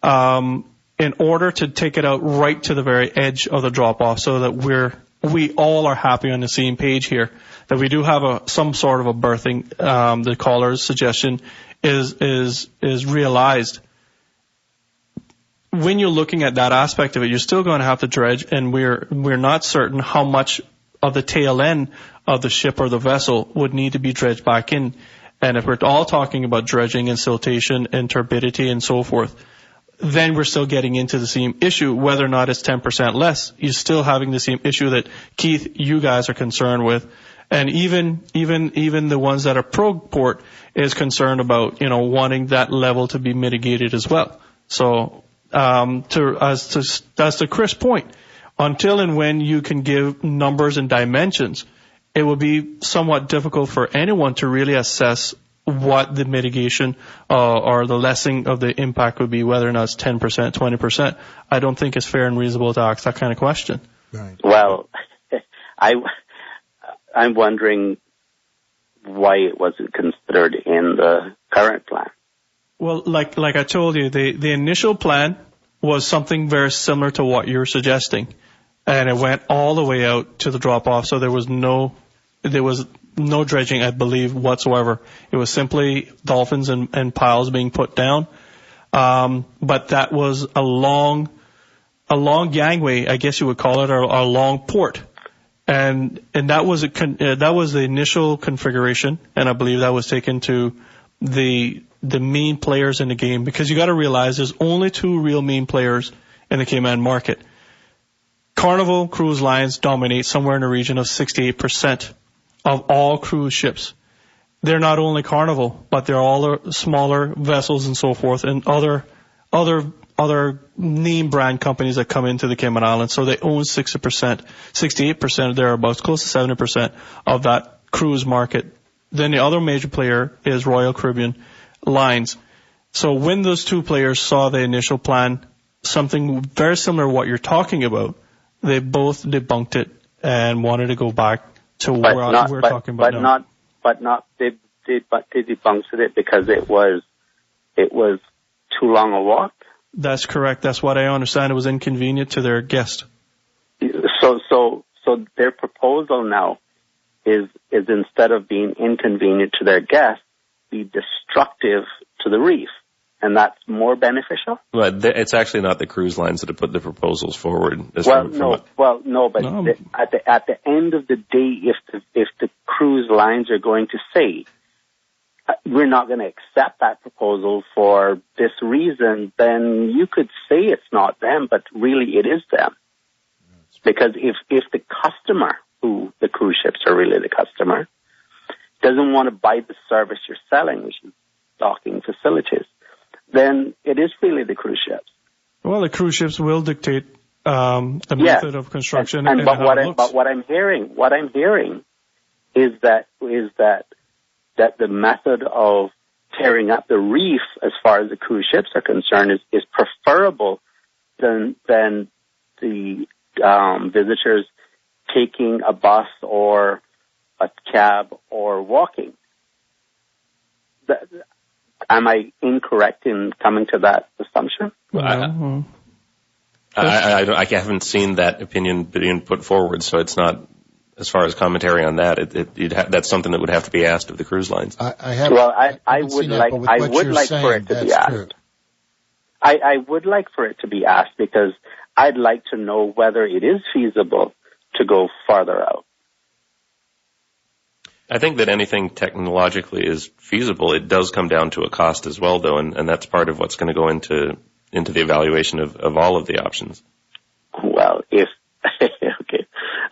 In order to take it out right to the very edge of the drop-off, so that we all are happy on the same page here, that we do have some sort of a berthing, the caller's suggestion is realized. When you're looking at that aspect of it, you're still going to have to dredge, and we're not certain how much of the tail end of the ship or the vessel would need to be dredged back in. And if we're all talking about dredging and siltation and turbidity and so forth, then we're still getting into the same issue. Whether or not it's 10% less, you're still having the same issue that, Keith, you guys are concerned with. And even the ones that are pro-port is concerned about, wanting that level to be mitigated as well. So, as to Chris' point, until and when you can give numbers and dimensions, it will be somewhat difficult for anyone to really assess what the mitigation or the lessening of the impact would be, whether or not it's 10%, 20%. I don't think it's fair and reasonable to ask that kind of question. Right. Well, I'm wondering why it wasn't considered in the current plan. Well, like I told you, the initial plan was something very similar to what you're suggesting, and it went all the way out to the drop-off, so there was no dredging, I believe, whatsoever. It was simply dolphins and piles being put down. But that was a long gangway, I guess you would call it, or a long port. And that was the initial configuration, and I believe that was taken to the main players in the game, because you got to realize there's only two real main players in the Cayman market. Carnival Cruise Lines dominate somewhere in the region of 68% of all cruise ships. They're not only Carnival, but they're all smaller vessels and so forth, and other name brand companies that come into the Cayman Islands. So they own 60%, 68% thereabouts, close to 70% of that cruise market. Then the other major player is Royal Caribbean Lines. So when those two players saw the initial plan, something very similar to what you're talking about, they both debunked it and wanted to go back to where we're talking about now. They debunked it because it was too long a walk. That's correct. That's what I understand. It was inconvenient to their guest. So their proposal now is instead of being inconvenient to their guests, be destructive to the reef. And that's more beneficial? Well, it's actually not the cruise lines that have put the proposals forward. At the end of the day, if the cruise lines are going to say, we're not going to accept that proposal for this reason, then you could say it's not them, but really it is them. Because if the customer, who the cruise ships are really the customer, doesn't want to buy the service you're selling, which is docking facilities, then it is really the cruise ships. Well, the cruise ships will dictate the method of construction. But what I'm hearing is that the method of tearing up the reef, as far as the cruise ships are concerned, is preferable than the visitors taking a bus or a cab or walking. Am I incorrect in coming to that assumption? I haven't seen that opinion being put forward, so it's not, as far as commentary on that, that's something that would have to be asked of the cruise lines. I would like for it to be asked. I would like for it to be asked because I'd like to know whether it is feasible to go farther out. I think that anything technologically is feasible. It does come down to a cost as well, though, and that's part of what's going to go into the evaluation of all of the options. Well, okay,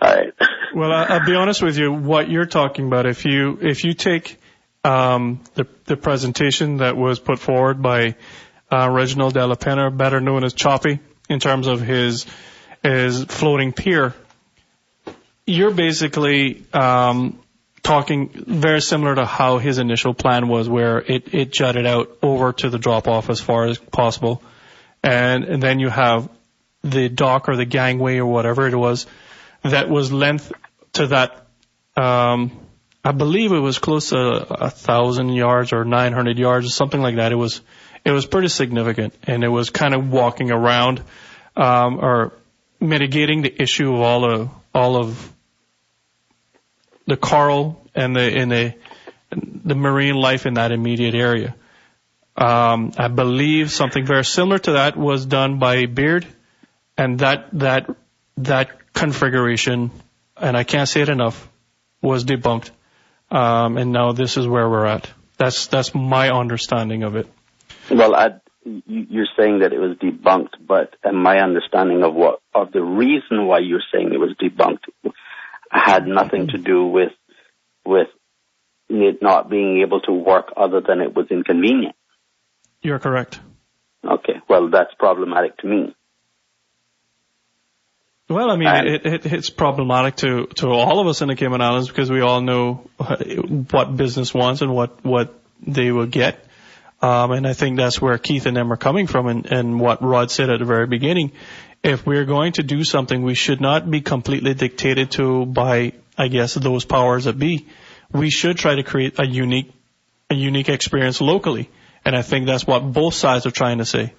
all right. Well, I'll be honest with you. What you're talking about, if you take the presentation that was put forward by Reginald De La Pena, better known as Choppy, in terms of his floating pier, you're basically talking very similar to how his initial plan was, where it jutted out over to the drop-off as far as possible. And then you have the dock or the gangway or whatever it was that was length to that, I believe it was close to 1,000 yards or 900 yards or something like that. It was pretty significant, and it was kind of walking around or mitigating the issue of all of the coral and the marine life in that immediate area. I believe something very similar to that was done by Beard, and that configuration, and I can't say it enough, was debunked. And now this is where we're at. That's my understanding of it. Well, you're saying that it was debunked, but my understanding of the reason why you're saying it was debunked had nothing to do with it not being able to work other than it was inconvenient. You're correct. Okay, well, that's problematic to me. Well, I mean, it's problematic to all of us in the Cayman Islands because we all know what business wants and what they will get. And I think that's where Keith and them are coming from, and what Rod said at the very beginning. If we're going to do something, we should not be completely dictated to by, I guess, those powers that be. We should try to create a unique experience locally. And I think that's what both sides are trying to say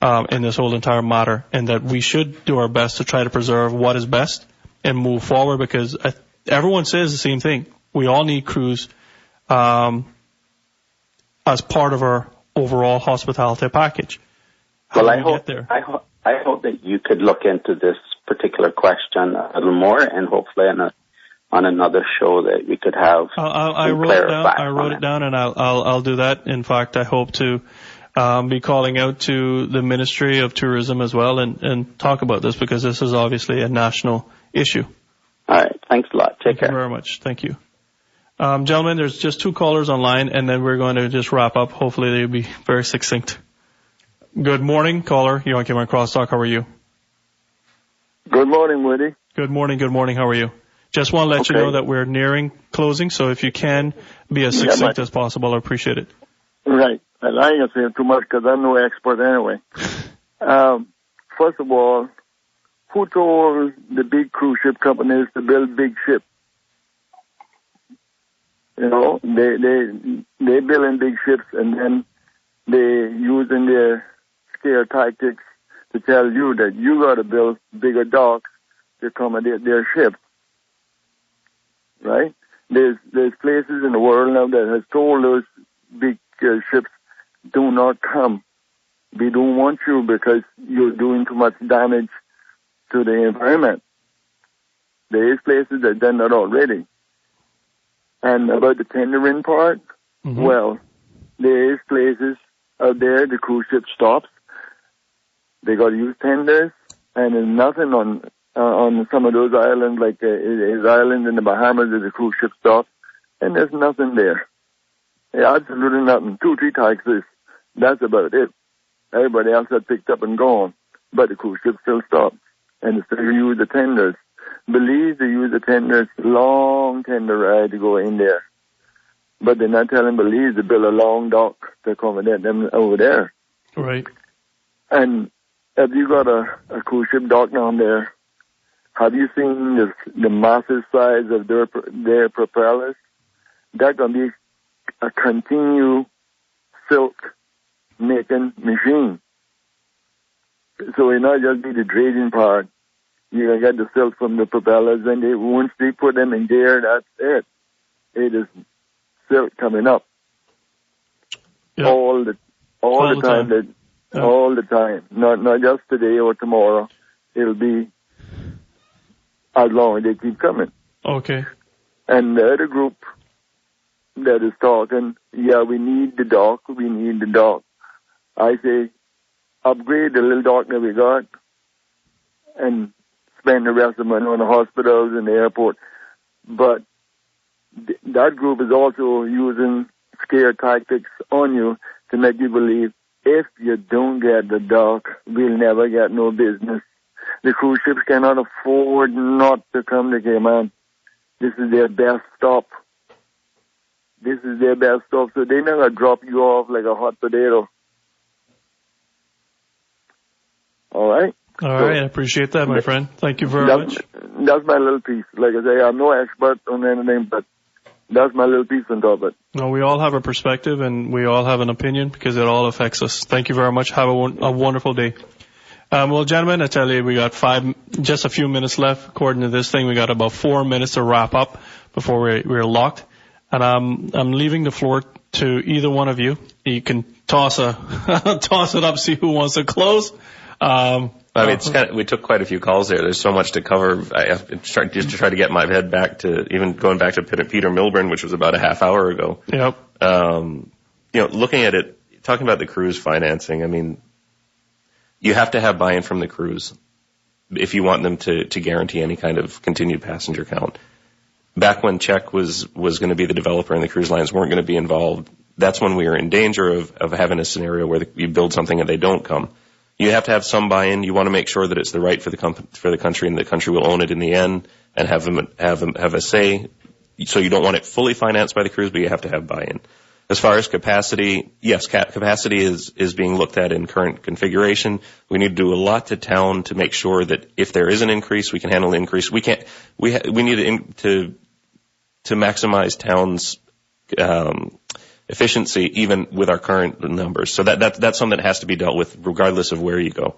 in this whole entire matter, and that we should do our best to try to preserve what is best and move forward, because everyone says the same thing. We all need cruise as part of our overall hospitality package. Well, I hope that you could look into this particular question a little more, and hopefully on another show that we could have. I wrote it down, and I'll do that. In fact, I hope to be calling out to the Ministry of Tourism as well and talk about this, because this is obviously a national issue. All right. Thanks a lot. Take care. Thank you very much. Thank you. Gentlemen, there's just 2 callers online, and then we're going to just wrap up. Hopefully they'll be very succinct. Good morning, caller. You're on Cayman Crosstalk. How are you? Good morning, Woody. Good morning. Good morning. How are you? Just want to let you know that we're nearing closing, so if you can be as succinct as possible, I appreciate it. Right. And I ain't saying too much because I'm no expert anyway. First of all, who told the big cruise ship companies to build big ships? You know, they building big ships, and then they using their scare tactics to tell you that you got to build bigger docks to accommodate their ships. Right? There's places in the world now that has told those big ships, do not come. We don't want you because you're doing too much damage to the environment. There is places that done that already. And about the tendering part, well, there is places out there the cruise ship stops. They got to use tenders, and there's nothing on some of those islands, like his island in the Bahamas, there's a cruise ship stops, and there's nothing there. Absolutely nothing. 2-3 taxis. That's about it. Everybody else had picked up and gone, but the cruise ship still stops, and they still use the tenders. Belize, they use the tenders, long tender ride to go in there. But they're not telling Belize to build a long dock to accommodate them over there. Right. And have you got a cruise ship dock down there? Have you seen the massive size of their propellers? That's going to be a continual silk-making machine. So it not just be the dredging part. You get the silk from the propellers, and once they put them in gear, that's it. It is silk coming up all the time. All the time. Not just today or tomorrow. It'll be as long as they keep coming. Okay. And the other group that is talking, we need the dock. We need the dock. I say, upgrade the little dock that we got, and spend the rest of the money on the hospitals and the airport. But that group is also using scare tactics on you to make you believe if you don't get the dock, we'll never get no business. The cruise ships cannot afford not to come to Cayman. This is their best stop. So they're not going to drop you off like a hot potato. All right? All right, I appreciate that, my friend. Thank you very much. That's my little piece. Like I say, I'm no expert on anything, but that's my little piece on top of it. No, we all have a perspective, and we all have an opinion because it all affects us. Thank you very much. Have a wonderful day. Well, gentlemen, I tell you, we got just a few minutes left. According to this thing, we got about 4 minutes to wrap up before we're locked. And I'm leaving the floor to either one of you. You can toss it up, see who wants to close. I mean, we took quite a few calls there. There's so much to cover. I have to try to get my head back to even going back to Peter Milburn, which was about a half hour ago. Yep. Looking at it, talking about the cruise financing, I mean, you have to have buy-in from the cruise if you want them to guarantee any kind of continued passenger count. Back when Czech was going to be the developer and the cruise lines weren't going to be involved, that's when we were in danger of having a scenario where you build something and they don't come. You have to have some buy-in. You want to make sure that it's the right for the country, and the country will own it in the end and have a say. So you don't want it fully financed by the cruise, but you have to have buy-in. As far as capacity, yes, capacity is being looked at in current configuration. We need to do a lot to town to make sure that if there is an increase, we can handle the increase. We need to maximize town's efficiency even with our current numbers. So that's something that has to be dealt with regardless of where you go.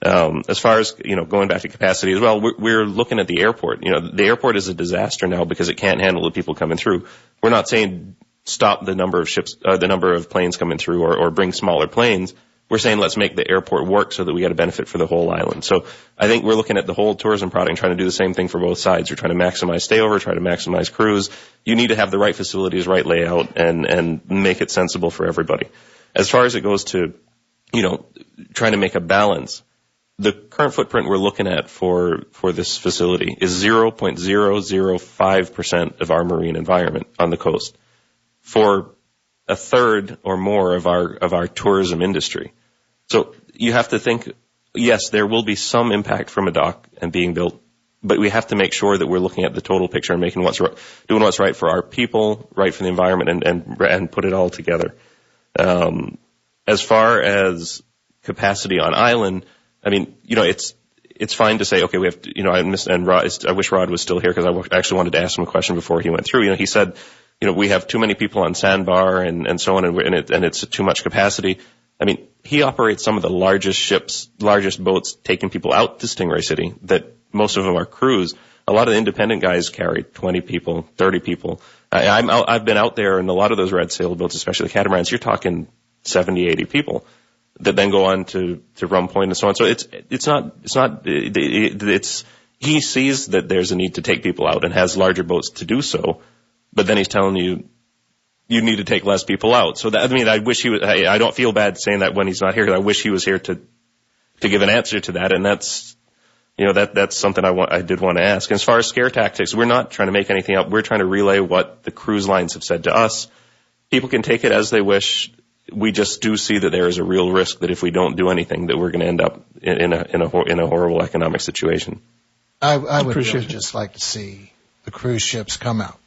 As far as, going back to capacity as well, we're looking at the airport. The airport is a disaster now because it can't handle the people coming through. We're not saying stop the number of ships, the number of planes coming through or bring smaller planes. We're saying let's make the airport work so that we get a benefit for the whole island. So I think we're looking at the whole tourism product and trying to do the same thing for both sides. We're trying to maximize stayover, try to maximize cruise. You need to have the right facilities, right layout, and make it sensible for everybody. As far as it goes to, trying to make a balance, the current footprint we're looking at for this facility is 0.005% of our marine environment on the coast for a third or more of our tourism industry. So you have to think, yes, there will be some impact from a dock and being built, but we have to make sure that we're looking at the total picture and doing what's right for our people, right for the environment, and put it all together. As far as capacity on island, I mean, it's fine to say, okay, we have to, I wish Rod was still here because I actually wanted to ask him a question before he went through. He said, we have too many people on sandbar and so on, and it's too much capacity. I mean, he operates some of the largest ships, largest boats taking people out to Stingray City that most of them are crews. A lot of the independent guys carry 20 people, 30 people. I've been out there in a lot of those red sailboats, especially the catamarans. You're talking 70, 80 people that then go on to Rum Point and so on. So he sees that there's a need to take people out and has larger boats to do so, but then he's telling you need to take less people out. So I wish he was, I don't feel bad saying that when he's not here, because I wish he was here to give an answer to that. And that's something I did want to ask. And as far as scare tactics, we're not trying to make anything up. We're trying to relay what the cruise lines have said to us. People can take it as they wish. We just do see that there is a real risk that if we don't do anything, that we're going to end up in a horrible economic situation. I would really just like to see the cruise ships come out,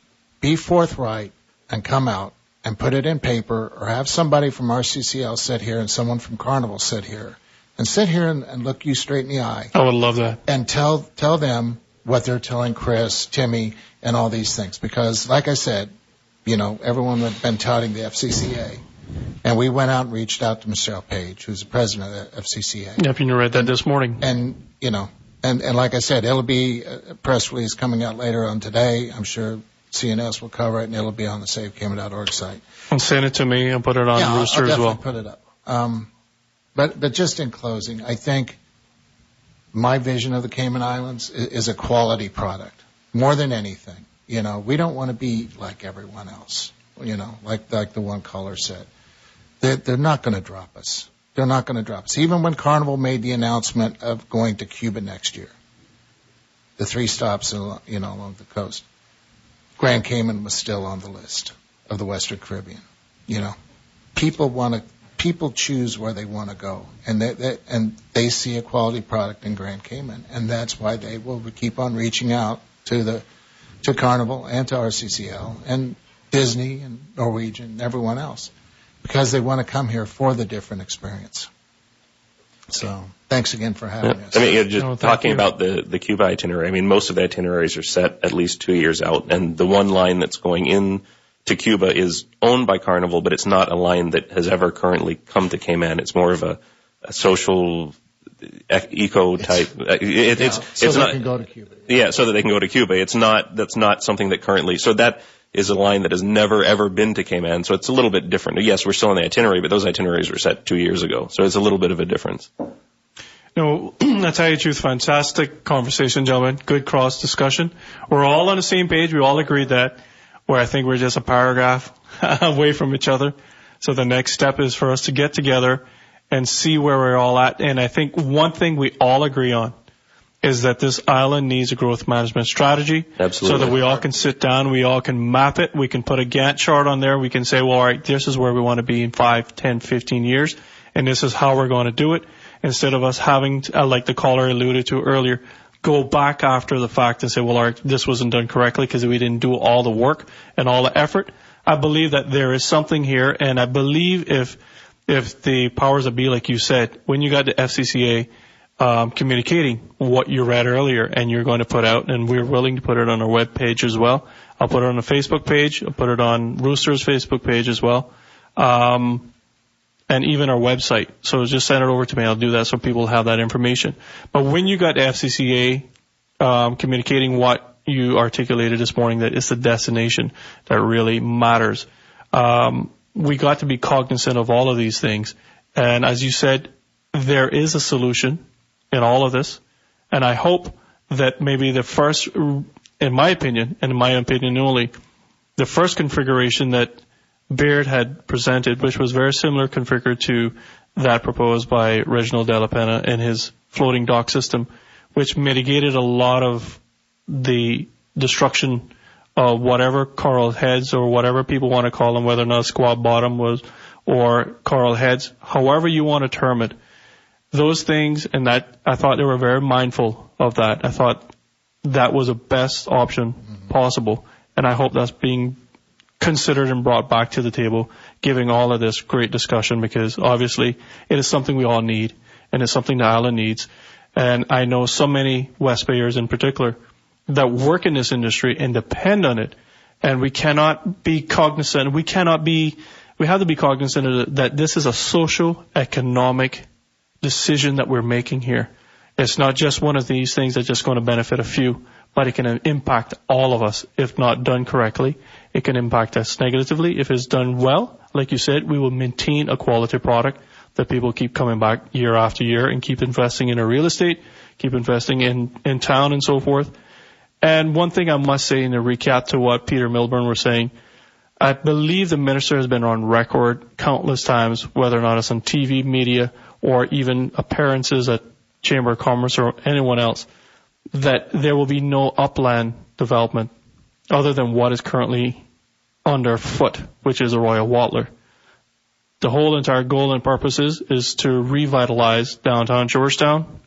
be forthright, and come out and put it in paper, or have somebody from RCCL sit here and someone from Carnival sit here and look you straight in the eye. I would love that. And tell them what they're telling Chris, Timmy, and all these things. Because, like I said, everyone had been touting the FCCA. And we went out and reached out to Michelle Page, who's the president of the FCCA. Yep, you read that this morning. And, and like I said, it'll be a press release coming out later on today. I'm sure CNS will cover it, and it'll be on the SaveCayman.org site. And send it to me and put it on Rooster as well. I'll definitely put it up. But just in closing, I think my vision of the Cayman Islands is a quality product more than anything. We don't want to be like everyone else. Like the one caller said, they're not going to drop us. They're not going to drop us. Even when Carnival made the announcement of going to Cuba next year, the 3 stops along the coast, Grand Cayman was still on the list of the Western Caribbean. People choose where they want to go, and they see a quality product in Grand Cayman, and that's why they will keep on reaching out to Carnival and to RCCL and Disney and Norwegian and everyone else, because they want to come here for the different experience. So thanks again for having us. Talking about the Cuba itinerary, most of the itineraries are set at least 2 years out, and the one line that's going in to Cuba is owned by Carnival, but it's not a line that has ever currently come to Cayman. It's more of a social eco type. So they can go to Cuba. Yeah, so that they can go to Cuba. That's not something that currently. So that is a line that has never ever been to Cayman. So it's a little bit different. Yes, we're still on the itinerary, but those itineraries were set 2 years ago. So it's a little bit of a difference. No, I tell you the truth, fantastic conversation, gentlemen. Good cross discussion. We're all on the same page. We all agreed that. Where I think we're just a paragraph away from each other. So the next step is for us to get together and see where we're all at. And I think one thing we all agree on is that this island needs a growth management strategy. Absolutely. So that we all can sit down, we all can map it, we can put a Gantt chart on there, we can say, well, all right, this is where we want to be in 5, 10, 15 years, and this is how we're going to do it, instead of us having, like the caller alluded to earlier, go back after the fact and say, well, all right, this wasn't done correctly because we didn't do all the work and all the effort. I believe that there is something here, and I believe if the powers that be, like you said, when you got the FCCA communicating what you read earlier and you're going to put out, and we're willing to put it on our web page as well. I'll put it on the Facebook page. I'll put it on Rooster's Facebook page as well. And even our website. So just send it over to me. I'll do that so people have that information. But when you got the FCCA communicating what you articulated this morning, that it's the destination that really matters, we got to be cognizant of all of these things. And as you said, there is a solution in all of this. And I hope that maybe the first, in my opinion, and in my opinion only, the first configuration that Baird had presented, which was very similar configured to that proposed by Reginald De La Pena in his floating dock system, which mitigated a lot of the destruction of whatever coral heads or whatever people want to call them, whether or not squab bottom was or coral heads, however you want to term it. Those things, and that I thought they were very mindful of that. I thought that was the best option possible, and I hope that's being considered and brought back to the table, giving all of this great discussion, because obviously it is something we all need, and it's something the island needs. And I know so many West Bayers in particular that work in this industry and depend on it, and we cannot be cognizant, we have to be cognizant that this is a social, economic decision that we're making here. It's not just one of these things that's just going to benefit a few, but it can impact all of us if not done correctly. It can impact us negatively. If it's done well, like you said, we will maintain a quality product that people keep coming back year after year and keep investing in our real estate, keep investing in town and so forth. And one thing I must say in a recap to what Peter Milburn was saying, I believe the minister has been on record countless times, whether or not it's on TV, media, or even appearances at Chamber of Commerce or anyone else, that there will be no upland development other than what is currently underfoot, which is a Royal Wattler. The whole entire goal and purpose is to revitalize downtown Georgetown,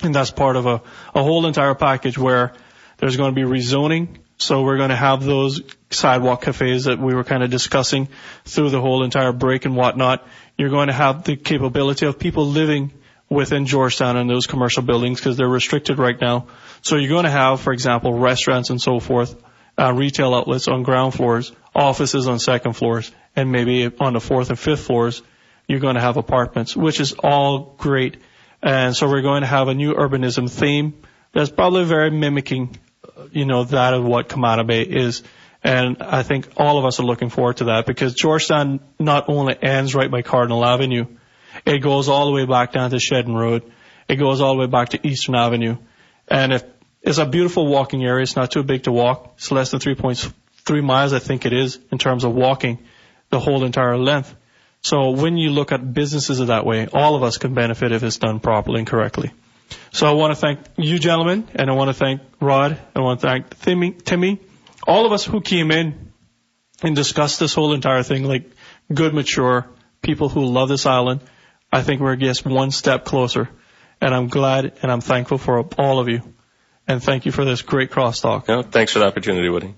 and that's part of a whole entire package where there's going to be rezoning. So we're going to have those sidewalk cafes that we were kind of discussing through the whole entire break and whatnot. You're going to have the capability of people living within Georgetown in those commercial buildings because they're restricted right now. So you're going to have, for example, restaurants and so forth, retail outlets on ground floors, offices on second floors, and maybe on the fourth and fifth floors, you're going to have apartments, which is all great. And so we're going to have a new urbanism theme that's probably very mimicking, that of what Camana Bay is. And I think all of us are looking forward to that because Georgetown not only ends right by Cardinal Avenue, it goes all the way back down to Shedden Road. It goes all the way back to Eastern Avenue. And it's a beautiful walking area. It's not too big to walk. It's less than 3.3 miles, I think it is, in terms of walking the whole entire length. So when you look at businesses that way, all of us can benefit if it's done properly and correctly. So I want to thank you gentlemen, and I want to thank Rod, I want to thank Timmy, all of us who came in and discussed this whole entire thing like good, mature people who love this island. I think we're just one step closer, and I'm glad and I'm thankful for all of you. And thank you for this great crosstalk. Thanks for the opportunity, Woody.